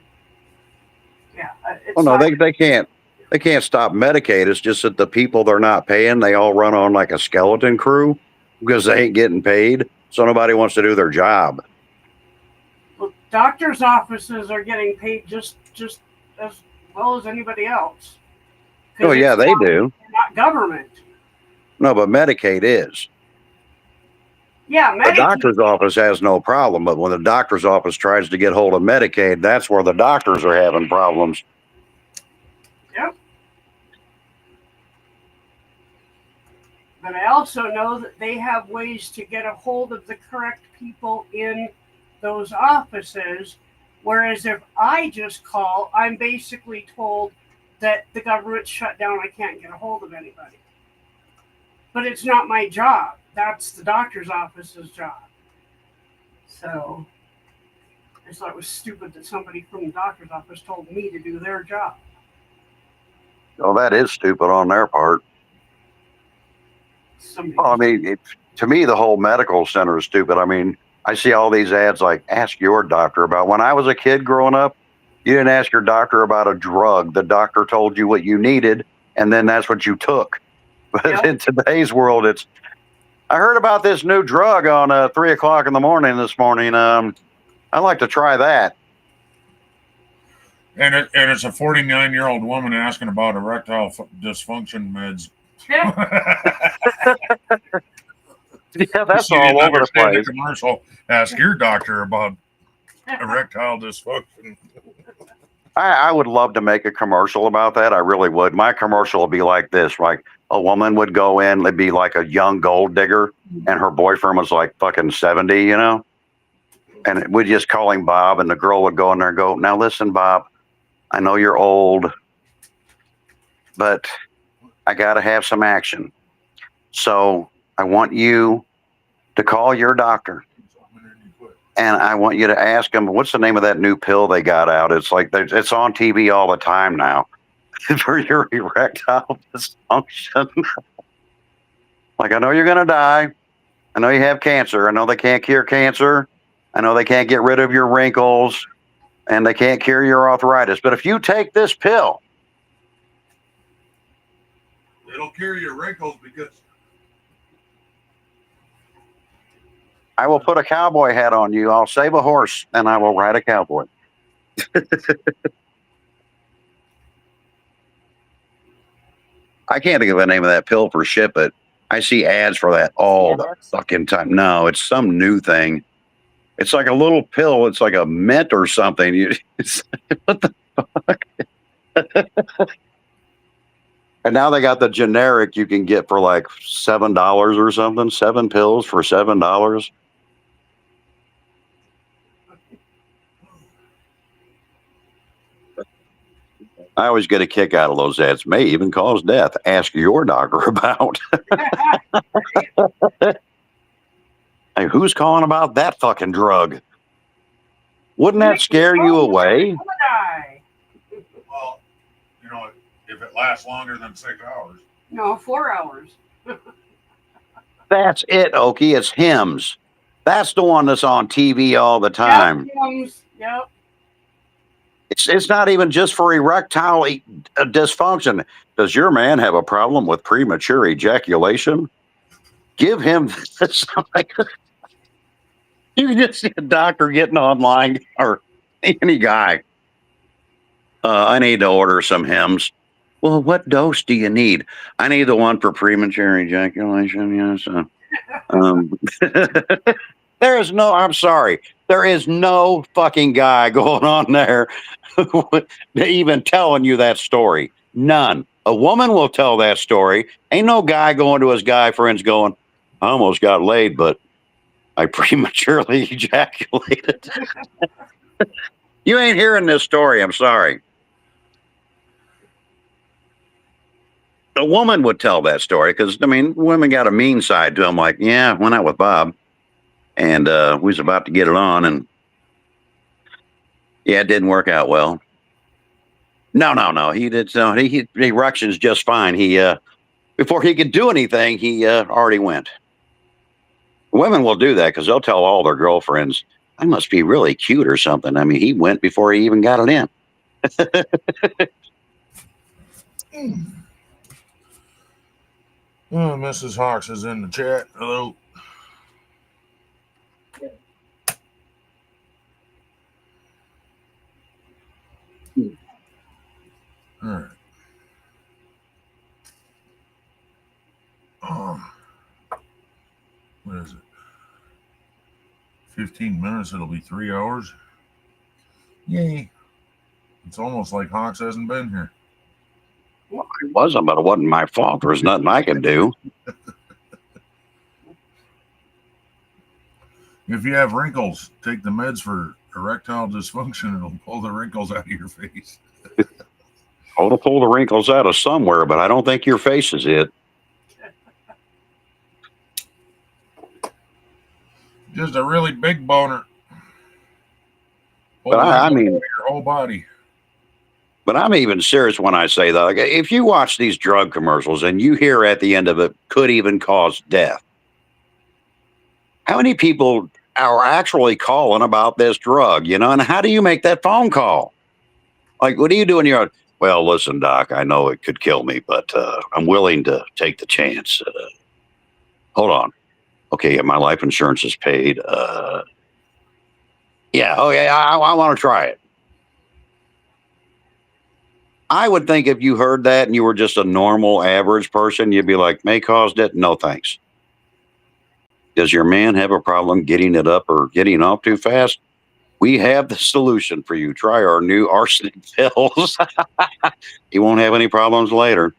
Yeah. Oh no, they can't. They can't stop Medicaid. It's just that the people they're not paying, they all run on like a skeleton crew because they ain't getting paid. So nobody wants to do their job. Well, doctors' offices are getting paid just as well as anybody else. Oh yeah, they do. Not government. No, but Medicaid is. Yeah, Medicaid. The doctor's office has no problem, but when the doctor's office tries to get hold of Medicaid, that's where the doctors are having problems. Yep. But I also know that they have ways to get a hold of the correct people in those offices, whereas if I just call, I'm basically told that the government's shut down, I can't get a hold of anybody. But it's not my job. That's the doctor's office's job. So I just thought it was stupid that somebody from the doctor's office told me to do their job. Oh, that is stupid on their part. I mean, to me, the whole medical center is stupid. I mean, I see all these ads like, ask your doctor about. When I was a kid growing up, you didn't ask your doctor about a drug. The doctor told you what you needed, and then that's what you took. But Yep. In today's world, it's, I heard about this new drug on 3:00 in the morning this morning. I'd like to try that. And it's a 49-year-old woman asking about erectile dysfunction meds. Yeah. Yeah, that's She didn't all over the understand place. Commercial. Ask your doctor about erectile dysfunction. I would love to make a commercial about that. I really would. My commercial would be like this: like a woman would go in, it'd be like a young gold digger, and her boyfriend was like fucking 70, you know? And we'd just call him Bob, and the girl would go in there and go, "Now listen, Bob, I know you're old, but I got to have some action. So I want you to call your doctor. And I want you to ask them, what's the name of that new pill they got out? It's like, it's on TV all the time now for your erectile dysfunction. Like, I know you're going to die. I know you have cancer. I know they can't cure cancer. I know they can't get rid of your wrinkles and they can't cure your arthritis. But if you take this pill, It'll cure your wrinkles because I will put a cowboy hat on you. I'll save a horse and I will ride a cowboy. I can't think of the name of that pill for shit, but I see ads for that all the fucking time. No, it's some new thing. It's like a little pill. It's like a mint or something. What the fuck? And now they got the generic you can get for like $7 or something. 7 pills for $7. I always get a kick out of those ads. May even cause death. Ask your doctor about. Hey, who's calling about that fucking drug? Wouldn't that scare you away? Well, you know, if it lasts longer than 6 hours. No, 4 hours. That's it, Okie. It's Hims. That's the one that's on TV all the time. Yep. It's not even just for erectile dysfunction. Does your man have a problem with premature ejaculation? Give him this. You can just see a doctor getting online or any guy. I need to order some Hims. Well, what dose do you need? I need the one for premature ejaculation. Yes. There is no, I'm sorry. There is no fucking guy going on there even telling you that story. None. A woman will tell that story. Ain't no guy going to his guy friends going, I almost got laid, but I prematurely ejaculated. You ain't hearing this story. I'm sorry. A woman would tell that story because, I mean, women got a mean side to them. Like, yeah, went out with Bob and we was about to get it on. And yeah, it didn't work out well. No. He did. So he erections just fine. He, before he could do anything, he already went. Women will do that because they'll tell all their girlfriends, I must be really cute or something. I mean, he went before he even got it in. Oh, Mrs. Hawks is in the chat. Hello. All right. What is it? 15 minutes. It'll be 3 hours. Yay. It's almost like Hawks hasn't been here. Well, it wasn't, but it wasn't my fault. There's nothing I can do. If you have wrinkles, take the meds for erectile dysfunction. It'll pull the wrinkles out of your face. Oh, to pull the wrinkles out of somewhere, but I don't think your face is it. Just a really big boner. But I mean, your whole body. But I'm even serious when I say that. Like, if you watch these drug commercials and you hear at the end of it, could even cause death. How many people are actually calling about this drug, you know? And how do you make that phone call? Like, what are you doing? You're, well, listen, doc, I know it could kill me, but I'm willing to take the chance. Hold on. Okay, my life insurance is paid. Yeah, okay, I want to try it. I would think if you heard that and you were just a normal, average person, you'd be like, may cause death. No, thanks. Does your man have a problem getting it up or getting off too fast? We have the solution for you. Try our new arsenic pills. You won't have any problems later.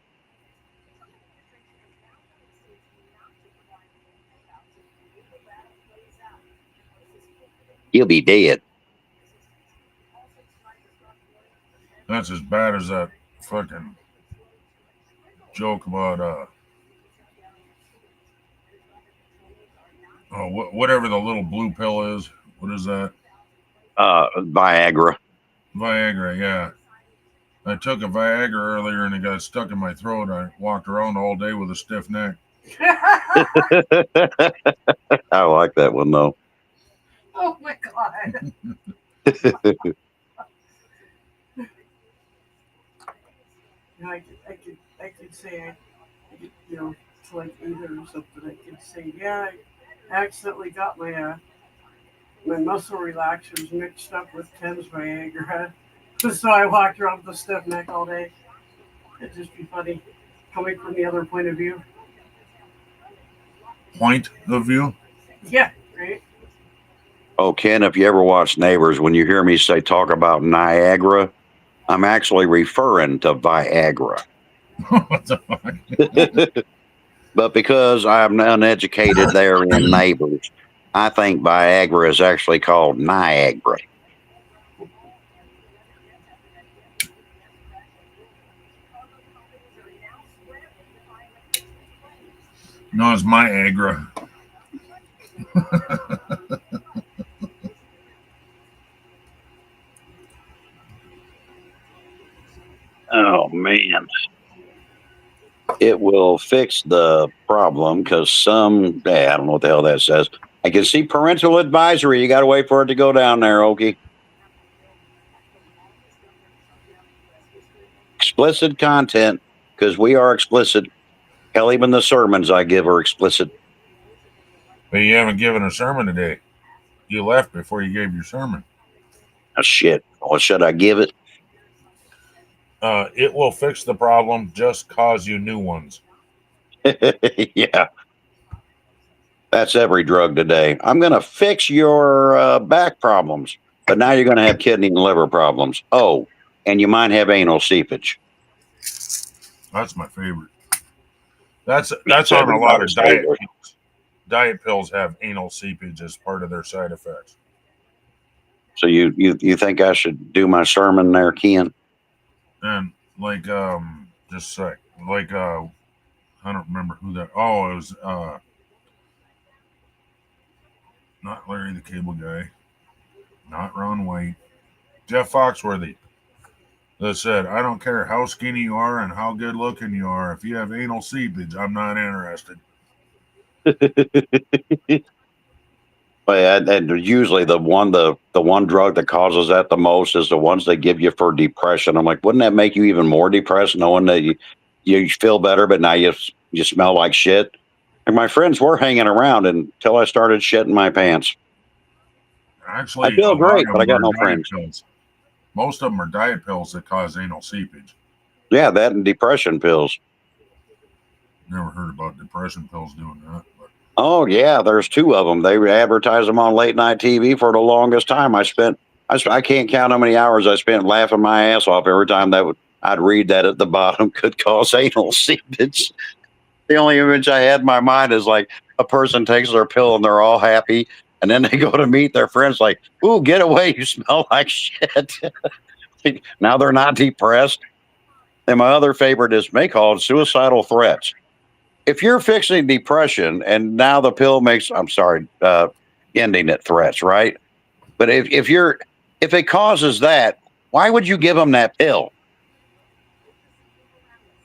You'll be dead. That's as bad as that fucking joke about whatever the little blue pill is. What is that? Viagra. Viagra, yeah. I took a Viagra earlier and it got stuck in my throat. I walked around all day with a stiff neck. I like that one though. Oh my God. I could say you know, to like either or something. I could say, yeah, I accidentally got my my muscle relaxers mixed up with Ken's Viagra. So I walked around with a stiff neck all day. It'd just be funny coming from the other point of view. Point of view? Yeah, right. Oh, Ken, if you ever watch Neighbors, when you hear me say talk about Niagara, I'm actually referring to Viagra. What the fuck? But because I'm uneducated there in Neighbors, I think Viagra is actually called Niagara. No, it's my Agra. Oh, man. It will fix the problem because I don't know what the hell that says. I can see parental advisory. You got to wait for it to go down there, Okie. Explicit content because we are explicit. Hell, even the sermons I give are explicit. But you haven't given a sermon today. You left before you gave your sermon. Oh, shit. What should I give it? It will fix the problem, just cause you new ones. Yeah. That's every drug today. I'm going to fix your back problems, but now you're going to have kidney and liver problems. Oh, and you might have anal seepage. That's my favorite. That's That's on a lot of everybody's diet favorite. pills. Diet pills have anal seepage as part of their side effects. So you think I should do my sermon there, Ken? And like just a sec. Like I don't remember who that. Oh, it was not Larry the Cable Guy, not Ron White, Jeff Foxworthy. That said, I don't care how skinny you are and how good looking you are. If you have anal seepage, I'm not interested. Well, and usually the one drug that causes that the most is the ones they give you for depression. I'm like, wouldn't that make you even more depressed knowing that you feel better, but now you smell like shit? And my friends were hanging around until I started shitting my pants. I Actually, a feel lot great, of but I them got are no diet friends. pills. Most of them are diet pills that cause anal seepage. Yeah, that and depression pills. Never heard about depression pills doing that. But Oh yeah, there's two of them. They advertise them on late night TV for the longest time. I can't count how many hours I spent laughing my ass off every time I'd read that at the bottom could cause anal seepage. The only image I had in my mind is like a person takes their pill and they're all happy, and then they go to meet their friends like, "Ooh, get away! You smell like shit." Now they're not depressed. And my other favorite is may call it suicidal threats. If you're fixing depression and now the pill makes, I'm sorry, ending it threats, right? But if it causes that, why would you give them that pill?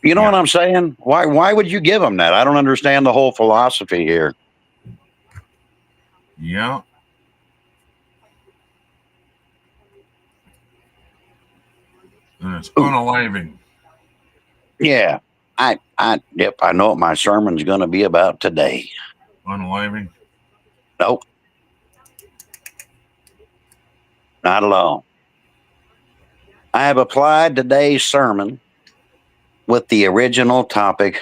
You know yeah, what I'm saying? Why would you give them that? I don't understand the whole philosophy here. yeah. And it's Ooh, unaliving. yeah. Yep, I know what my sermon's going to be about today. Unaliving. Nope, not at all. I have applied today's sermon with the original topic,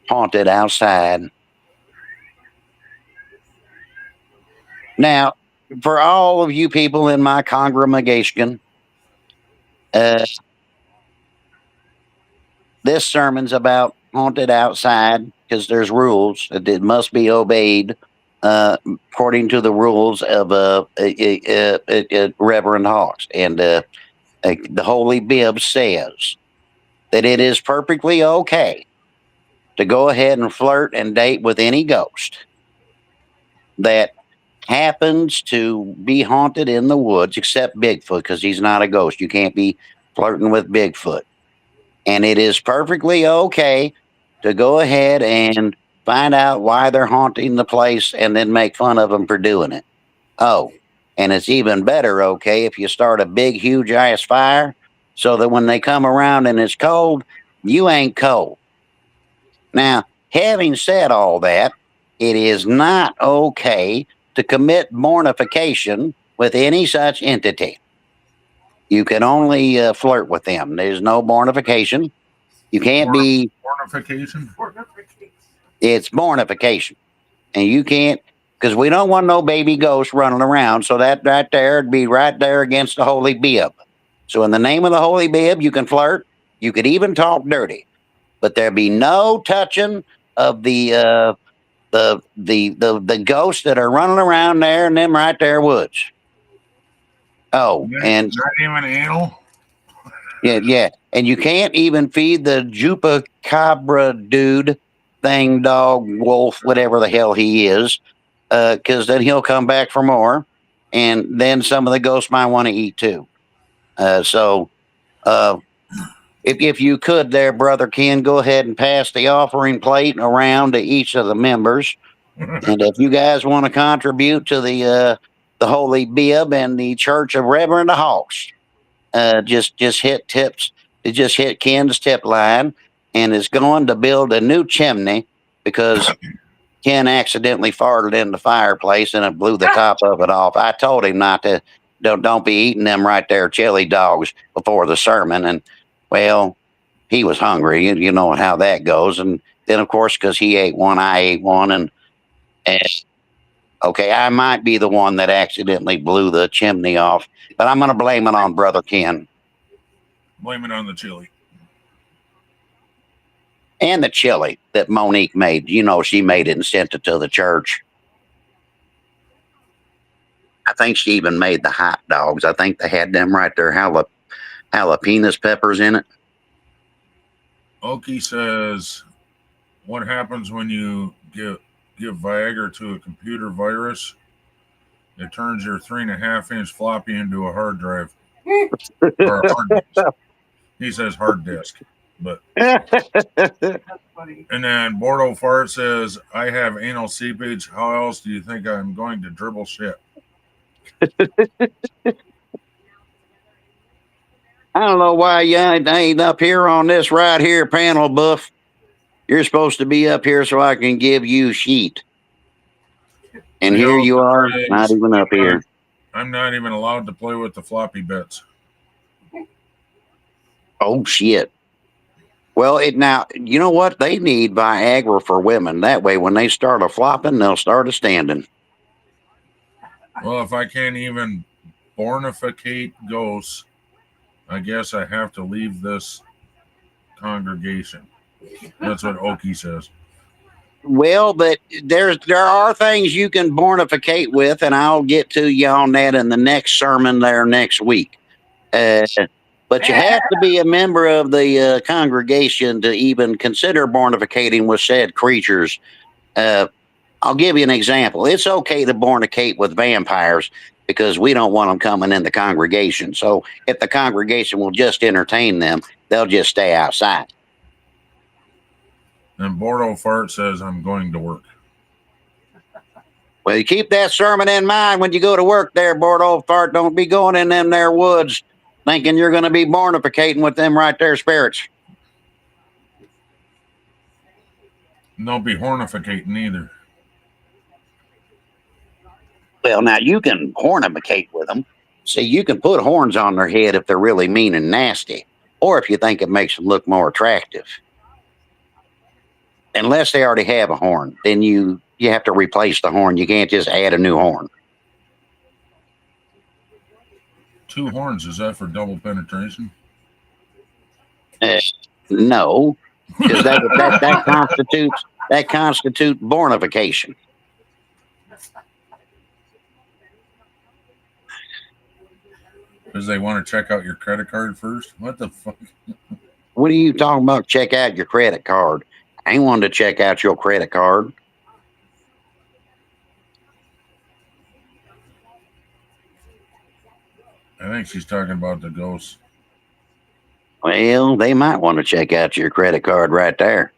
haunted outside. Now, for all of you people in my congregation, uh, this sermon's about haunted outside because there's rules that it must be obeyed according to the rules of Reverend Hawks. And the Holy Bib says that it is perfectly okay to go ahead and flirt and date with any ghost that happens to be haunted in the woods, except Bigfoot, because he's not a ghost. You can't be flirting with Bigfoot. And it is perfectly okay to go ahead and find out why they're haunting the place and then make fun of them for doing it. Oh, and it's even better, okay, if you start a big, huge ass fire so that when they come around and it's cold, you ain't cold. Now, having said all that, it is not okay to commit mortification with any such entity. You can only flirt with them. There's no mortification. You can't be, Mortification. it's mortification. And you can't, because we don't want no baby ghosts running around. So that right there would be right there against the holy bib. So in the name of the holy bib, you can flirt, you could even talk dirty, but there be no touching of the ghosts that are running around there in them right there woods. Oh, and Not even anal. yeah, and you can't even feed the Jupacabra dude, thing, dog, wolf, whatever the hell he is, because then he'll come back for more, and then some of the ghosts might want to eat too. So, if you could, there, brother Ken, go ahead and pass the offering plate around to each of the members. And if you guys want to contribute to the Holy Bib and the Church of Reverend Hawks, just hit tips. It just hit Ken's tip line, and is going to build a new chimney because Ken accidentally farted in the fireplace and it blew the top of it off. I told him not to. Don't be eating them right there chili dogs before the sermon, and well, he was hungry. You know how that goes, and then of course because he ate one, I ate one, and okay, I might be the one that accidentally blew the chimney off, but I'm going to blame it on Brother Ken. Blame it on the chili. And the chili that Monique made. You know, she made it and sent it to the church. I think she even made the hot dogs. I think they had them right there, jalapenos peppers in it. Okie says, what happens when you give Viagra to a computer virus? It turns your 3.5-inch floppy into a hard drive. Or a hard disk. He says hard disk. But That's funny. and then Bordeaux Fart says, I have anal seepage. How else do you think I'm going to dribble shit? I don't know why you ain't up here on this right here panel, Buff. You're supposed to be up here so I can give you sheet. And He here you also are, says, not even up here. I'm not even allowed to play with the floppy bits. Oh, shit. Well, now, you know what? They need Viagra for women. That way, when they start a flopping, they'll start a standing. Well, if I can't even bornificate ghosts, I guess I have to leave this congregation. That's what Okie says. Well, but there are things you can bornificate with, and I'll get to you on that in the next sermon there next week. But you have to be a member of the congregation to even consider bornificating with said creatures. I'll give you an example. It's okay to bornicate with vampires because we don't want them coming in the congregation. So if the congregation will just entertain them, they'll just stay outside. And Bordeaux Fart says, I'm going to work. Well, you keep that sermon in mind when you go to work there, Bordeaux Fart. Don't be going in them there woods thinking you're going to be bornificating with them right there spirits. And don't be hornificating either. Well, now you can hornificate with them. See, you can put horns on their head if they're really mean and nasty, or if you think it makes them look more attractive. Unless they already have a horn, then you have to replace the horn. You can't just add a new horn. 2 horns, is that for double penetration? No, because that constitutes bornification. Because they want to check out your credit card first? What the fuck? What are you talking about? Check out your credit card. I ain't wanted to check out your credit card. I think she's talking about the ghosts. Well, they might want to check out your credit card right there.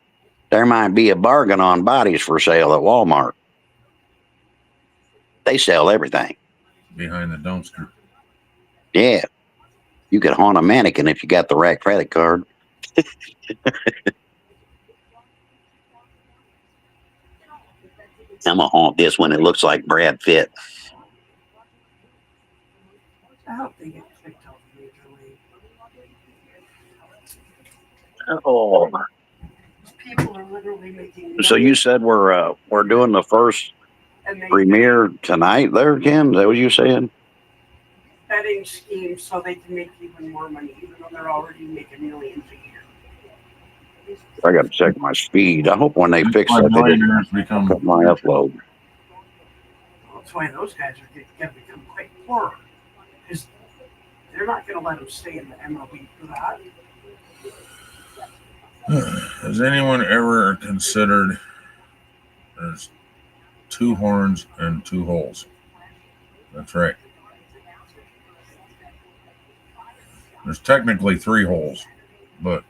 There might be a bargain on bodies for sale at Walmart. They sell everything. Behind the dumpster. Yeah. You could haunt a mannequin if you got the right credit card. I'm going to haunt this when it looks like Brad Pitt. I hope they get kicked off Major League. Oh. People are literally making. So you said we're doing the first And they Premier tonight there, Ken? Is that what you said? betting schemes so they can make even more money, even though they're already making millions a year. I got to check my speed. I hope when they That's fix why that, they just millionaires become. cut my upload. Well, that's why those guys are going to become quite poor, because they're not going to let them stay in the MLB for that. Has anyone ever considered there's 2 horns and 2 holes? That's right. There's technically 3 holes, but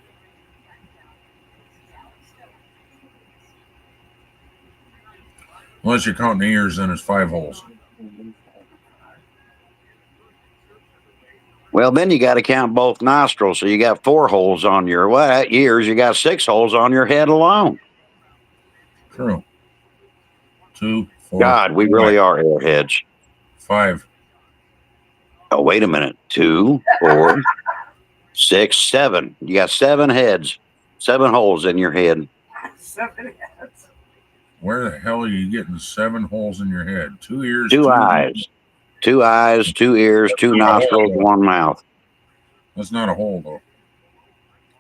unless you're counting the ears, then it's 5 holes. Well, then you got to count both nostrils. So you got 4 holes on your ears. You got 6 holes on your head alone. True. 2, 4. God, we really are airheads. 5. Oh, wait a minute. 2, 4, 6, 7. You got 7 heads, 7 holes in your head. 7 heads. Where the hell are you getting 7 holes in your head? 2 ears, 2 eyes. 2 eyes, 2 ears, 2 nostrils, 1 mouth. That's not a hole, though.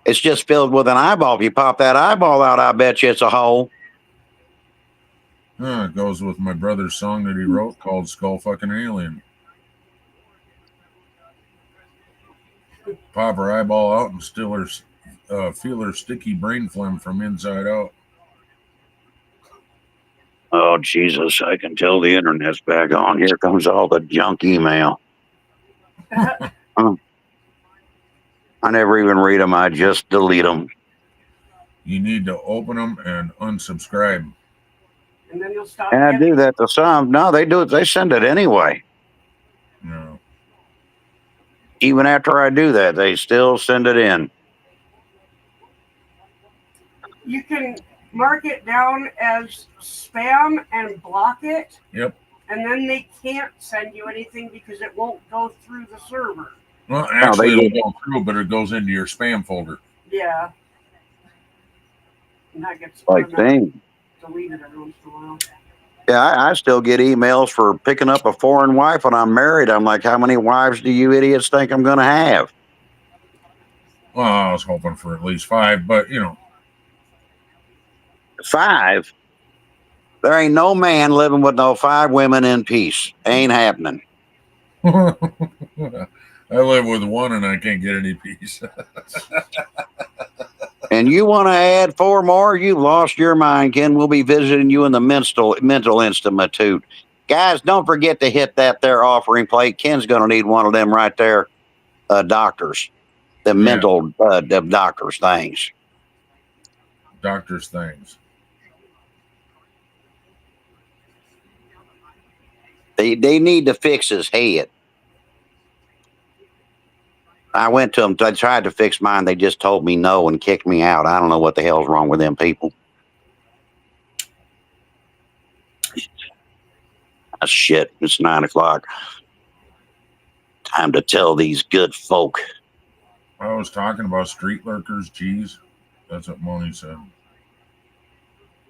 It's just filled with an eyeball. If you pop that eyeball out, I bet you it's a hole. It goes with my brother's song that he wrote called Skull Fucking Alien. Pop her eyeball out and feel her sticky brain phlegm from inside out. Oh, Jesus, I can tell the internet's back on. Here comes all the junk email. I never even read them. I just delete them. You need to open them and unsubscribe. And then you'll stop. And I do that to some. No, they do it. They send it anyway. No. Even after I do that, they still send it in. You can mark it down as spam and block it. Yep. And then they can't send you anything because it won't go through the server. Well, actually, it'll go through, but it goes into your spam folder. Yeah. And that gets Like thing. deleted every once in a while. Yeah, I still get emails for picking up a foreign wife when I'm married. I'm like, how many wives do you idiots think I'm going to have? Well, I was hoping for at least 5, but 5? There ain't no man living with no 5 women in peace. Ain't happening. I live with 1 and I can't get any peace. And you want to add 4 more? You've lost your mind, Ken. We'll be visiting you in the mental institute. Guys, don't forget to hit that there offering plate. Ken's going to need one of them right there. Doctors. The mental the doctors things. Doctors things. They need to fix his head. I went to them. I tried to fix mine. They just told me no and kicked me out. I don't know what the hell's wrong with them people. Shit, it's 9 o'clock. Time to tell these good folk. I was talking about street lurkers. Geez, that's what Moni said.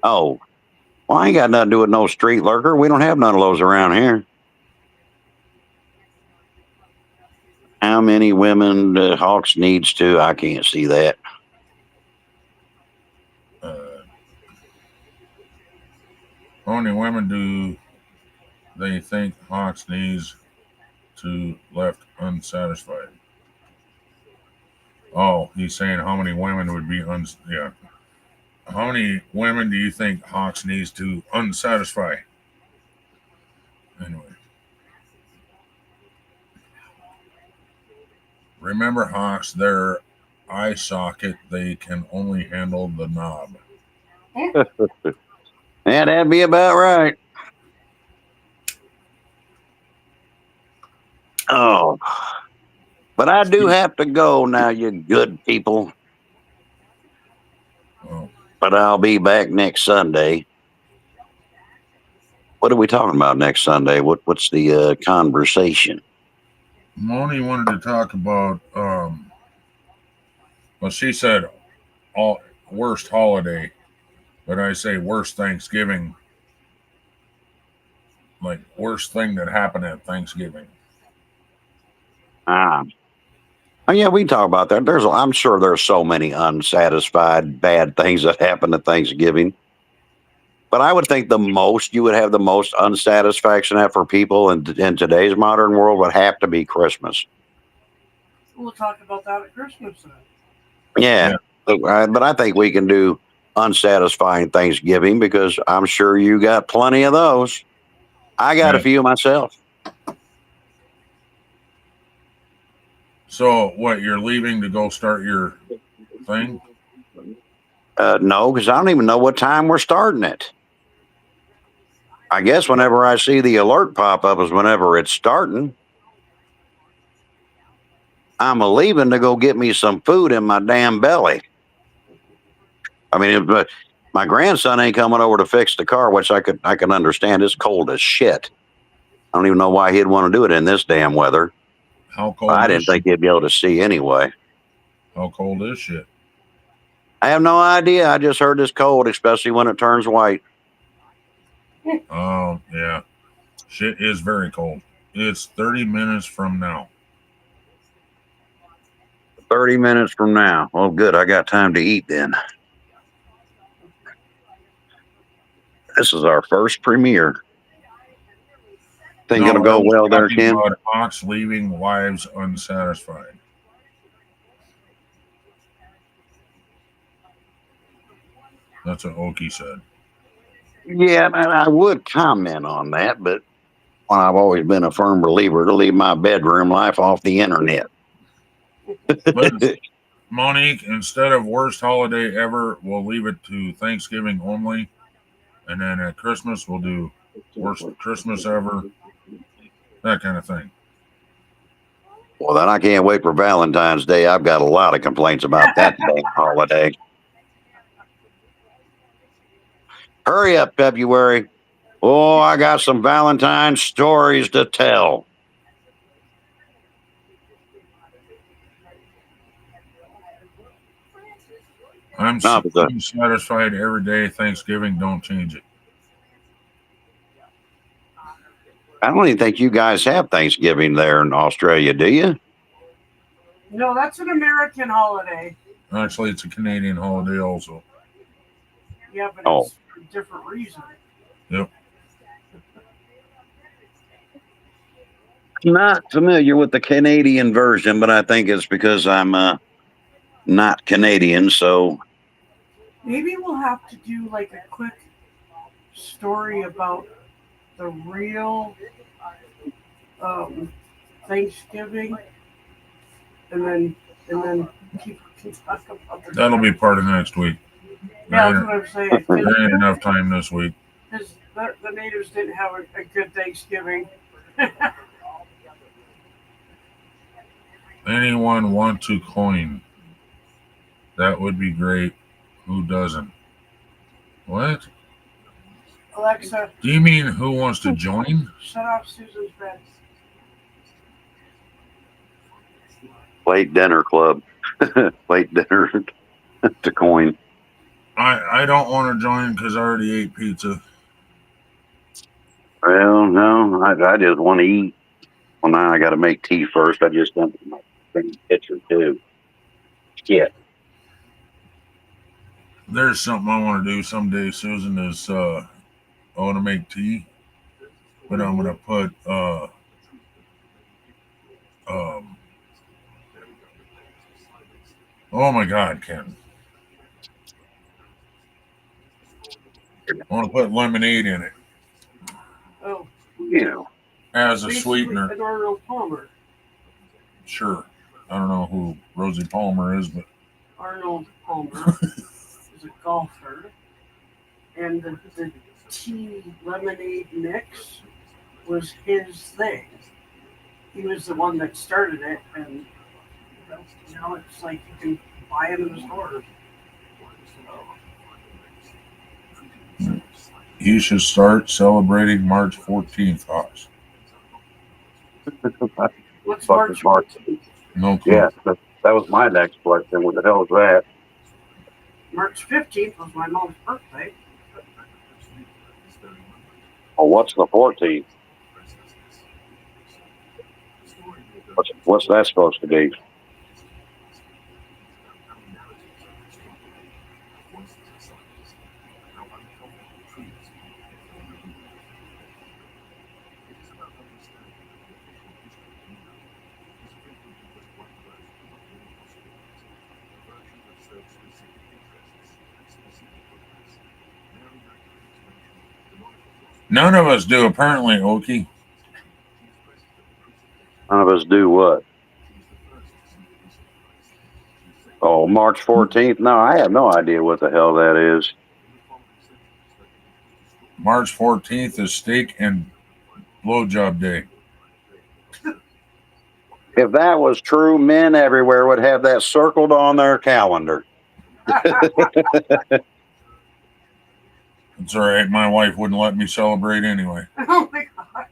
Oh, well, I ain't got nothing to do with no street lurker. We don't have none of those around here. How many women Hawks needs to? I can't see that. How many women do they think Hawks needs to left unsatisfied? Oh, he's saying how many women would be yeah. How many women do you think Hawks needs to unsatisfy? Anyway. Remember, Hawks, their eye socket, they can only handle the knob. Yeah, that'd be about right. Oh, but I do have to go now, you good people. Oh. But I'll be back next Sunday. What are we talking about next Sunday? What's the conversation? Moni wanted to talk about, well, she said worst holiday, but I say worst Thanksgiving. like worst thing that happened at Thanksgiving. Oh, yeah, we can talk about that. I'm sure there's so many unsatisfied bad things that happen at Thanksgiving. But I would think you would have the most unsatisfaction at for people in today's modern world would have to be Christmas. We'll talk about that at Christmas then. Yeah. But I think we can do unsatisfying Thanksgiving because I'm sure you got plenty of those. I got a Yeah. few myself. So what? You're leaving to go start your thing? No, because I don't even know what time we're starting it. I guess whenever I see the alert pop up is whenever it's starting. I'm a leaving to go get me some food in my damn belly. I mean, my grandson ain't coming over to fix the car, which I can understand. It's cold as shit. I don't even know why he'd want to do it in this damn weather. How But I cold is didn't think he'd be able to see anyway. How cold is shit? I have no idea. I just heard it's cold, especially when it turns white. Oh, yeah. Shit is very cold. It's 30 minutes from now. 30 minutes from now. Oh, good. I got time to eat then. This is our first premiere. Think it'll No, I go was well there, talking Ken? about Ox leaving wives unsatisfied. That's what Okie said. Yeah, I would comment on that, but I've always been a firm believer to leave my bedroom life off the internet. But Monique, instead of worst holiday ever, we'll leave it to Thanksgiving only. And then at Christmas, we'll do worst Christmas ever. That kind of thing. Well, then I can't wait for Valentine's Day. I've got a lot of complaints about that damn holiday. Hurry up, February. Oh, I got some Valentine stories to tell. I'm No, but satisfied every day. Thanksgiving, don't change it. I don't even think you guys have Thanksgiving there in Australia, do you? No, that's an American holiday. Actually, it's a Canadian holiday also. Yeah, but Oh. it's for a different reason. Yep. Not familiar with the Canadian version, but I think it's because I'm not Canadian, so Maybe we'll have to do like a quick story about the real Thanksgiving, and then people can talk about the. That'll be part of next week. Yeah, that's what I'm saying. There ain't enough time this week. Because the natives didn't have a good Thanksgiving. Anyone want to coin? That would be great. Who doesn't? What? Alexa, Do you mean who wants to join? shut off Susan's bed. late dinner club, late dinner to coin. I don't want to join because I already ate pizza. Well, no, I just want to eat. Well, now I got to make tea first. I just dumped my pitcher too. Shit. There's something I want to do someday, Susan, is I want to make tea, but I'm going to put oh my God, Ken. I want to put lemonade in it Oh, Yeah. as a basically sweetener. an Arnold Palmer. Sure. I don't know who Rosie Palmer is, but Arnold Palmer is a golfer, and the tea lemonade mix was his thing. He was the one that started it, and now it's like you can buy it in the stores. you should start celebrating March 14th, Hawks. What's Fucking March? March. No clue. Yeah, that was my next question. What the hell is that? March 15th was my mom's birthday. Oh, what's the 14th? What's that supposed to be? None of us do, apparently, Okie. None of us do what? Oh, March 14th? No, I have no idea what the hell that is. March 14th is Steak and Blowjob Day. If that was true, men everywhere would have that circled on their calendar. It's all right. My wife wouldn't let me celebrate anyway. Oh my God.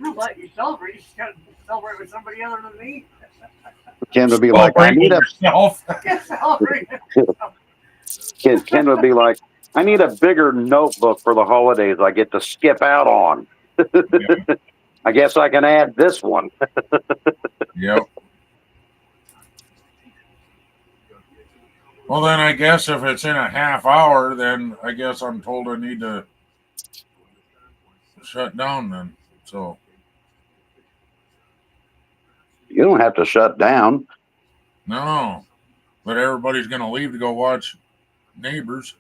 I'll let you celebrate. You just got to celebrate with somebody other than me. Ken would be like, I need a yourself. Celebrate. Ken would be like, I need a bigger notebook for the holidays I get to skip out on. Yeah. I guess I can add this one. Yep. Well, then I guess if it's in a half hour, then I guess I'm told I need to shut down then. So You don't have to shut down. no, but everybody's going to leave to go watch Neighbors.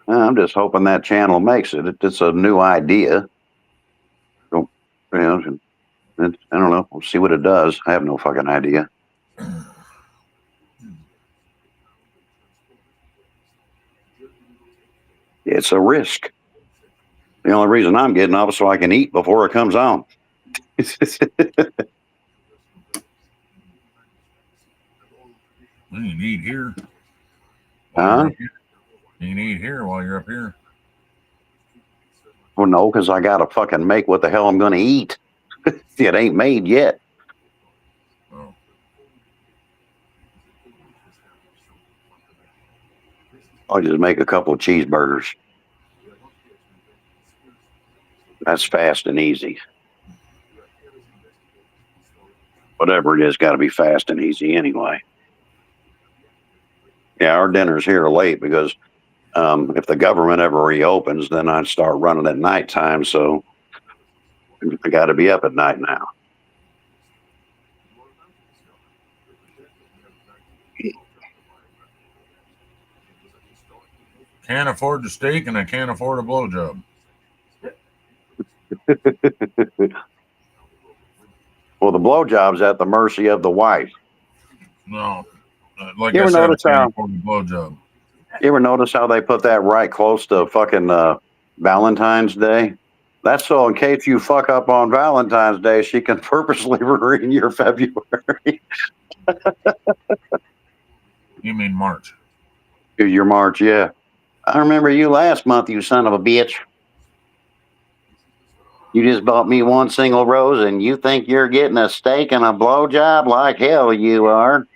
I'm just hoping that channel makes it. It's a new idea. So, you know, I don't know. We'll see what it does. I have no fucking idea. It's a risk. The only reason I'm getting up is so I can eat before it comes on. Well, you need here. Huh? You need here while you're up here. Well, no, because I got to fucking make what the hell I'm going to eat. It ain't made yet. Oh. I'll just make a couple of cheeseburgers. That's fast and easy. Whatever it is, got to be fast and easy anyway. Yeah, our dinner's here late because if the government ever reopens, then I'd start running at nighttime. So I got to be up at night now. Can't afford the steak and I can't afford a blowjob. Well, the blowjob's at the mercy of the wife. No. Like You I ever said, I notice can't how- afford the blowjob. You ever notice how they put that right close to fucking Valentine's Day? That's so in case you fuck up on Valentine's Day, she can purposely ruin your February. You mean March? Your March, yeah. I remember you last month, you son of a bitch. You just bought me one single rose and you think you're getting a steak and a blowjob? Like hell you are.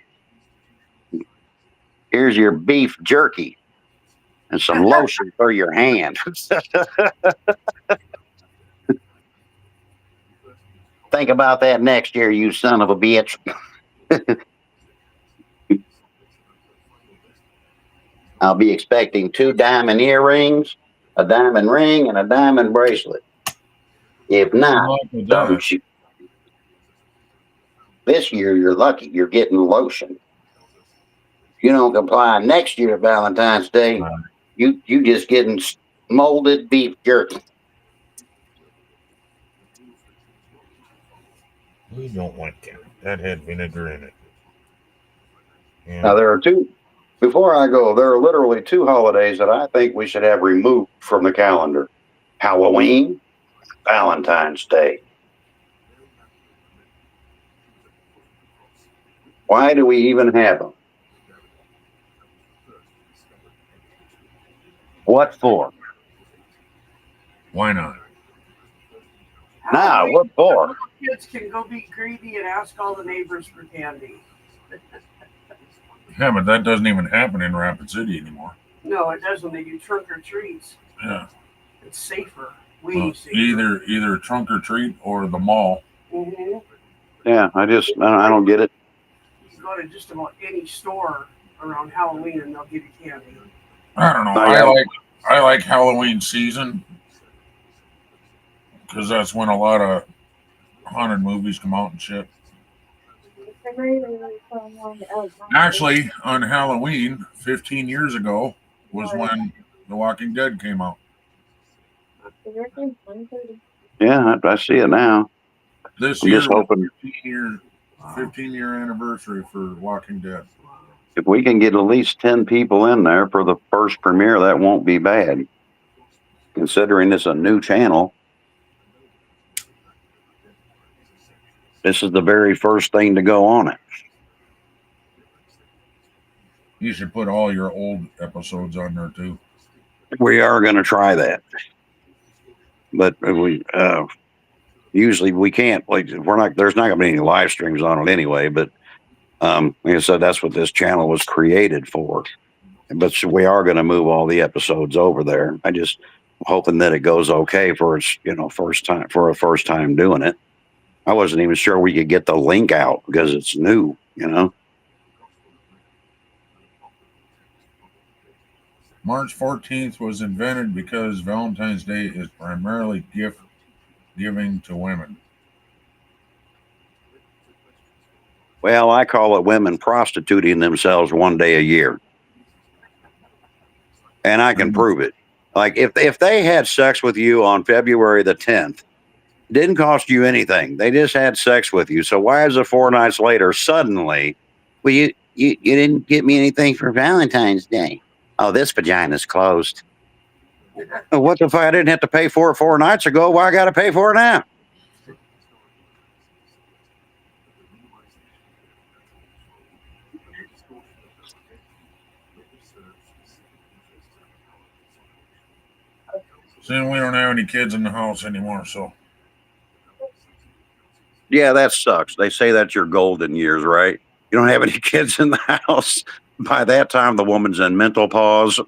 Here's your beef jerky and some lotion for your hand. Think about that next year, you son of a bitch. I'll be expecting 2 diamond earrings, a diamond ring, and a diamond bracelet. If not, don't you? This year you're lucky you're getting lotion. You don't comply next year, Valentine's Day. You just getting molded beef jerky. We don't want that. That had vinegar in it. Now And there are 2. Before I go, there are literally 2 holidays that I think we should have removed from the calendar: Halloween, Valentine's Day. Why do we even have them? What for? why not? Nah, what for? Little kids can go be greedy and ask all the neighbors for candy. Yeah, but that doesn't even happen in Rapid City anymore. No, it does when they do trunk or treats. Yeah. It's safer. Way Well, safer. either trunk or treat or the mall. Mm-hmm. Yeah, I don't get it. You can go to just about any store around Halloween and they'll give you candy. I don't know. I like Halloween season because that's when a lot of haunted movies come out and shit. Actually, on Halloween 15 years ago was when The Walking Dead came out. Yeah, I see it now. This I'm year just was hoping 15-year anniversary for Walking Dead. if we can get at least 10 people in there for the first premiere, that won't be bad. Considering it's a new channel, this is the very first thing to go on it. You should put all your old episodes on there too. We are going to try that, but we usually we can't. Like we're not. There's not going to be any live streams on it anyway. But like I said, that's what this channel was created for. But we are going to move all the episodes over there. I just hoping that it goes okay for its first time doing it. I wasn't even sure we could get the link out because it's new. March 14th was invented because Valentine's Day is primarily gift giving to women. Well, I call it women prostituting themselves one day a year. And I can prove it. Like if they had sex with you on February the 10th, it didn't cost you anything. They just had sex with you. So why is it 4 nights later suddenly, well, you didn't get me anything for Valentine's Day? Oh, this vagina's closed. Well, what if I didn't have to pay for it 4 nights ago? Why I got to pay for it now? See, we don't have any kids in the house anymore, so. Yeah, that sucks. They say that's your golden years, right? You don't have any kids in the house. By that time, the woman's in mental pause.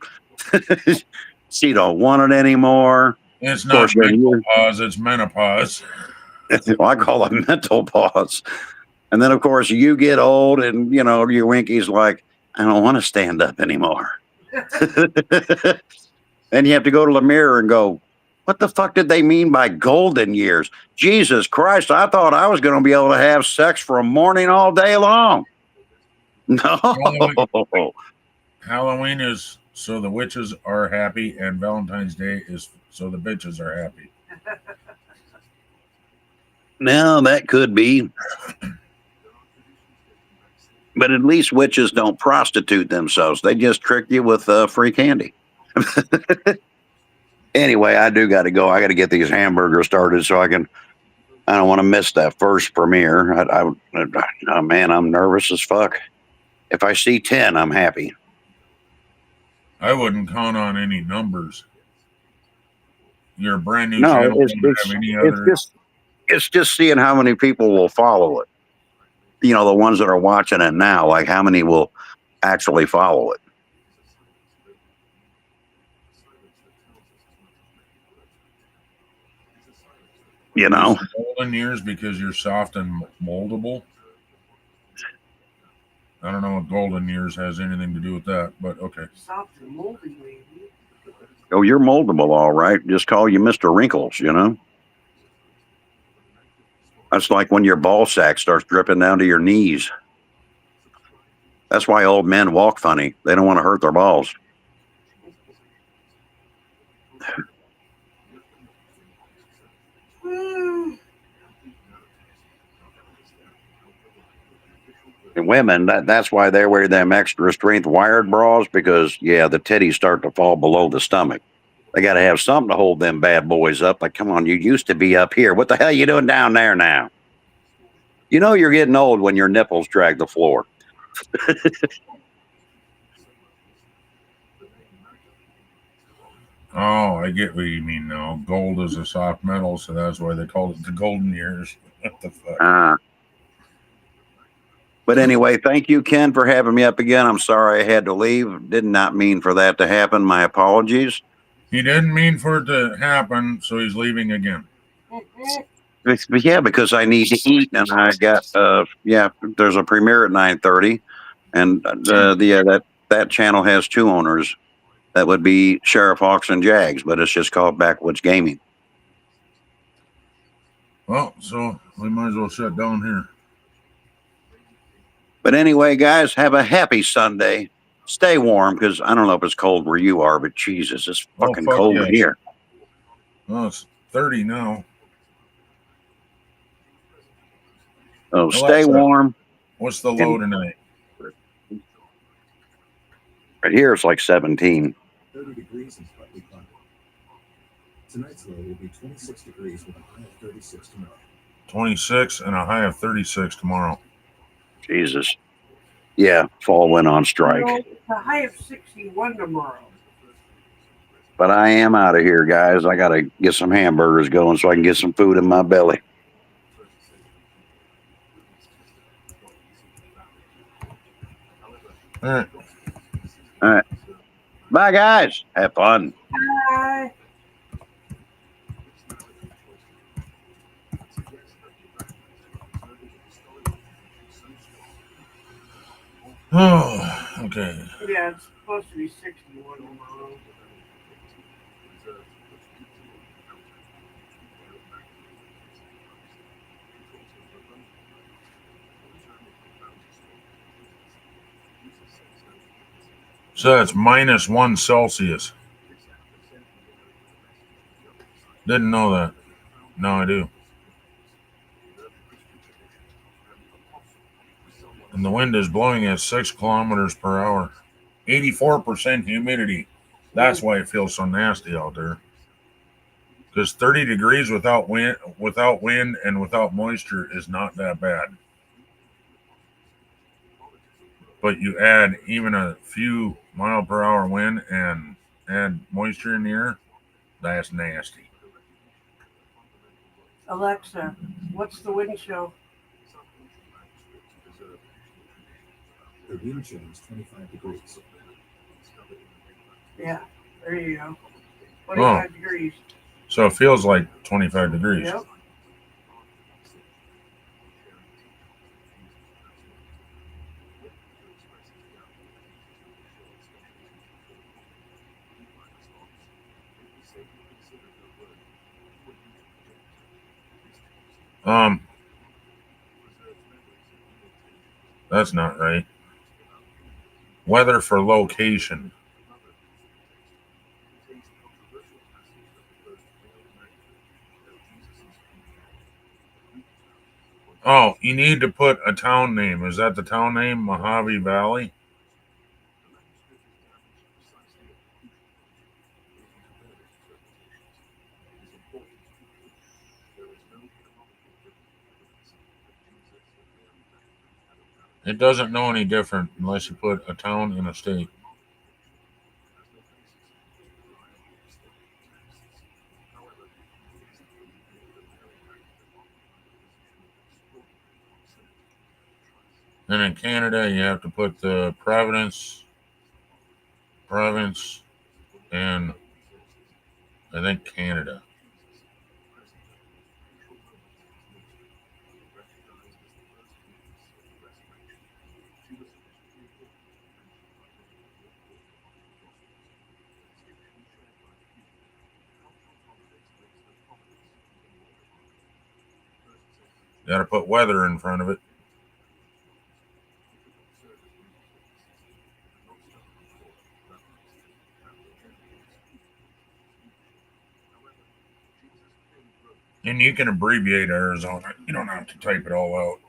She don't want it anymore. It's not mental pause, it's menopause. Well, I call it mental pause. And then, of course, you get old and, your Winky's like, I don't want to stand up anymore. Then you have to go to the mirror and go, what the fuck did they mean by golden years? Jesus Christ, I thought I was going to be able to have sex from morning all day long. No. Halloween is so the witches are happy, and Valentine's Day is so the bitches are happy. No, that could be. But at least witches don't prostitute themselves. They just trick you with free candy. Anyway, I do got to go. I got to get these hamburgers started so I don't want to miss that first premiere. Oh, man, I'm nervous as fuck. If I see 10, I'm happy. I wouldn't count on any numbers. You're a brand new channel. It's just seeing how many people will follow it. The ones that are watching it now, like how many will actually follow it. Golden years because you're soft and moldable. I don't know what golden years has anything to do with that, but okay. Soft and moldy, maybe. Oh, you're moldable, all right. Just call you Mr. Wrinkles, That's like when your ball sack starts dripping down to your knees. That's why old men walk funny. They don't want to hurt their balls. And women, that's why they wear them extra strength wired bras because, the titties start to fall below the stomach. They got to have something to hold them bad boys up. Like, come on, you used to be up here. What the hell are you doing down there now? You're getting old when your nipples drag the floor. Oh, I get what you mean now. Gold is a soft metal, so that's why they call it the golden years. What the fuck? But anyway, thank you, Ken, for having me up again. I'm sorry I had to leave. Did not mean for that to happen. My apologies. He didn't mean for it to happen, so he's leaving again. But yeah, because I need to eat, and I got there's a premiere at 9:30, and that channel has two owners. That would be Sheriff Hawks and Jags, but it's just called Backwoods Gaming. Well, so we might as well shut down here. But anyway, guys, have a happy Sunday. Stay warm, because I don't know if it's cold where you are, but Jesus, it's fucking fuck cold yes. here. Oh, it's 30 now. So Alexa, stay warm. What's the low tonight? Right here, it's like 17. 30 degrees and partly cloudy. Tonight's low will be 26 degrees with a high of 36 tomorrow. 26 and a high of 36 tomorrow. Jesus. Yeah, fall went on strike. The high of 61 tomorrow. But I am out of here, guys. I got to get some hamburgers going so I can get some food in my belly. All right. All right. Bye, guys. Have fun. Bye. Oh, okay. Yeah, it's supposed to be 61 tomorrow. So that's -1 Celsius. Didn't know that. Now I do. And the wind is blowing at 6 kilometers per hour. 84% humidity. That's why it feels so nasty out there. Because 30 degrees without wind and without moisture is not that bad. But you add even a few mile per hour wind and add moisture in the air, that's nasty. Alexa, what's the wind chill? The wind chill is 25 degrees. Yeah, there you go. 25 degrees. So it feels like 25 degrees. Yep. That's not right. Weather for location. Oh, you need to put a town name. Is that the town name? Mojave Valley? It doesn't know any different unless you put a town in a state. And in Canada, you have to put the province, and I think Canada. You got to put weather in front of it. And you can abbreviate Arizona. You don't have to type it all out.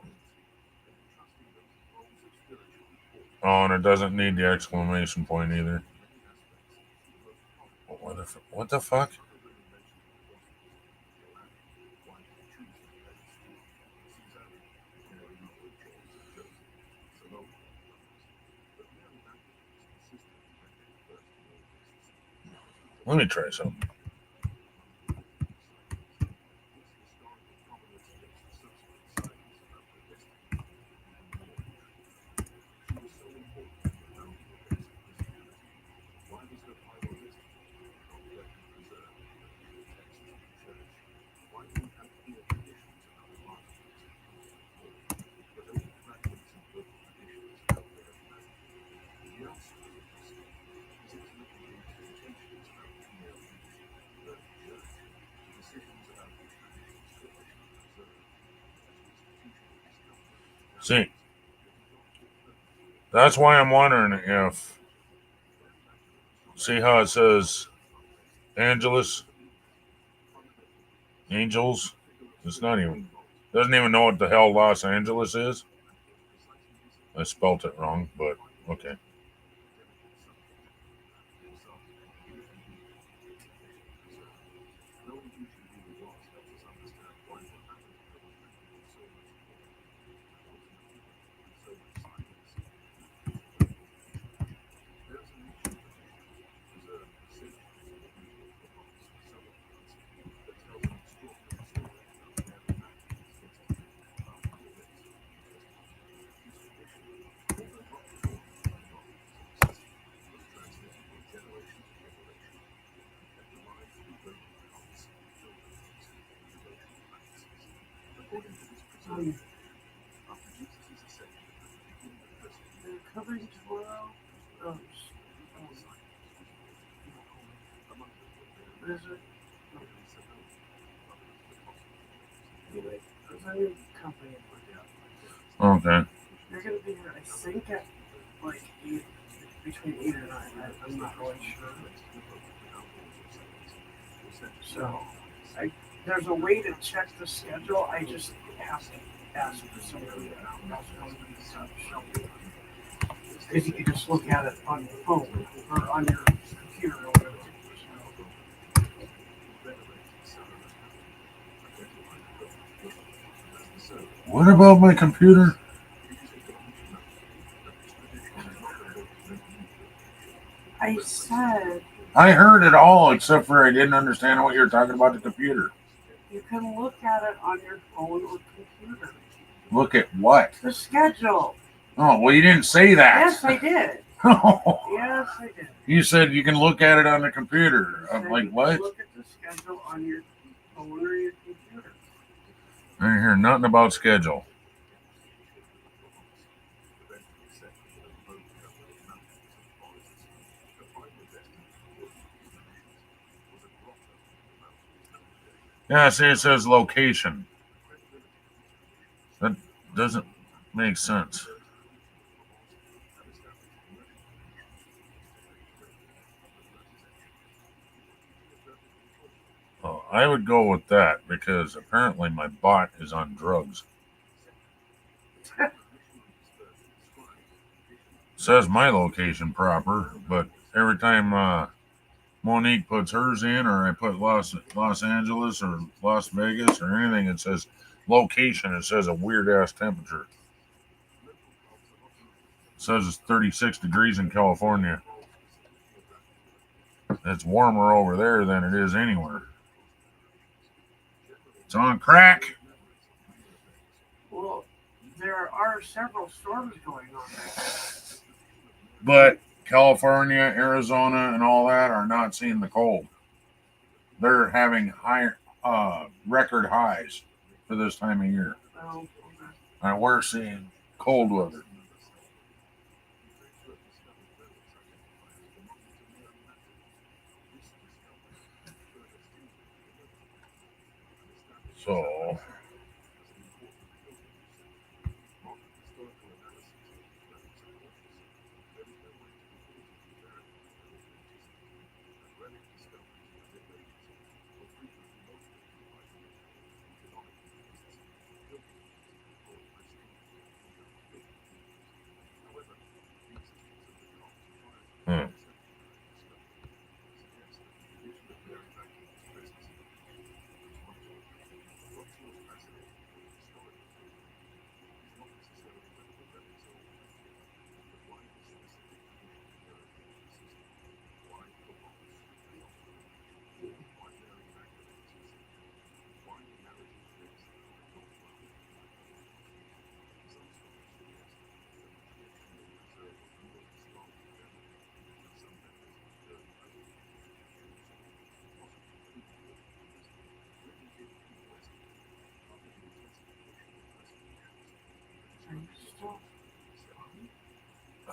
Oh, and it doesn't need the exclamation point either. What the fuck? Let me try something. See, that's why I'm wondering if, see how it says Angeles, Angels? It's not even, doesn't even know what the hell Los Angeles is. I spelt it wrong, but okay. They're covering tomorrow. Oh, what is it? Anyway, there's a new company. Okay. They're going to be here, I think, at like 8, between 8 and 9. I'm not really sure. So, there's a way to check the schedule. I just have to ask for somebody else to show me. Because you can just look at it on your phone or on your computer or whatever. What about my computer? I said I heard it all except for I didn't understand what you were talking about the computer. you can look at it on your phone or computer. Look at what? The schedule. Oh, well, you didn't say that. Yes, I did. Yes, I did. You said you can look at it on the computer. I I'm said like, you can what? look at the schedule on your phone or your computer. I didn't hear nothing about schedule. Yeah, see, it says location. That doesn't make sense. Oh, I would go with that because apparently my bot is on drugs. Says my location proper, but every time Monique puts hers in, or I put Los Angeles or Las Vegas or anything, it says location. It says a weird ass temperature. It says it's 36 degrees in California. It's warmer over there than it is anywhere. It's on crack. Well, there are several storms going on. But California, Arizona, and all that are not seeing the cold. They're having higher record highs for this time of year. Oh, okay. And we're seeing cold weather. So, hmm.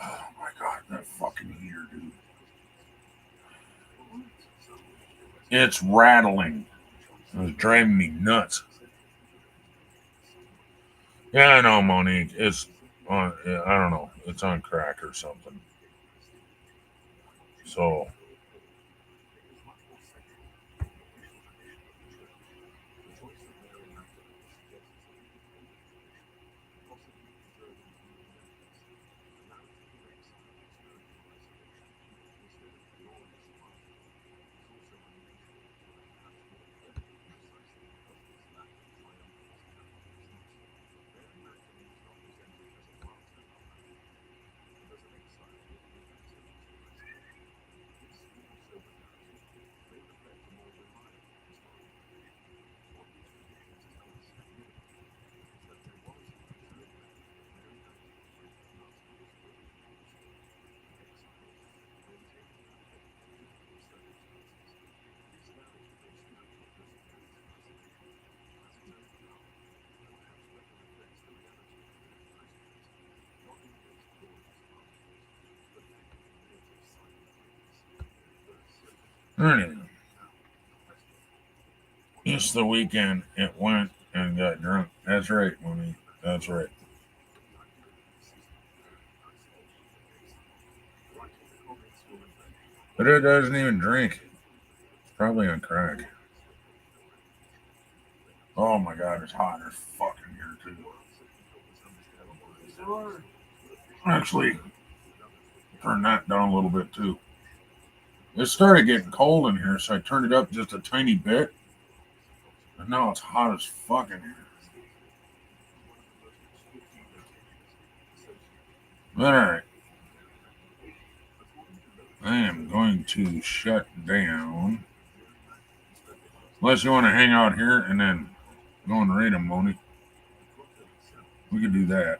Oh my god, that fucking heater, dude. It's rattling. It was driving me nuts. Yeah, I know, Monique. It's on. I don't know. It's on crack or something. So anyway, just the weekend it went and got drunk. That's right, Monique. That's right. But it doesn't even drink. It's probably on crack. Oh my god, it's hot as fuck in here too. Actually, turn that down a little bit too. It started getting cold in here, so I turned it up just a tiny bit. And now it's hot as fuck in here. Alright. I am going to shut down. Unless you want to hang out here and then go and read them, Moni. We could do that.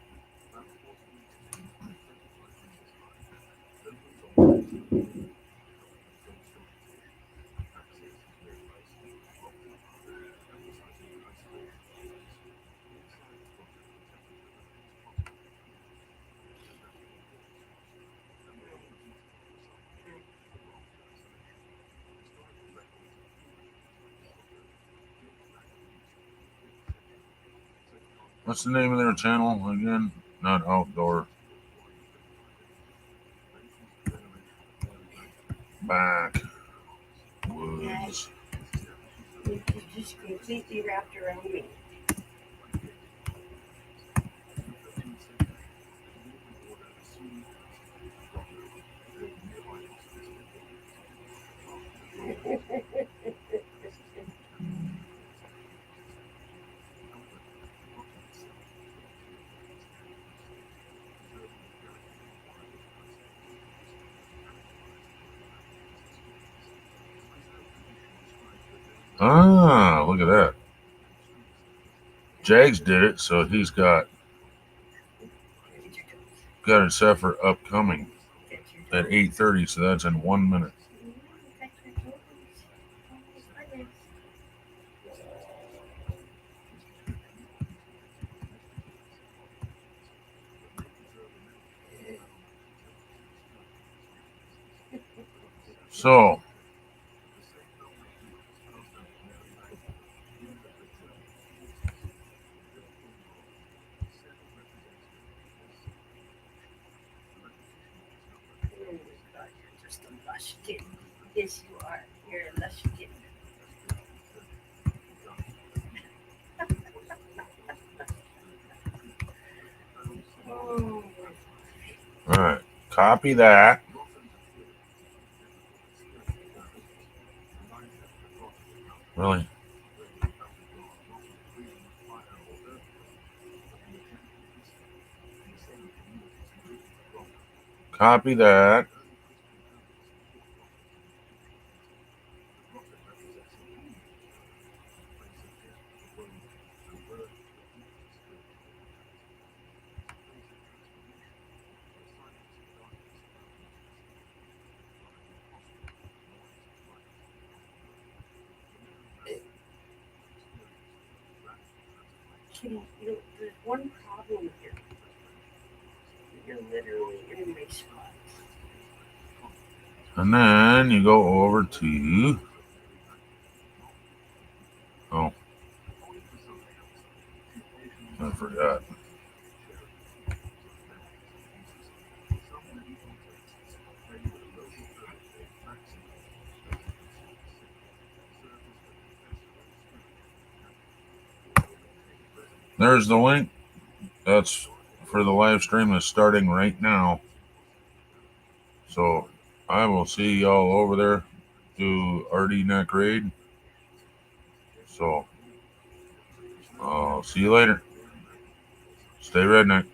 What's the name of their channel again? Not Outdoor. Backwoods. You just completely wrapped around me. Ah, look at that. Jags did it, so he's got it set for upcoming at 8:30, so that's in 1 minute. So You're just a lush kid. Yes, you are. You're a lush kid. Oh, all right, copy that. Really? Copy that. Kitty, there's one problem here. You're literally in my spot. And then you go over to. Oh, I forgot. There's the link. That's for the live stream that's starting right now. So I will see y'all over there. Do RD Neck Raid. So I'll see you later. Stay redneck.